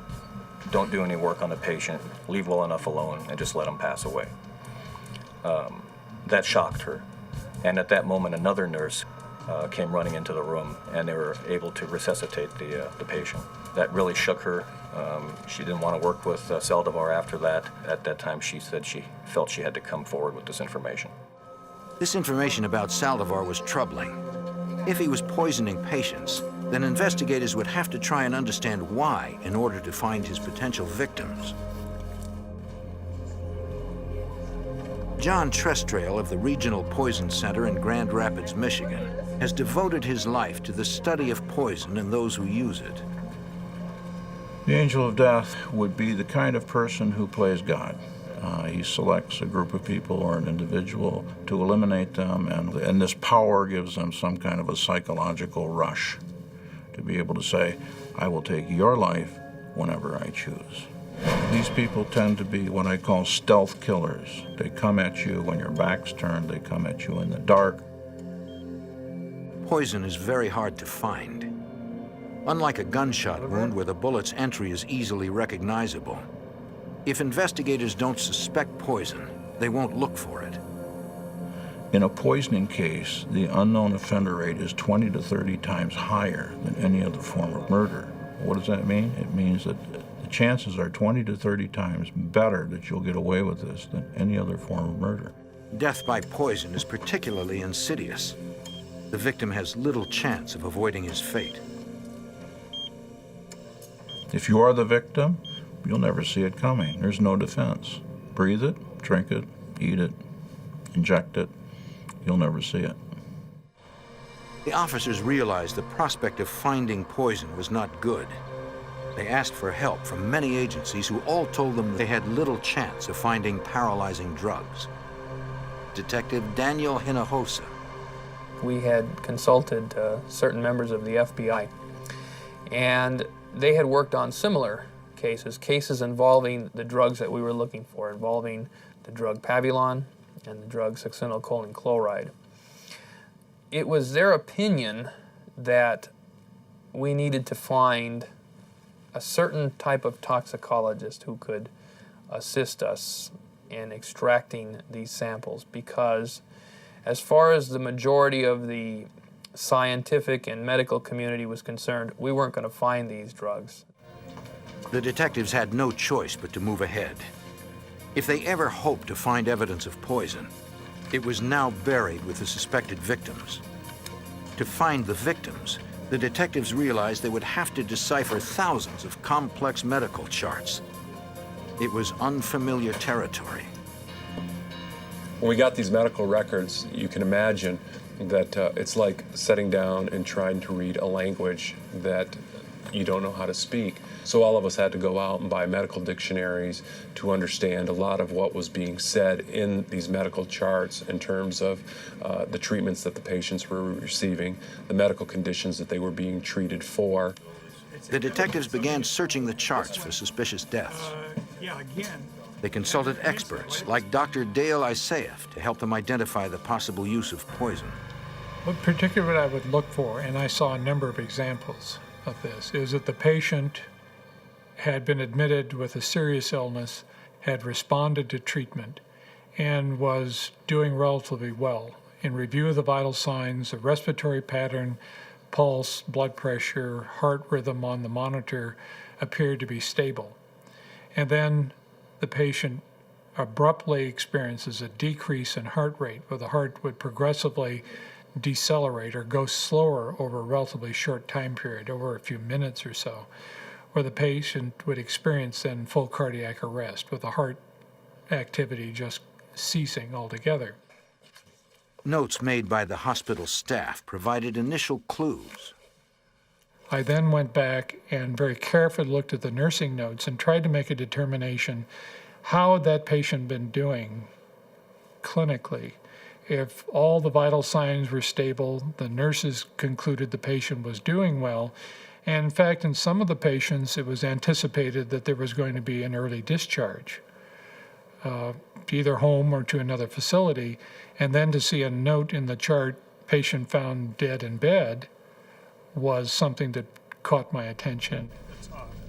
don't do any work on the patient, leave well enough alone and just let him pass away. That shocked her. And at that moment, another nurse came running into the room, and they were able to resuscitate the patient. That really shook her. She didn't want to work with Saldivar after that. At that time, she said she felt she had to come forward with this information. This information about Saldivar was troubling. If he was poisoning patients, then investigators would have to try and understand why in order to find his potential victims. John Trestrail of the Regional Poison Center in Grand Rapids, Michigan, has devoted his life to the study of poison and those who use it. The angel of death would be the kind of person who plays God. He selects a group of people or an individual to eliminate them, and this power gives them some kind of a psychological rush to be able to say, I will take your life whenever I choose. These people tend to be what I call stealth killers. They come at you when your back's turned, they come at you in the dark. Poison is very hard to find. Unlike a gunshot wound where the bullet's entry is easily recognizable, if investigators don't suspect poison, they won't look for it. In a poisoning case, the unknown offender rate is 20 to 30 times higher than any other form of murder. What does that mean? It means that the chances are 20 to 30 times better that you'll get away with this than any other form of murder. Death by poison is particularly insidious. The victim has little chance of avoiding his fate. If you are the victim, you'll never see it coming. There's no defense. Breathe it, drink it, eat it, inject it. You'll never see it. The officers realized the prospect of finding poison was not good. They asked for help from many agencies who all told them they had little chance of finding paralyzing drugs. Detective Daniel Hinojosa. We had consulted certain members of the FBI, and they had worked on similar cases involving the drugs that we were looking for, involving the drug Pavilon and the drug succinylcholine chloride. It was their opinion that we needed to find a certain type of toxicologist who could assist us in extracting these samples, because as far as the majority of the scientific and medical community was concerned, we weren't going to find these drugs. The detectives had no choice but to move ahead. If they ever hoped to find evidence of poison, it was now buried with the suspected victims. To find the victims, the detectives realized they would have to decipher thousands of complex medical charts. It was unfamiliar territory. When we got these medical records, you can imagine that it's like sitting down and trying to read a language that you don't know how to speak. So all of us had to go out and buy medical dictionaries to understand a lot of what was being said in these medical charts in terms of the treatments that the patients were receiving, the medical conditions that they were being treated for. The detectives began searching the charts for suspicious deaths. They consulted experts like Dr. Dale Isaeff to help them identify the possible use of poison. What particularly I would look for, and I saw a number of examples of this, is that the patient had been admitted with a serious illness, had responded to treatment, and was doing relatively well. In review of the vital signs, the respiratory pattern, pulse, blood pressure, heart rhythm on the monitor appeared to be stable. And then the patient abruptly experiences a decrease in heart rate, where the heart would progressively decelerate or go slower over a relatively short time period, over a few minutes or so, where the patient would experience then full cardiac arrest with the heart activity just ceasing altogether. Notes made by the hospital staff provided initial clues. I then went back and very carefully looked at the nursing notes and tried to make a determination how had that patient been doing clinically. If all the vital signs were stable, the nurses concluded the patient was doing well. And in fact, in some of the patients, it was anticipated that there was going to be an early discharge, to either home or to another facility. And then to see a note in the chart, patient found dead in bed, was something that caught my attention.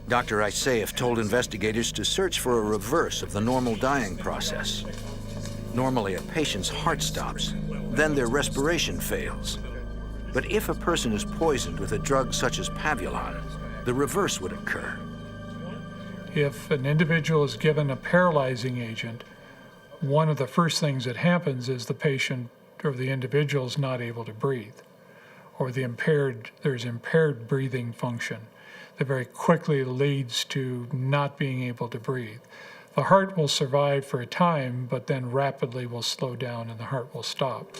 Dr. Isaeff told investigators to search for a reverse of the normal dying process. Normally, a patient's heart stops, then their respiration fails. But if a person is poisoned with a drug such as Pavulon, the reverse would occur. If an individual is given a paralyzing agent, one of the first things that happens is the patient or the individual is not able to breathe, or there's impaired breathing function that very quickly leads to not being able to breathe. The heart will survive for a time, but then rapidly will slow down and the heart will stop.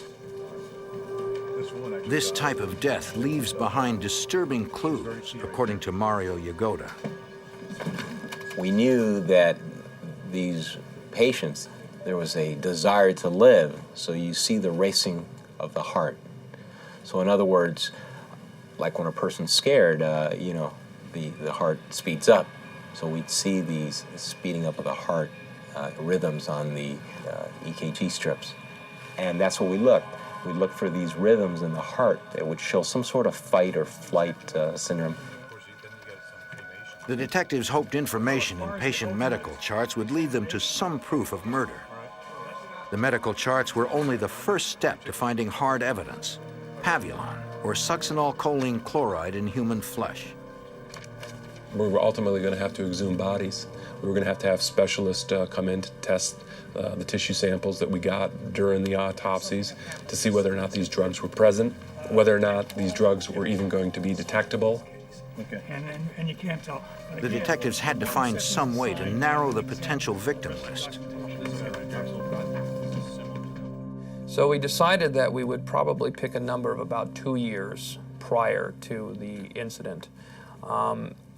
This type of death leaves behind disturbing clues, according to Mario Yagoda. We knew that these patients, there was a desire to live, so you see the racing of the heart. So in other words, like when a person's scared, the heart speeds up. So we'd see these speeding up of the heart rhythms on the EKG strips. And that's what we looked. We looked for these rhythms in the heart that would show some sort of fight or flight syndrome. The detectives hoped information in patient medical charts would lead them to some proof of murder. The medical charts were only the first step to finding hard evidence: Pavulon, or succinylcholine chloride in human flesh. We were ultimately going to have to exhume bodies. We were going to have specialists come in to test the tissue samples that we got during the autopsies to see whether or not these drugs were present, whether or not these drugs were even going to be detectable. Okay. And you can't tell. The detectives had to find some way to narrow the potential victim list. So we decided that we would probably pick a number of about 2 years prior to the incident.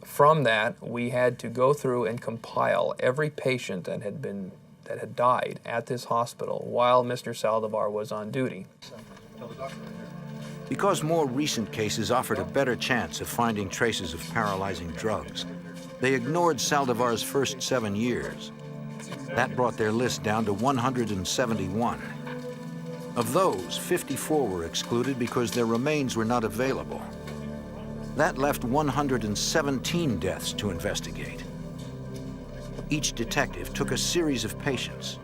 From that, we had to go through and compile every patient that had died at this hospital while Mr. Saldivar was on duty. Because more recent cases offered a better chance of finding traces of paralyzing drugs, they ignored Saldivar's first 7 years. That brought their list down to 171. Of those, 54 were excluded because their remains were not available. That left 117 deaths to investigate. Each detective took a series of patients.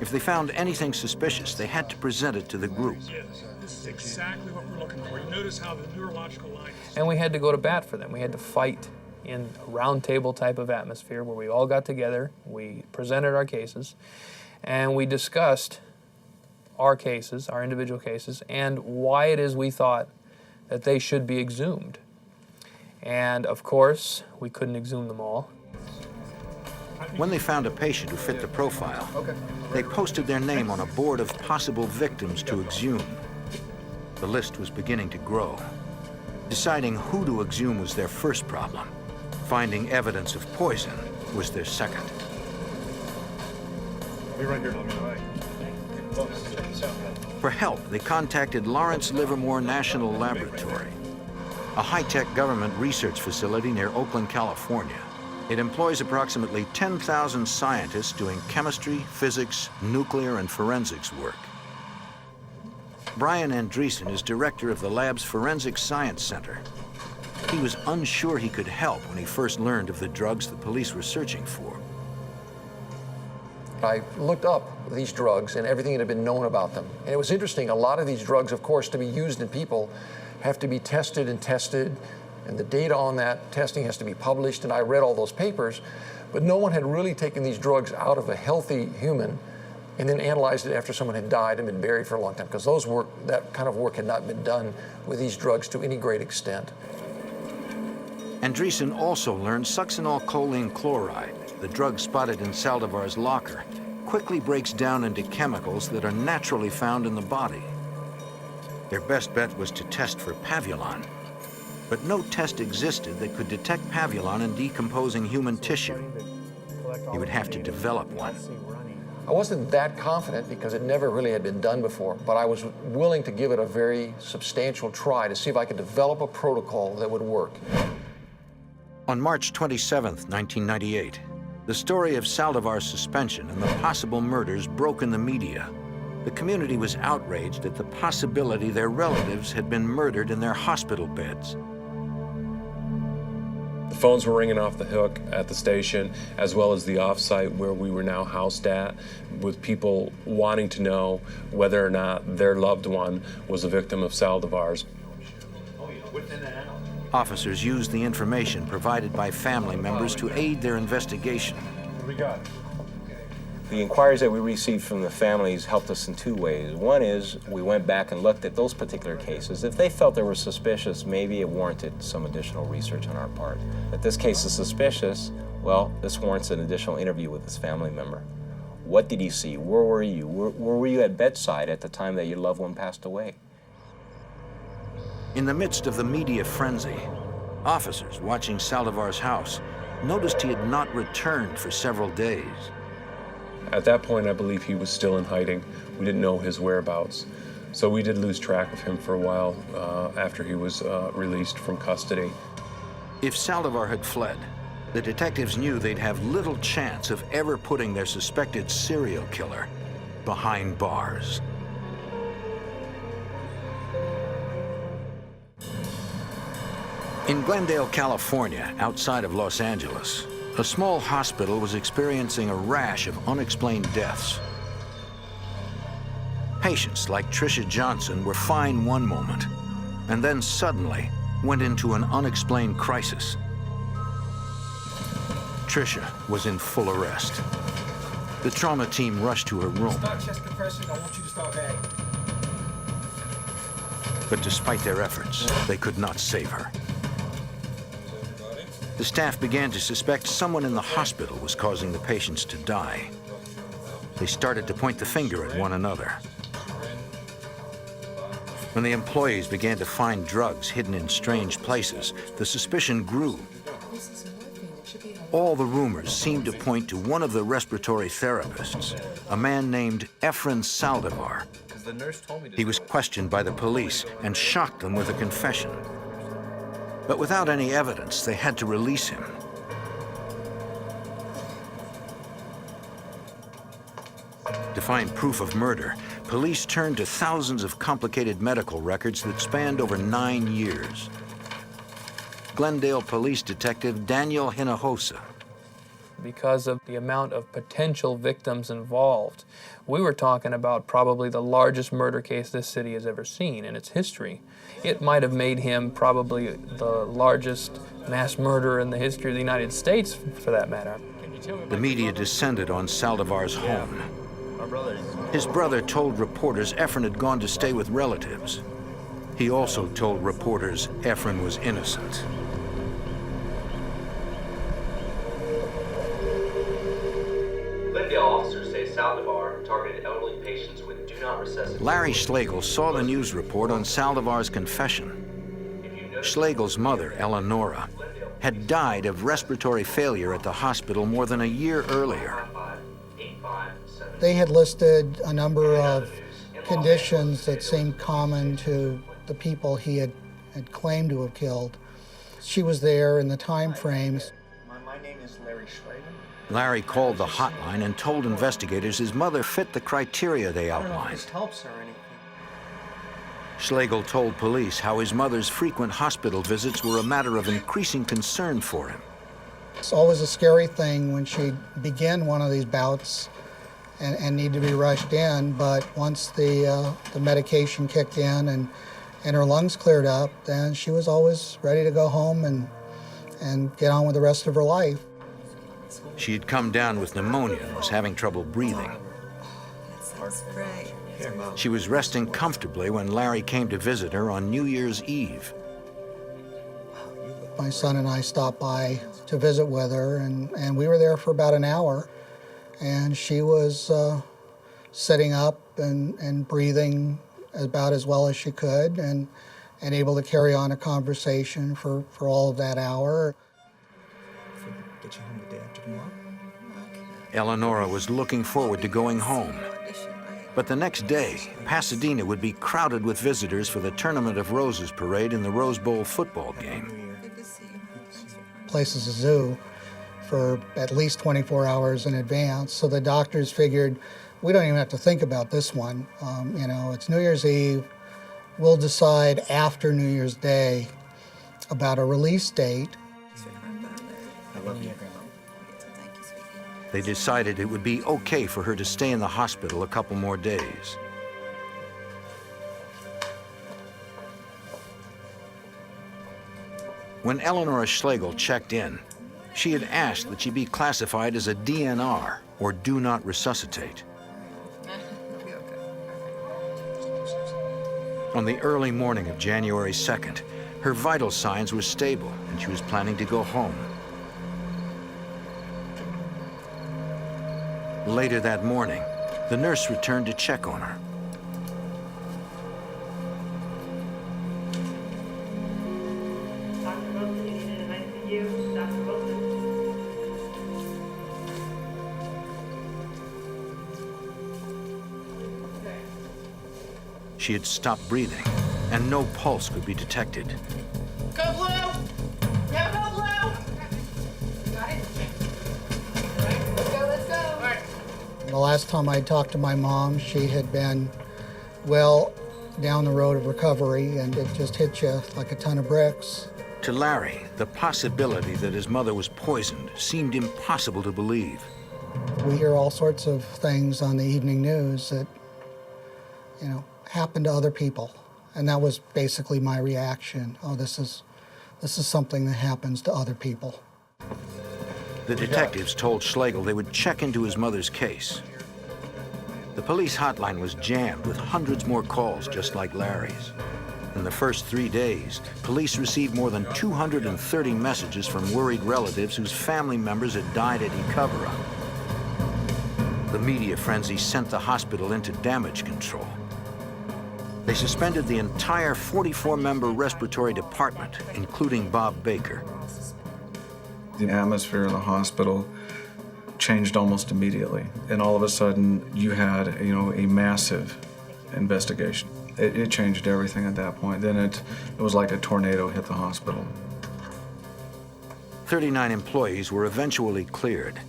If they found anything suspicious, they had to present it to the group. This is exactly what we're looking for. You notice how the neurological line is. And we had to go to bat for them. We had to fight in a round table type of atmosphere where we all got together, we presented our cases, and we discussed our cases, our individual cases, and why it is we thought that they should be exhumed. And of course, we couldn't exhume them all. When they found a patient who fit the profile, they posted their name on a board of possible victims to exhume. The list was beginning to grow. Deciding who to exhume was their first problem. Finding evidence of poison was their second. I'll be right here. Let me know. For help, they contacted Lawrence Livermore National Laboratory, a high-tech government research facility near Oakland, California. It employs approximately 10,000 scientists doing chemistry, physics, nuclear, and forensics work. Brian Andreessen is director of the lab's Forensic Science Center. He was unsure he could help when he first learned of the drugs the police were searching for. I looked up these drugs and everything that had been known about them. And it was interesting, a lot of these drugs, of course, to be used in people, have to be tested, and the data on that testing has to be published, and I read all those papers, but no one had really taken these drugs out of a healthy human and then analyzed it after someone had died and been buried for a long time, because that kind of work had not been done with these drugs to any great extent. Andreessen also learned succinylcholine chloride, the drug spotted in Saldivar's locker, quickly breaks down into chemicals that are naturally found in the body. Their best bet was to test for Pavulon, but no test existed that could detect Pavulon in decomposing human tissue. He would have to develop one. I wasn't that confident because it never really had been done before, but I was willing to give it a very substantial try to see if I could develop a protocol that would work. On March 27, 1998, the story of Saldivar's suspension and the possible murders broke in the media. The community was outraged at the possibility their relatives had been murdered in their hospital beds. The phones were ringing off the hook at the station, as well as the off-site where we were now housed at, with people wanting to know whether or not their loved one was a victim of Saldivar's. Officers used the information provided by family members to aid their investigation. What we got? The inquiries that we received from the families helped us in two ways. One is we went back and looked at those particular cases. If they felt they were suspicious, maybe it warranted some additional research on our part. If this case is suspicious, well, this warrants an additional interview with this family member. What did you see? Where were you? Where were you at bedside at the time that your loved one passed away? In the midst of the media frenzy, officers watching Saldivar's house noticed he had not returned for several days. At that point, I believe he was still in hiding. We didn't know his whereabouts. So we did lose track of him for a while after he was released from custody. If Saldivar had fled, the detectives knew they'd have little chance of ever putting their suspected serial killer behind bars. In Glendale, California, outside of Los Angeles, a small hospital was experiencing a rash of unexplained deaths. Patients like Tricia Johnson were fine one moment, and then suddenly went into an unexplained crisis. Tricia was in full arrest. The trauma team rushed to her room. Start chest compression. I want you to start bagging. But despite their efforts, they could not save her. The staff began to suspect someone in the hospital was causing the patients to die. They started to point the finger at one another. When the employees began to find drugs hidden in strange places, the suspicion grew. All the rumors seemed to point to one of the respiratory therapists, a man named Efren Saldivar. He was questioned by the police and shocked them with a confession. But without any evidence, they had to release him. To find proof of murder, police turned to thousands of complicated medical records that spanned over 9 years. Glendale Police Detective Daniel Hinojosa. Because of the amount of potential victims involved, we were talking about probably the largest murder case this city has ever seen in its history. It might have made him probably the largest mass murderer in the history of the United States, for that matter. The media descended on Saldivar's home. His brother told reporters Efren had gone to stay with relatives. He also told reporters Efren was innocent. Glendale officers say Saldivar targeted elderly patients with do not resuscitate. Larry Schlegel saw the news report on Saldivar's confession. Schlegel's mother, Eleonora, had died of respiratory failure at the hospital more than a year earlier. They had listed a number of conditions that seemed common to the people he had claimed to have killed. She was there in the time frames. My name is Larry Schlegel. Larry called the hotline and told investigators his mother fit the criteria they I don't know if outlined. this helps or anything. Schlegel told police how his mother's frequent hospital visits were a matter of increasing concern for him. It's always a scary thing when she'd begin one of these bouts and need to be rushed in, but once the medication kicked in and her lungs cleared up, then she was always ready to go home and get on with the rest of her life. She had come down with pneumonia and was having trouble breathing. She was resting comfortably when Larry came to visit her on New Year's Eve. My son and I stopped by to visit with her, and we were there for about an hour, and she was sitting up and breathing about as well as she could and able to carry on a conversation for all of that hour. Get you home the day after tomorrow. Eleonora was looking forward to going home. But the next day, Pasadena would be crowded with visitors for the Tournament of Roses parade in the Rose Bowl football game. The place is a zoo for at least 24 hours in advance, so the doctors figured, we don't even have to think about this one. It's New Year's Eve. We'll decide after New Year's Day about a release date. I love you. They decided it would be okay for her to stay in the hospital a couple more days. When Eleanor Schlegel checked in, she had asked that she be classified as a DNR, or do not resuscitate. On the early morning of January 2nd, her vital signs were stable and she was planning to go home. Later that morning, the nurse returned to check on her. She had stopped breathing, and no pulse could be detected. Go blue! Yeah, go blue! Got it? Let's go. All right. The last time I talked to my mom, she had been well down the road of recovery, and it just hit you like a ton of bricks. To Larry, the possibility that his mother was poisoned seemed impossible to believe. We hear all sorts of things on the evening news that, happen to other people. And that was basically my reaction. Oh, this is something that happens to other people. The detectives told Schlegel they would check into his mother's case. The police hotline was jammed with hundreds more calls just like Larry's. In the first 3 days, police received more than 230 messages from worried relatives whose family members had died at Ecovera. The media frenzy sent the hospital into damage control. They suspended the entire 44-member respiratory department, including Bob Baker. The atmosphere in the hospital changed almost immediately. And all of a sudden, you had, a massive investigation. It changed everything at that point. Then it was like a tornado hit the hospital. 39 employees were eventually cleared,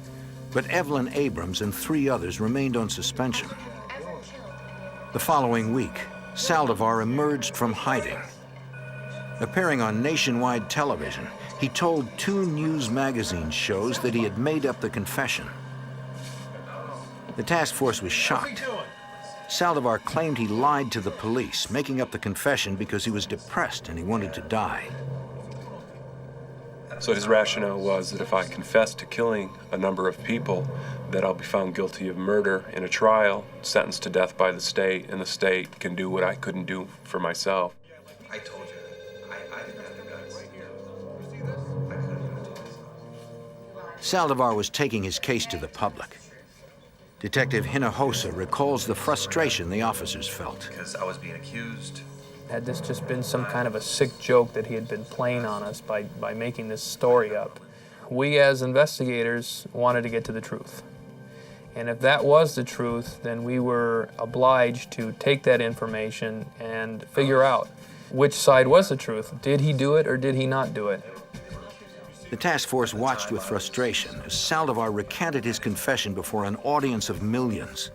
but Evelyn Abrams and 3 others remained on suspension. The following week, Saldivar emerged from hiding. Appearing on nationwide television, he told 2 news magazine shows that he had made up the confession. The task force was shocked. Saldivar claimed he lied to the police, making up the confession because he was depressed and he wanted to die. So his rationale was that if I confess to killing a number of people, that I'll be found guilty of murder in a trial, sentenced to death by the state, and the state can do what I couldn't do for myself. I told you, I didn't have the guts. Saldivar was taking his case to the public. Detective Hinojosa recalls the frustration the officers felt. Because I was being accused. Had this just been some kind of a sick joke that he had been playing on us by making this story up? We as investigators wanted to get to the truth. And if that was the truth, then we were obliged to take that information and figure out which side was the truth. Did he do it or did he not do it? The task force watched with frustration as Saldivar recanted his confession before an audience of millions.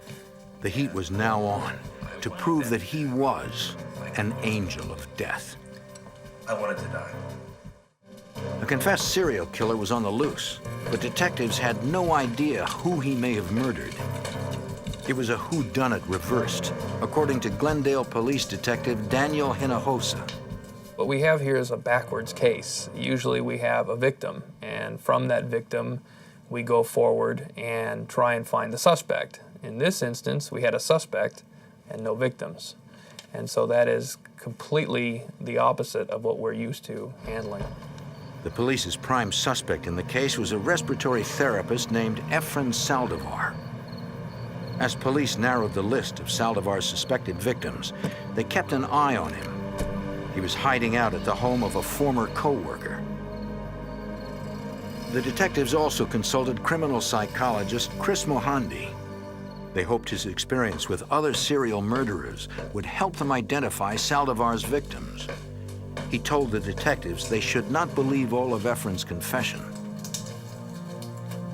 The heat was now on to prove that he was an angel of death. I wanted to die. A confessed serial killer was on the loose, but detectives had no idea who he may have murdered. It was a whodunit reversed, according to Glendale Police Detective Daniel Hinojosa. What we have here is a backwards case. Usually we have a victim, and from that victim, we go forward and try and find the suspect. In this instance, we had a suspect and no victims. And so that is completely the opposite of what we're used to handling. The police's prime suspect in the case was a respiratory therapist named Efren Saldivar. As police narrowed the list of Saldivar's suspected victims, they kept an eye on him. He was hiding out at the home of a former co-worker. The detectives also consulted criminal psychologist Chris Mohandi. They hoped his experience with other serial murderers would help them identify Saldivar's victims. He told the detectives they should not believe all of Efren's confession.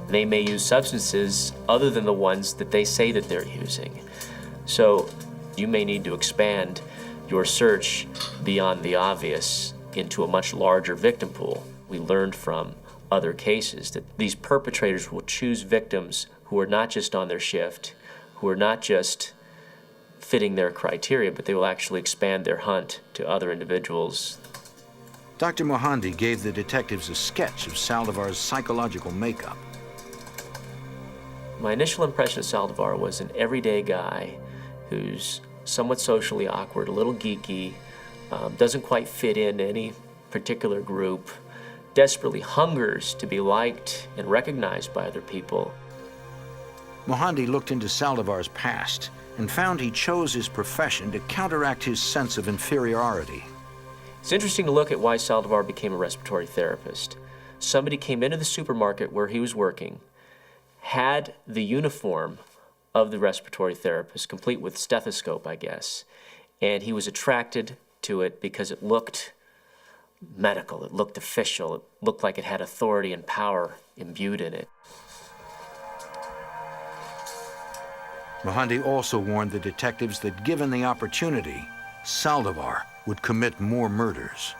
They may use substances other than the ones that they say that they're using. So you may need to expand your search beyond the obvious into a much larger victim pool. We learned from other cases that these perpetrators will choose victims who are not just on their shift, who are not just fitting their criteria, but they will actually expand their hunt to other individuals. Dr. Mohandi gave the detectives a sketch of Saldivar's psychological makeup. My initial impression of Saldivar was an everyday guy who's somewhat socially awkward, a little geeky, doesn't quite fit in any particular group, desperately hungers to be liked and recognized by other people. Mohandi looked into Saldivar's past and found he chose his profession to counteract his sense of inferiority. It's interesting to look at why Saldivar became a respiratory therapist. Somebody came into the supermarket where he was working, had the uniform of the respiratory therapist, complete with stethoscope, I guess, and he was attracted to it because it looked medical, it looked official, it looked like it had authority and power imbued in it. Mohandi also warned the detectives that given the opportunity, Saldivar would commit more murders.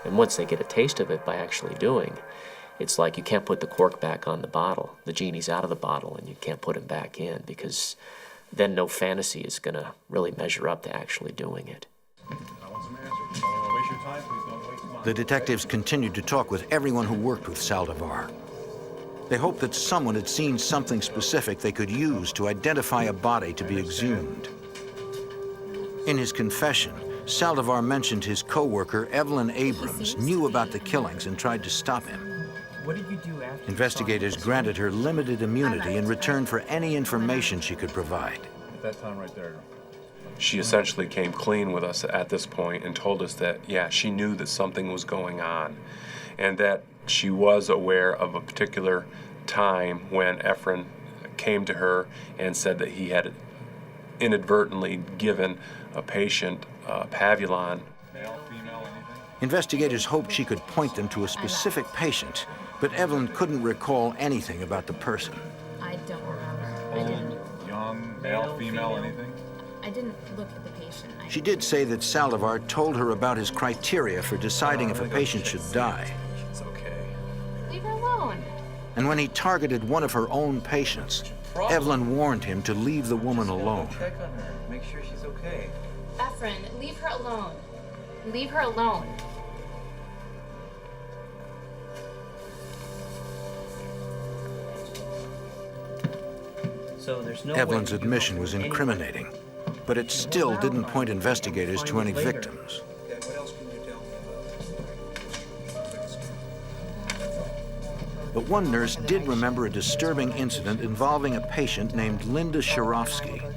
And once they get a taste of it by actually doing, it's like you can't put the cork back on the bottle. The genie's out of the bottle and you can't put him back in, because then no fantasy is going to really measure up to actually doing it. The detectives continued to talk with everyone who worked with Saldivar. They hoped that someone had seen something specific they could use to identify a body to be exhumed. In his confession, Saldivar mentioned his co-worker, Evelyn Abrams, knew about the killings and tried to stop him. What did you do after? Investigators granted her limited immunity in return for any information she could provide. At that time right there. She essentially came clean with us at this point and told us that, yeah, she knew that something was going on and that she was aware of a particular time when Efren came to her and said that he had inadvertently given a patient Pavulon. Male, female, anything? Investigators hoped she could point them to a specific patient, but Evelyn couldn't recall anything about the person. I don't remember. Old, young, male, female, anything? I didn't look at the patient. She did say that Saldivar told her about his criteria for deciding if a patient should die. It's okay. Leave her alone. And when he targeted one of her own patients, Evelyn warned him to leave the woman alone. Check on her. Make sure she's okay. Efren, leave her alone. Leave her alone. So there's no Evelyn's admission was incriminating, but it still didn't point investigators to any victims. But one nurse did remember a disturbing incident involving a patient named Linda Sharofsky.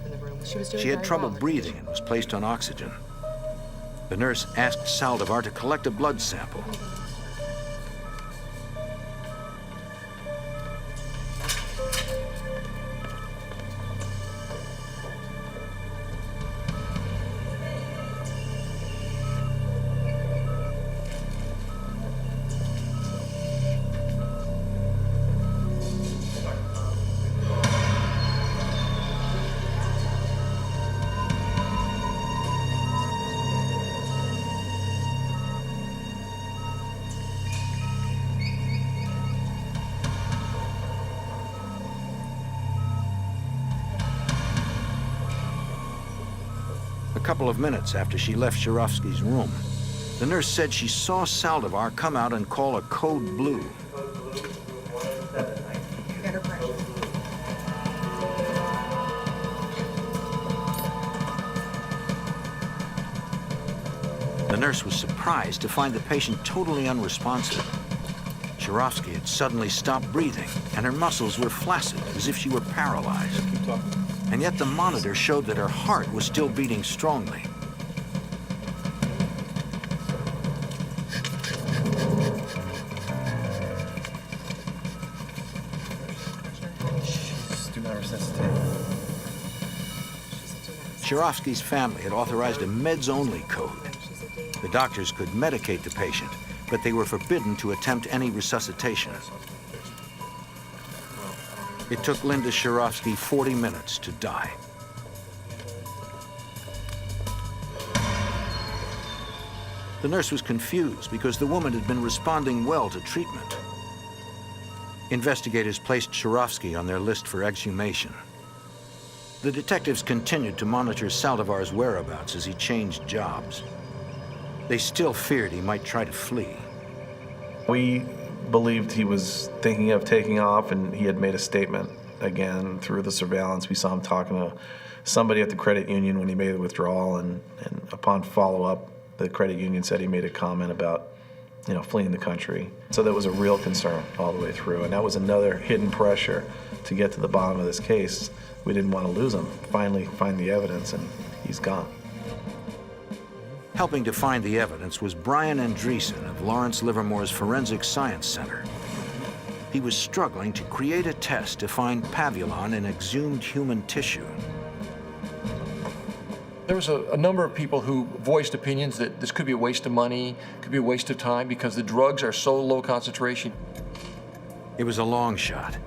She had trouble breathing and was placed on oxygen. The nurse asked Saldivar to collect a blood sample. A couple of minutes after she left Sharofsky's room, the nurse said she saw Saldivar come out and call a code blue. The nurse was surprised to find the patient totally unresponsive. Sharofsky had suddenly stopped breathing, and her muscles were flaccid, as if she were paralyzed. And yet the monitor showed that her heart was still beating strongly. Do not resuscitate. Sharofsky's family had authorized a meds-only code. The doctors could medicate the patient, but they were forbidden to attempt any resuscitation. It took Linda Sharofsky 40 minutes to die. The nurse was confused because the woman had been responding well to treatment. Investigators placed Sharofsky on their list for exhumation. The detectives continued to monitor Saldivar's whereabouts as he changed jobs. They still feared he might try to flee. We believed he was thinking of taking off, and he had made a statement again through the surveillance. We saw him talking to somebody at the credit union when he made the withdrawal, and upon follow-up, the credit union said he made a comment about, fleeing the country. So that was a real concern all the way through, and that was another hidden pressure to get to the bottom of this case. We didn't want to lose him. Finally find the evidence, and he's gone. Helping to find the evidence was Brian Andreessen of Lawrence Livermore's Forensic Science Center. He was struggling to create a test to find pavulon in exhumed human tissue. There was a number of people who voiced opinions that this could be a waste of money, could be a waste of time because the drugs are so low concentration. It was a long shot.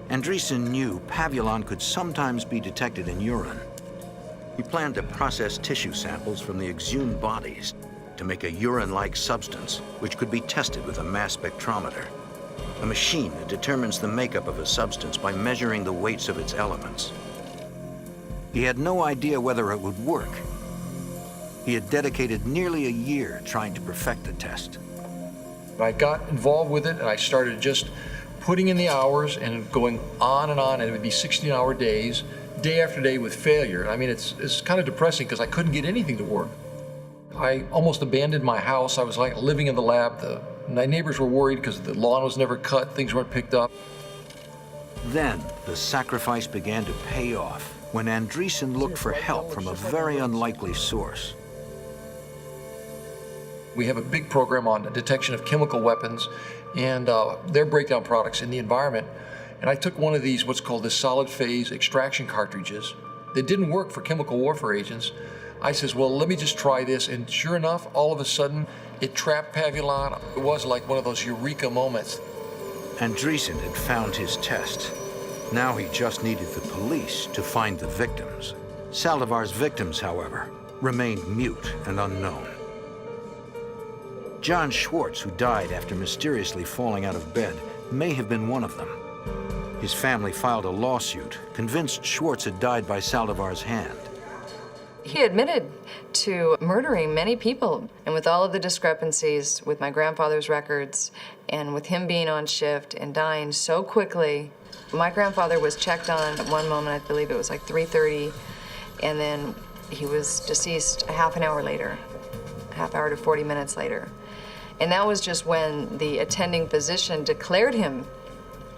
Andreessen knew pavulon could sometimes be detected in urine. He planned to process tissue samples from the exhumed bodies to make a urine-like substance, which could be tested with a mass spectrometer, a machine that determines the makeup of a substance by measuring the weights of its elements. He had no idea whether it would work. He had dedicated nearly a year trying to perfect the test. I got involved with it, and I started just putting in the hours and going on, and it would be 16-hour days, day after day with failure. I mean, it's kind of depressing because I couldn't get anything to work. I almost abandoned my house. I was like living in the lab. My neighbors were worried because the lawn was never cut, things weren't picked up. Then the sacrifice began to pay off when Andreessen looked for help from a very unlikely source. We have a big program on the detection of chemical weapons and their breakdown products in the environment. And I took one of these, what's called the solid phase extraction cartridges. They didn't work for chemical warfare agents. I says, well, let me just try this. And sure enough, all of a sudden, it trapped pavulon. It was like one of those eureka moments. Andreessen had found his test. Now he just needed the police to find the victims. Saldivar's victims, however, remained mute and unknown. John Schwartz, who died after mysteriously falling out of bed, may have been one of them. His family filed a lawsuit, convinced Schwartz had died by Saldivar's hand. He admitted to murdering many people, and with all of the discrepancies with my grandfather's records and with him being on shift and dying so quickly, my grandfather was checked on at one moment, I believe it was like 3:30, and then he was deceased a half an hour later, a half hour to 40 minutes later. And that was just when the attending physician declared him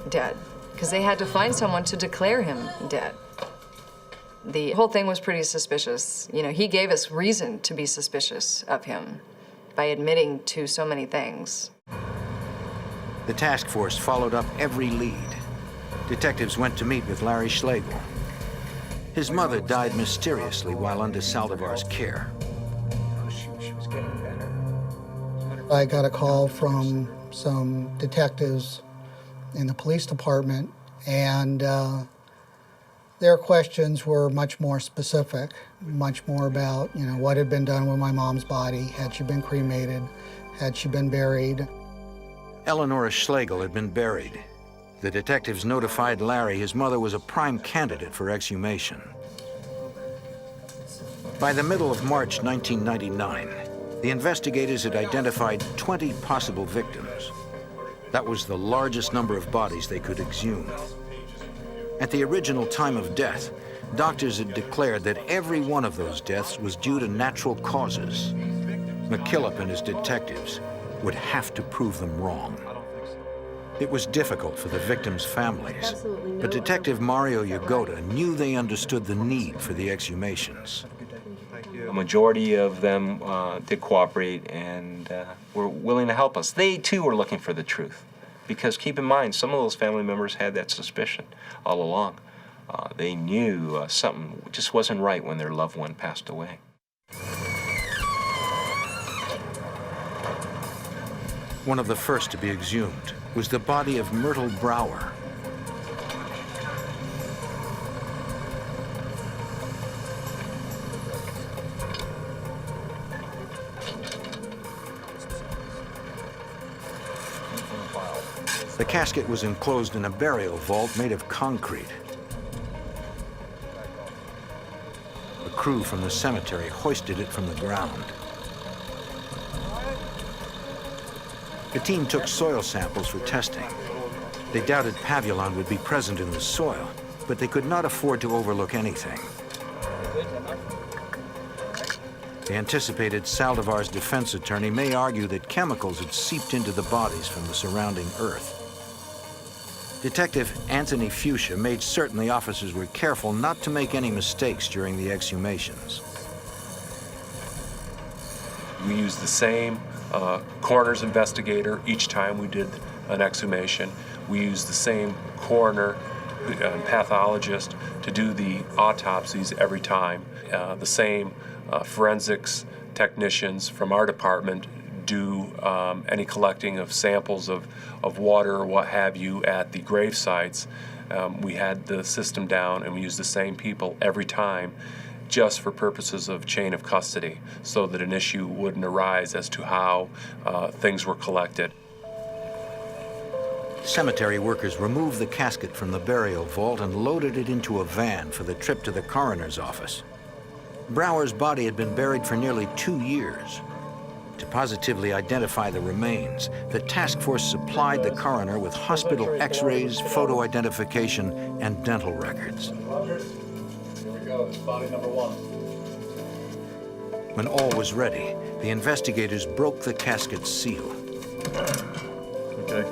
dead, because they had to find someone to declare him dead. The whole thing was pretty suspicious. He gave us reason to be suspicious of him by admitting to so many things. The task force followed up every lead. Detectives went to meet with Larry Schlegel. His mother died mysteriously while under Saldivar's care. She was getting better. I got a call from some detectives in the police department, and their questions were much more specific, much more about, what had been done with my mom's body. Had she been cremated? Had she been buried? Eleanor Schlegel had been buried. The detectives notified Larry his mother was a prime candidate for exhumation. By the middle of March 1999, the investigators had identified 20 possible victims. That was the largest number of bodies they could exhume. At the original time of death, doctors had declared that every one of those deaths was due to natural causes. McKillop and his detectives would have to prove them wrong. It was difficult for the victims' families, but Detective Mario Yagoda knew they understood the need for the exhumations. A majority of them did cooperate and were willing to help us. They, too, were looking for the truth. Because keep in mind, some of those family members had that suspicion all along. They knew something just wasn't right when their loved one passed away. One of the first to be exhumed was the body of Myrtle Brower. The casket was enclosed in a burial vault made of concrete. The crew from the cemetery hoisted it from the ground. The team took soil samples for testing. They doubted pavulon would be present in the soil, but they could not afford to overlook anything. They anticipated Saldivar's defense attorney may argue that chemicals had seeped into the bodies from the surrounding earth. Detective Anthony Fuchsia made certain the officers were careful not to make any mistakes during the exhumations. We used the same coroner's investigator each time we did an exhumation. We used the same coroner and pathologist to do the autopsies every time. The same forensics technicians from our department do any collecting of samples of water or what have you at the grave sites. We had the system down and we used the same people every time, just for purposes of chain of custody, so that an issue wouldn't arise as to how things were collected. Cemetery workers removed the casket from the burial vault and loaded it into a van for the trip to the coroner's office. Brower's body had been buried for nearly 2 years. To positively identify the remains, the task force supplied the coroner with hospital x-rays, photo identification, and dental records. Here we go, it's body number 1. When all was ready, the investigators broke the casket's seal. Okay.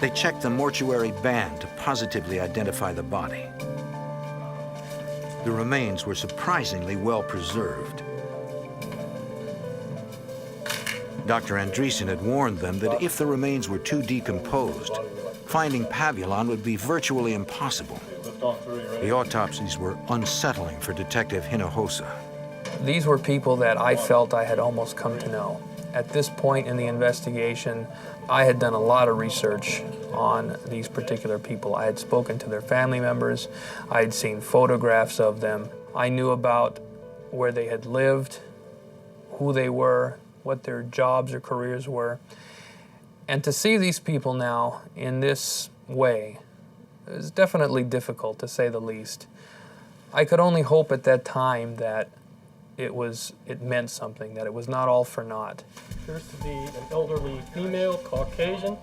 They checked the mortuary band to positively identify the body. The remains were surprisingly well preserved. Dr. Andreessen had warned them that if the remains were too decomposed, finding pavulon would be virtually impossible. The autopsies were unsettling for Detective Hinojosa. These were people that I felt I had almost come to know. At this point in the investigation, I had done a lot of research on these particular people. I had spoken to their family members. I had seen photographs of them. I knew about where they had lived, who they were, what their jobs or careers were. And to see these people now in this way is definitely difficult, to say the least. I could only hope at that time that it meant something, that it was not all for naught. Appears to be an elderly female, Caucasian.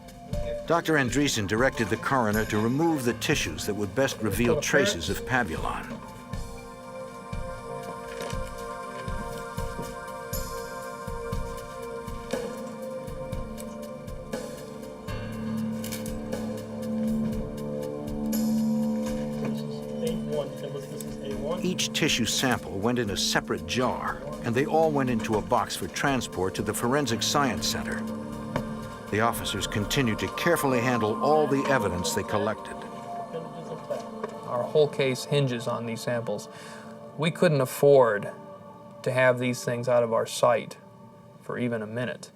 Dr. Andreessen directed the coroner to remove the tissues that would best reveal traces of pavulon. Each tissue sample went in a separate jar, and they all went into a box for transport to the Forensic Science Center. The officers continued to carefully handle all the evidence they collected. Our whole case hinges on these samples. We couldn't afford to have these things out of our sight for even a minute.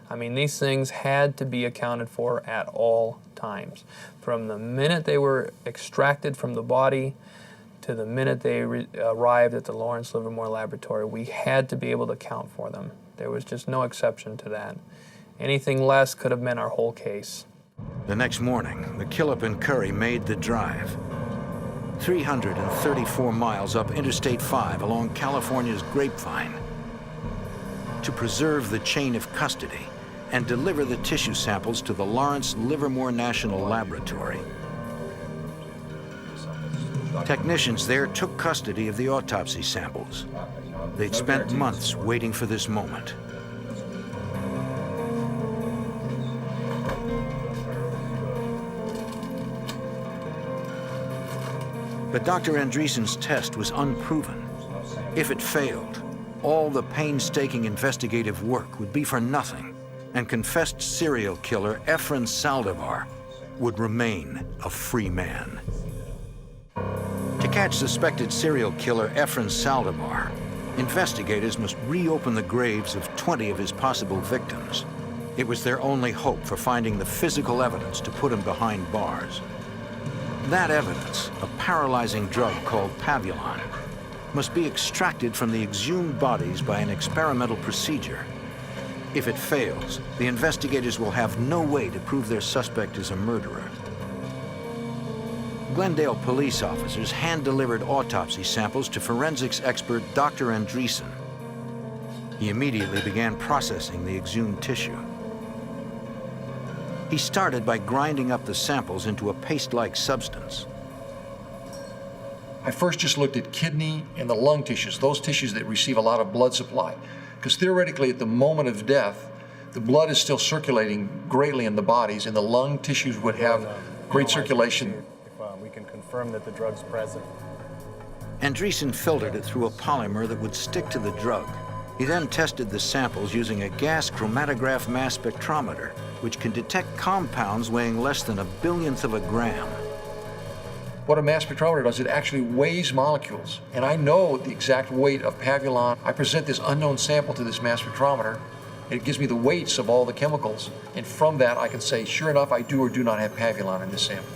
I mean, these things had to be accounted for at all times. From the minute they were extracted from the body to the minute they arrived at the Lawrence Livermore Laboratory, we had to be able to account for them. There was just no exception to that. Anything less could have meant our whole case. The next morning, McKillop and Curry made the drive. 334 miles up Interstate 5 along California's Grapevine to preserve the chain of custody and deliver the tissue samples to the Lawrence Livermore National Laboratory. Technicians there took custody of the autopsy samples. They'd spent months waiting for this moment. But Dr. Andreessen's test was unproven. If it failed, all the painstaking investigative work would be for nothing, and confessed serial killer Efren Saldivar would remain a free man. To catch suspected serial killer Efren Saldivar, investigators must reopen the graves of 20 of his possible victims. It was their only hope for finding the physical evidence to put him behind bars. That evidence, a paralyzing drug called pavulon, must be extracted from the exhumed bodies by an experimental procedure. If it fails, the investigators will have no way to prove their suspect is a murderer. Glendale police officers hand-delivered autopsy samples to forensics expert Dr. Andreessen. He immediately began processing the exhumed tissue. He started by grinding up the samples into a paste-like substance. I first just looked at kidney and the lung tissues, those tissues that receive a lot of blood supply. Because theoretically, at the moment of death, the blood is still circulating greatly in the bodies, and the lung tissues would have great circulation. If we can confirm that the drug's present. Andreessen filtered it through a polymer that would stick to the drug. He then tested the samples using a gas chromatograph mass spectrometer, which can detect compounds weighing less than a billionth of a gram. What a mass spectrometer does, it actually weighs molecules. And I know the exact weight of Pavulon. I present this unknown sample to this mass spectrometer. It gives me the weights of all the chemicals. And from that, I can say, sure enough, I do or do not have Pavulon in this sample.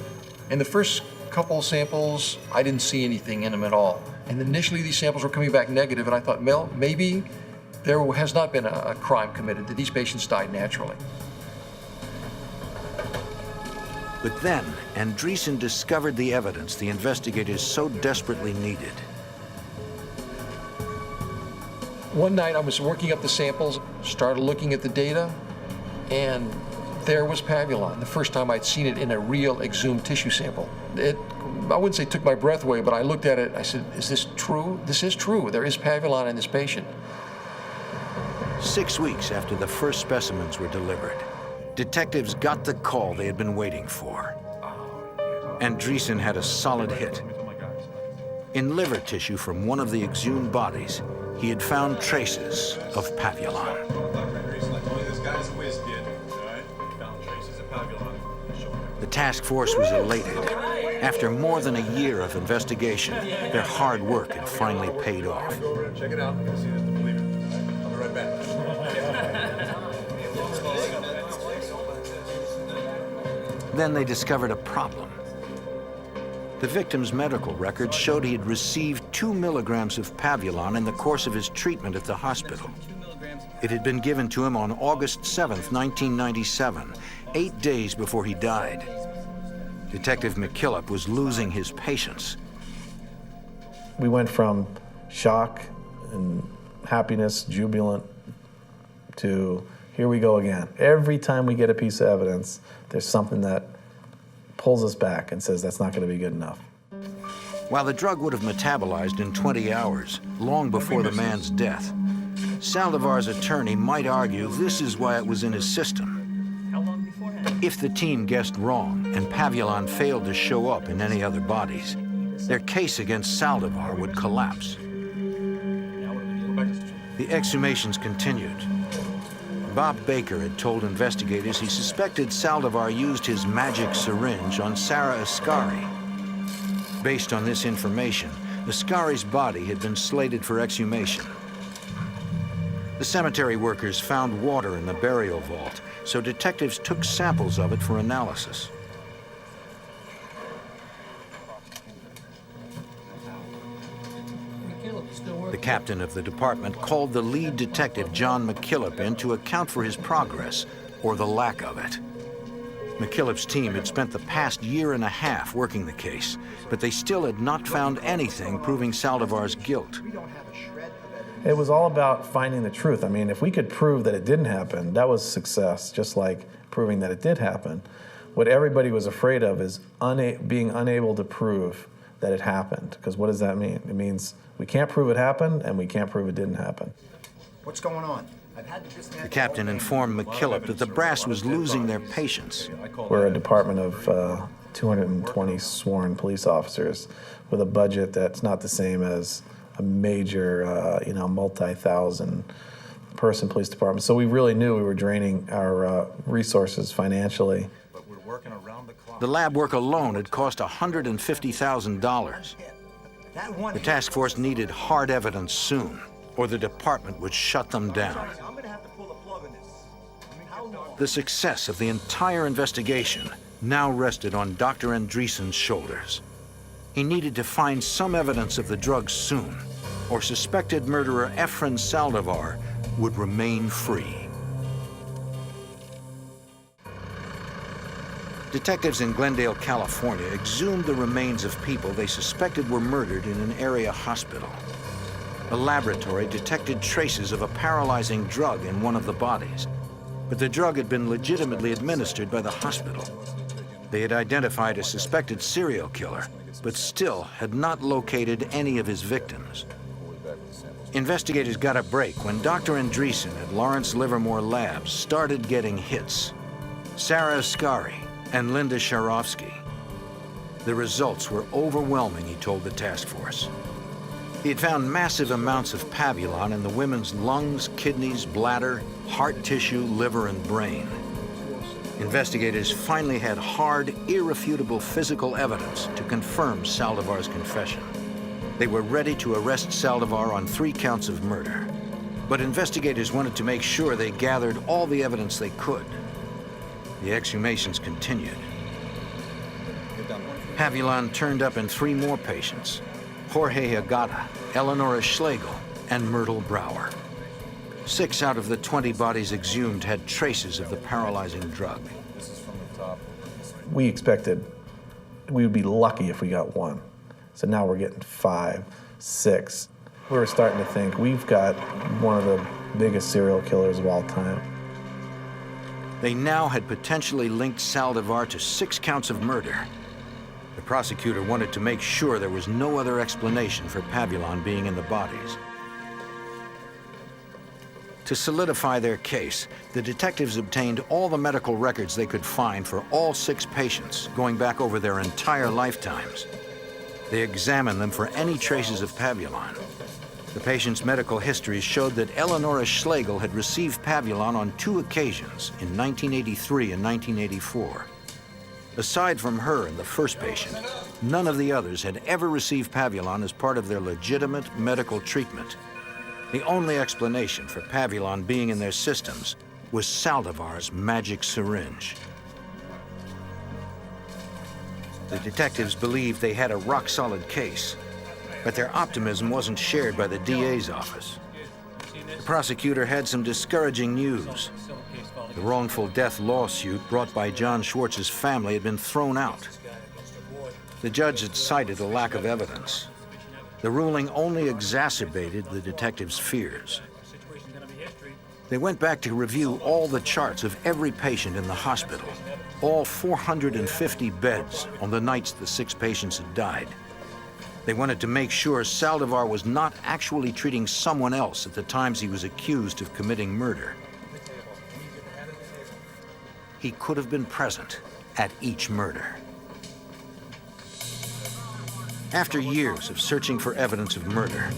In the first couple of samples, I didn't see anything in them at all. And initially, these samples were coming back negative, and I thought, well, maybe there has not been a crime committed, that these patients died naturally. But then, Andreessen discovered the evidence the investigators so desperately needed. One night I was working up the samples, started looking at the data, and there was Pavulon, the first time I'd seen it in a real exhumed tissue sample. I wouldn't say took my breath away, but I looked at it, I said, is this true? This is true, there is Pavulon in this patient. 6 weeks after the first specimens were delivered, detectives got the call they had been waiting for. Andreessen had a solid hit. In liver tissue from one of the exhumed bodies, he had found traces of Pavulon. The task force was elated. After more than a year of investigation, their hard work had finally paid off. Check it out. I'm gonna see this to believe it. I'll be right back. Then they discovered a problem. The victim's medical records showed he had received 2 milligrams of Pavulon in the course of his treatment at the hospital. It had been given to him on August 7th, 1997, 8 days before he died. Detective McKillop was losing his patience. We went from shock and happiness, jubilant, to here we go again. Every time we get a piece of evidence, there's something that pulls us back and says that's not going to be good enough. While the drug would have metabolized in 20 hours, long before the man's death, Saldivar's attorney might argue this is why it was in his system. If the team guessed wrong and Pavulon failed to show up in any other bodies, their case against Saldivar would collapse. The exhumations continued. Bob Baker had told investigators he suspected Saldivar used his magic syringe on Sarah Ascari. Based on this information, Ascari's body had been slated for exhumation. The cemetery workers found water in the burial vault, so detectives took samples of it for analysis. The captain of the department called the lead detective, John McKillop, in to account for his progress, or the lack of it. McKillop's team had spent the past year and a half working the case, but they still had not found anything proving Saldivar's guilt. It was all about finding the truth. I mean, if we could prove that it didn't happen, that was success, just like proving that it did happen. What everybody was afraid of is being unable to prove that it happened, because what does that mean? It means we can't prove it happened, and we can't prove it didn't happen. What's going on? The captain informed McKillop that the brass was losing their patience. We're a department of 220 sworn police officers with a budget that's not the same as a major, multi-thousand person police department. So we really knew we were draining our resources financially. The lab work alone had cost $150,000. The task force needed hard evidence soon, or the department would shut them down. The success of the entire investigation now rested on Dr. Andreessen's shoulders. He needed to find some evidence of the drugs soon, or suspected murderer Efren Saldivar would remain free. Detectives in Glendale, California, exhumed the remains of people they suspected were murdered in an area hospital. A laboratory detected traces of a paralyzing drug in one of the bodies. but the drug had been legitimately administered by the hospital. They had identified a suspected serial killer, but still had not located any of his victims. Investigators got a break when Dr. Andreessen at Lawrence Livermore Labs started getting hits. Sarah Ascari and Linda Sharovsky. The results were overwhelming, he told the task force. He had found massive amounts of pavulon in the women's lungs, kidneys, bladder, heart tissue, liver, and brain. Investigators finally had hard, irrefutable physical evidence to confirm Saldivar's confession. They were ready to arrest Saldivar on 3 counts of murder. But investigators wanted to make sure they gathered all the evidence they could. The exhumations continued. Pavulon turned up in 3 more patients: Jorge Agata, Eleonora Schlegel, and Myrtle Brower. 6 out of the 20 bodies exhumed had traces of the paralyzing drug. We expected we would be lucky if we got 1. So now we're getting 5, 6. We were starting to think we've got one of the biggest serial killers of all time. They now had potentially linked Saldivar to 6 counts of murder. The prosecutor wanted to make sure there was no other explanation for pavulon being in the bodies. To solidify their case, the detectives obtained all the medical records they could find for all 6 patients, going back over their entire lifetimes. They examined them for any traces of pavulon. The patient's medical histories showed that Eleonora Schlegel had received pavulon on 2 occasions in 1983 and 1984. Aside from her and the first patient, none of the others had ever received pavulon as part of their legitimate medical treatment. The only explanation for pavulon being in their systems was Saldivar's magic syringe. The detectives believed they had a rock-solid case, but their optimism wasn't shared by the DA's office. The prosecutor had some discouraging news. The wrongful death lawsuit brought by John Schwartz's family had been thrown out. The judge had cited a lack of evidence. The ruling only exacerbated the detectives' fears. They went back to review all the charts of every patient in the hospital, all 450 beds on the nights the 6 patients had died. They wanted to make sure Saldivar was not actually treating someone else at the times he was accused of committing murder. He could have been present at each murder. After years of searching for evidence of murder,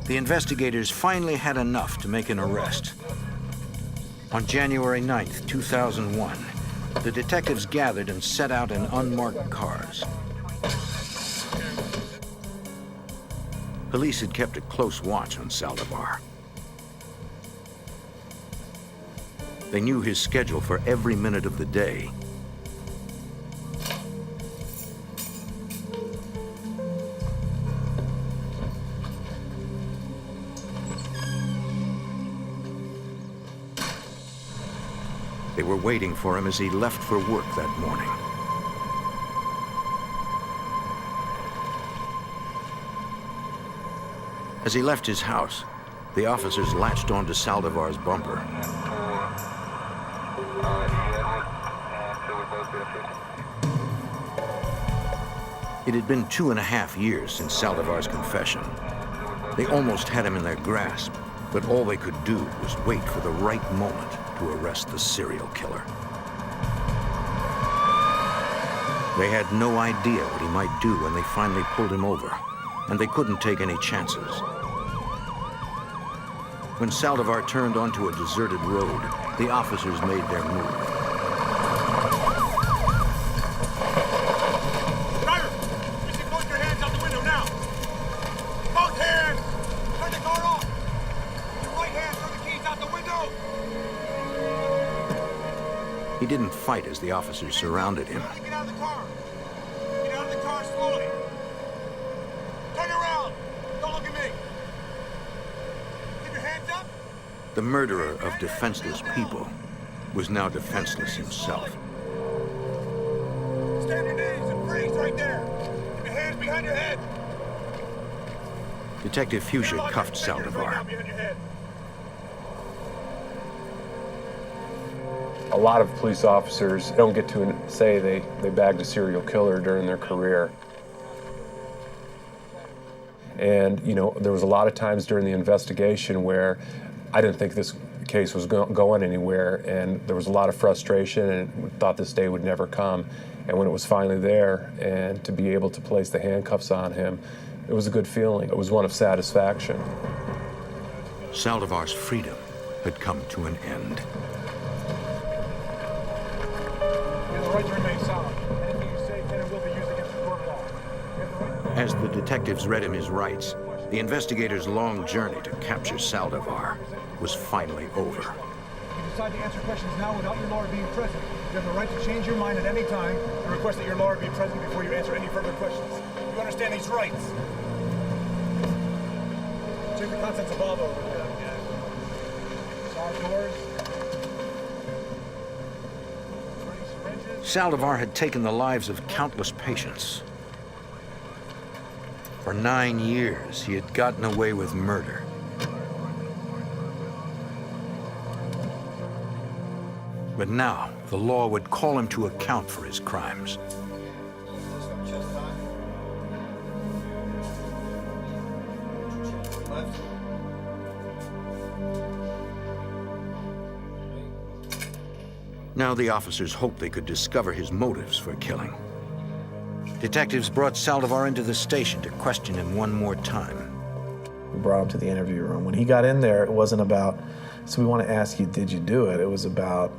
the investigators finally had enough to make an arrest. On January 9th, 2001, the detectives gathered and set out in unmarked cars. Police had kept a close watch on Saldivar. They knew his schedule for every minute of the day. They were waiting for him as he left for work that morning. As he left his house, the officers latched onto Saldivar's bumper. It had been 2.5 years since Saldivar's confession. They almost had him in their grasp, but all they could do was wait for the right moment to arrest the serial killer. They had no idea what he might do when they finally pulled him over, and they couldn't take any chances. When Saldivar turned onto a deserted road, the officers made their move. Driver, you should put your hands out the window now. Both hands! Turn the car off! Your right hand, throw the keys out the window! He didn't fight as the officers surrounded him. Get out of the car! Get out of the car slowly! Turn around! Don't look at me! Keep your hands up! The murderer of defenseless people was now defenseless himself. Stand your knees and freeze right there! Keep your hands behind your head! Detective Fuchsia cuffed Saldivar. A lot of police officers don't get to say they bagged a serial killer during their career. And, you know, there was a lot of times during the investigation where I didn't think this case was going anywhere, and there was a lot of frustration and thought this day would never come. And when it was finally there, and to be able to place the handcuffs on him, it was a good feeling. It was one of satisfaction. Saldivar's freedom had come to an end. You have the right to remain silent. Anything you say can and will be used against the court of law. As the detectives read him his rights, the investigators' long journey to capture Saldivar was finally over. You decide to answer questions now without your lawyer being present. You have the right to change your mind at any time and request that your lawyer be present before you answer any further questions. You understand these rights? Check the contents of all those. Side doors. Saldivar had taken the lives of countless patients. For 9 years, he had gotten away with murder. But now, the law would call him to account for his crimes. Now the officers hoped they could discover his motives for killing. Detectives brought Saldivar into the station to question him one more time. We brought him to the interview room. When he got in there, it wasn't about, so we want to ask you, did you do it? It was about,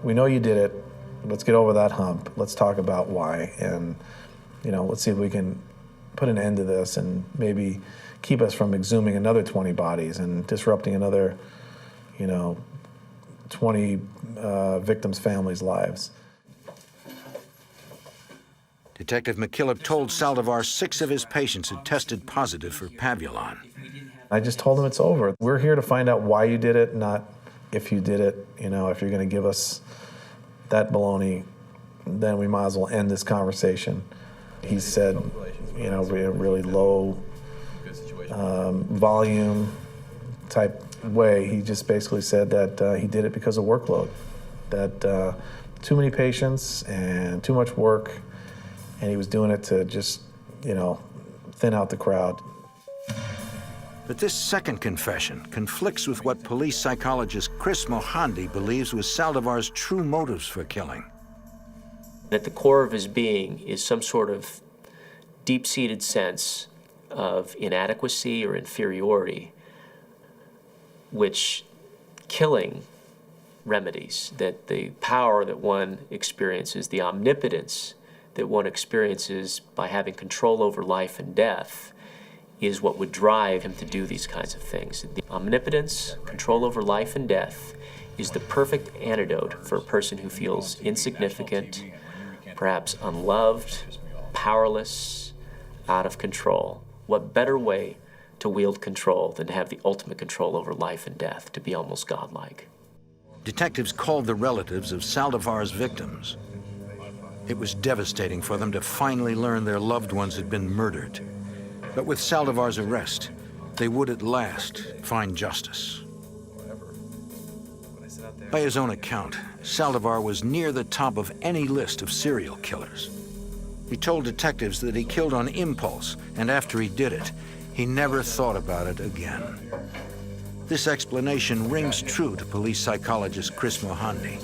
we know you did it. Let's get over that hump. Let's talk about why. And, you know, let's see if we can put an end to this and maybe keep us from exhuming another 20 bodies and disrupting another, you know, 20 victims' families' lives. Detective McKillop told Saldivar 6 of his patients had tested positive for Pavulon. I just told him it's over. We're here to find out why you did it, not if you did it. You know, if you're going to give us that baloney, then we might as well end this conversation. He said, you know, really low volume type way. He just basically said that he did it because of workload, that too many patients and too much work, and he was doing it to just, you know, thin out the crowd. But this second confession conflicts with what police psychologist Chris Mohandi believes was Saldivar's true motives for killing. At the core of his being is some sort of deep-seated sense of inadequacy or inferiority, which killing remedies, that the power that one experiences, the omnipotence that one experiences by having control over life and death, is what would drive him to do these kinds of things. The omnipotence, control over life and death, is the perfect antidote for a person who feels insignificant, perhaps unloved, powerless, out of control. What better way to wield control than to have the ultimate control over life and death, to be almost godlike? Detectives called the relatives of Saldivar's victims. It was devastating for them to finally learn their loved ones had been murdered. But with Saldivar's arrest, they would at last find justice. By his own account, Saldivar was near the top of any list of serial killers. He told detectives that he killed on impulse, and after he did it, he never thought about it again. This explanation rings true to police psychologist Chris Mohandi.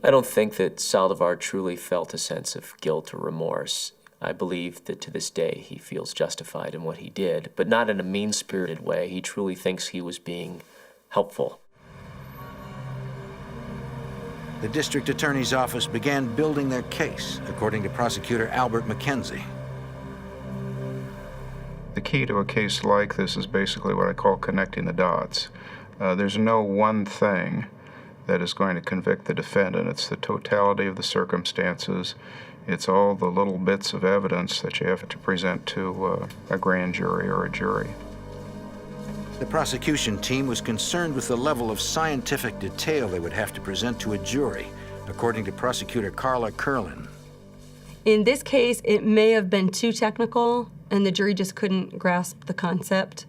I don't think that Saldivar truly felt a sense of guilt or remorse. I believe that to this day he feels justified in what he did, but not in a mean-spirited way. He truly thinks he was being helpful. The district attorney's office began building their case, according to prosecutor Albert McKenzie. The key to a case like this is basically what I call connecting the dots. There's no one thing that is going to convict the defendant. It's the totality of the circumstances. It's all the little bits of evidence that you have to present to a grand jury or a jury. The prosecution team was concerned with the level of scientific detail they would have to present to a jury, according to prosecutor Carla Curlin. In this case, it may have been too technical, and the jury just couldn't grasp the concept.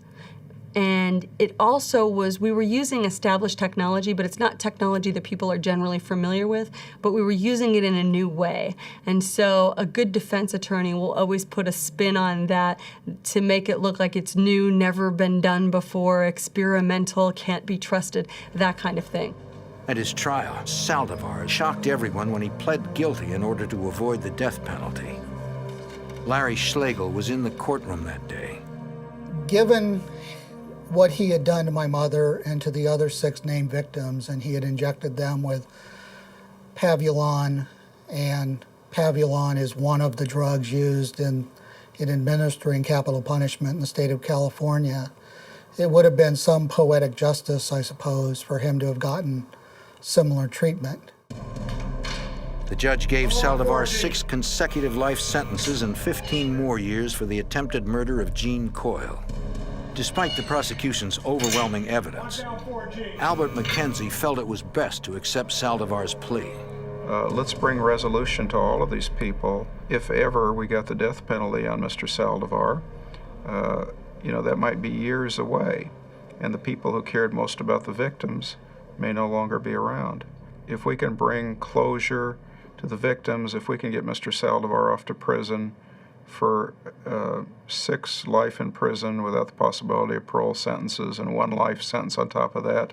And it also was, we were using established technology, but it's not technology that people are generally familiar with, but we were using it in a new way. And so a good defense attorney will always put a spin on that to make it look like it's new, never been done before, experimental, can't be trusted, that kind of thing. At his trial, Saldivar shocked everyone when he pled guilty in order to avoid the death penalty. Larry Schlegel was in the courtroom that day. Given what he had done to my mother and to the other 6 named victims, and he had injected them with Pavulon, and Pavulon is one of the drugs used in administering capital punishment in the state of California, it would have been some poetic justice, I suppose, for him to have gotten similar treatment. The judge gave Saldivar 6 consecutive life sentences and 15 more years for the attempted murder of Jean Coyle. Despite the prosecution's overwhelming evidence, Albert McKenzie felt it was best to accept Saldivar's plea. Let's bring resolution to all of these people. If ever we got the death penalty on Mr. Saldivar, you know, that might be years away, and the people who cared most about the victims may no longer be around. If we can bring closure to the victims, if we can get Mr. Saldivar off to prison for 6 life in prison without the possibility of parole sentences and 1 life sentence on top of that,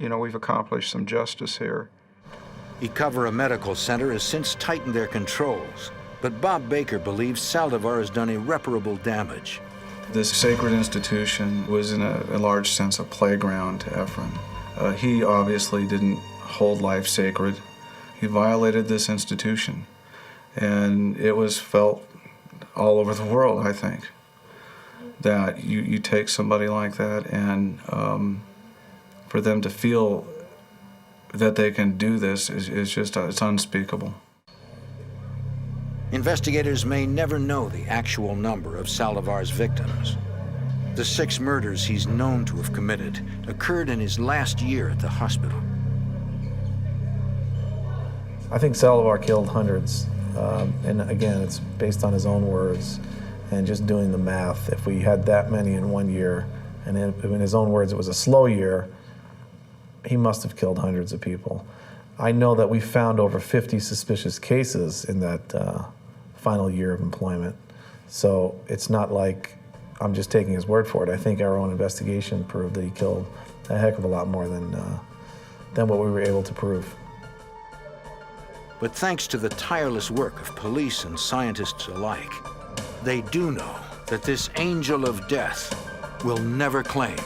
you know, we've accomplished some justice here. Ecover Medical Center has since tightened their controls, but Bob Baker believes Saldivar has done irreparable damage. This sacred institution was in a large sense a playground to Efren. He obviously didn't hold life sacred. He violated this institution, and it was felt all over the world, I think, that you take somebody like that and for them to feel that they can do this is just, it's unspeakable. Investigators may never know the actual number of Saldivar's victims. The 6 murders he's known to have committed occurred in his last year at the hospital. I think Saldivar killed hundreds, and again, it's based on his own words, and just doing the math. If we had that many in 1 year, and in his own words, it was a slow year, he must have killed hundreds of people. I know that we found over 50 suspicious cases in that final year of employment, so it's not like I'm just taking his word for it. I think our own investigation proved that he killed a heck of a lot more than what we were able to prove. But thanks to the tireless work of police and scientists alike, they do know that this angel of death will never claim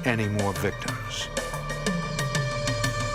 any more victims.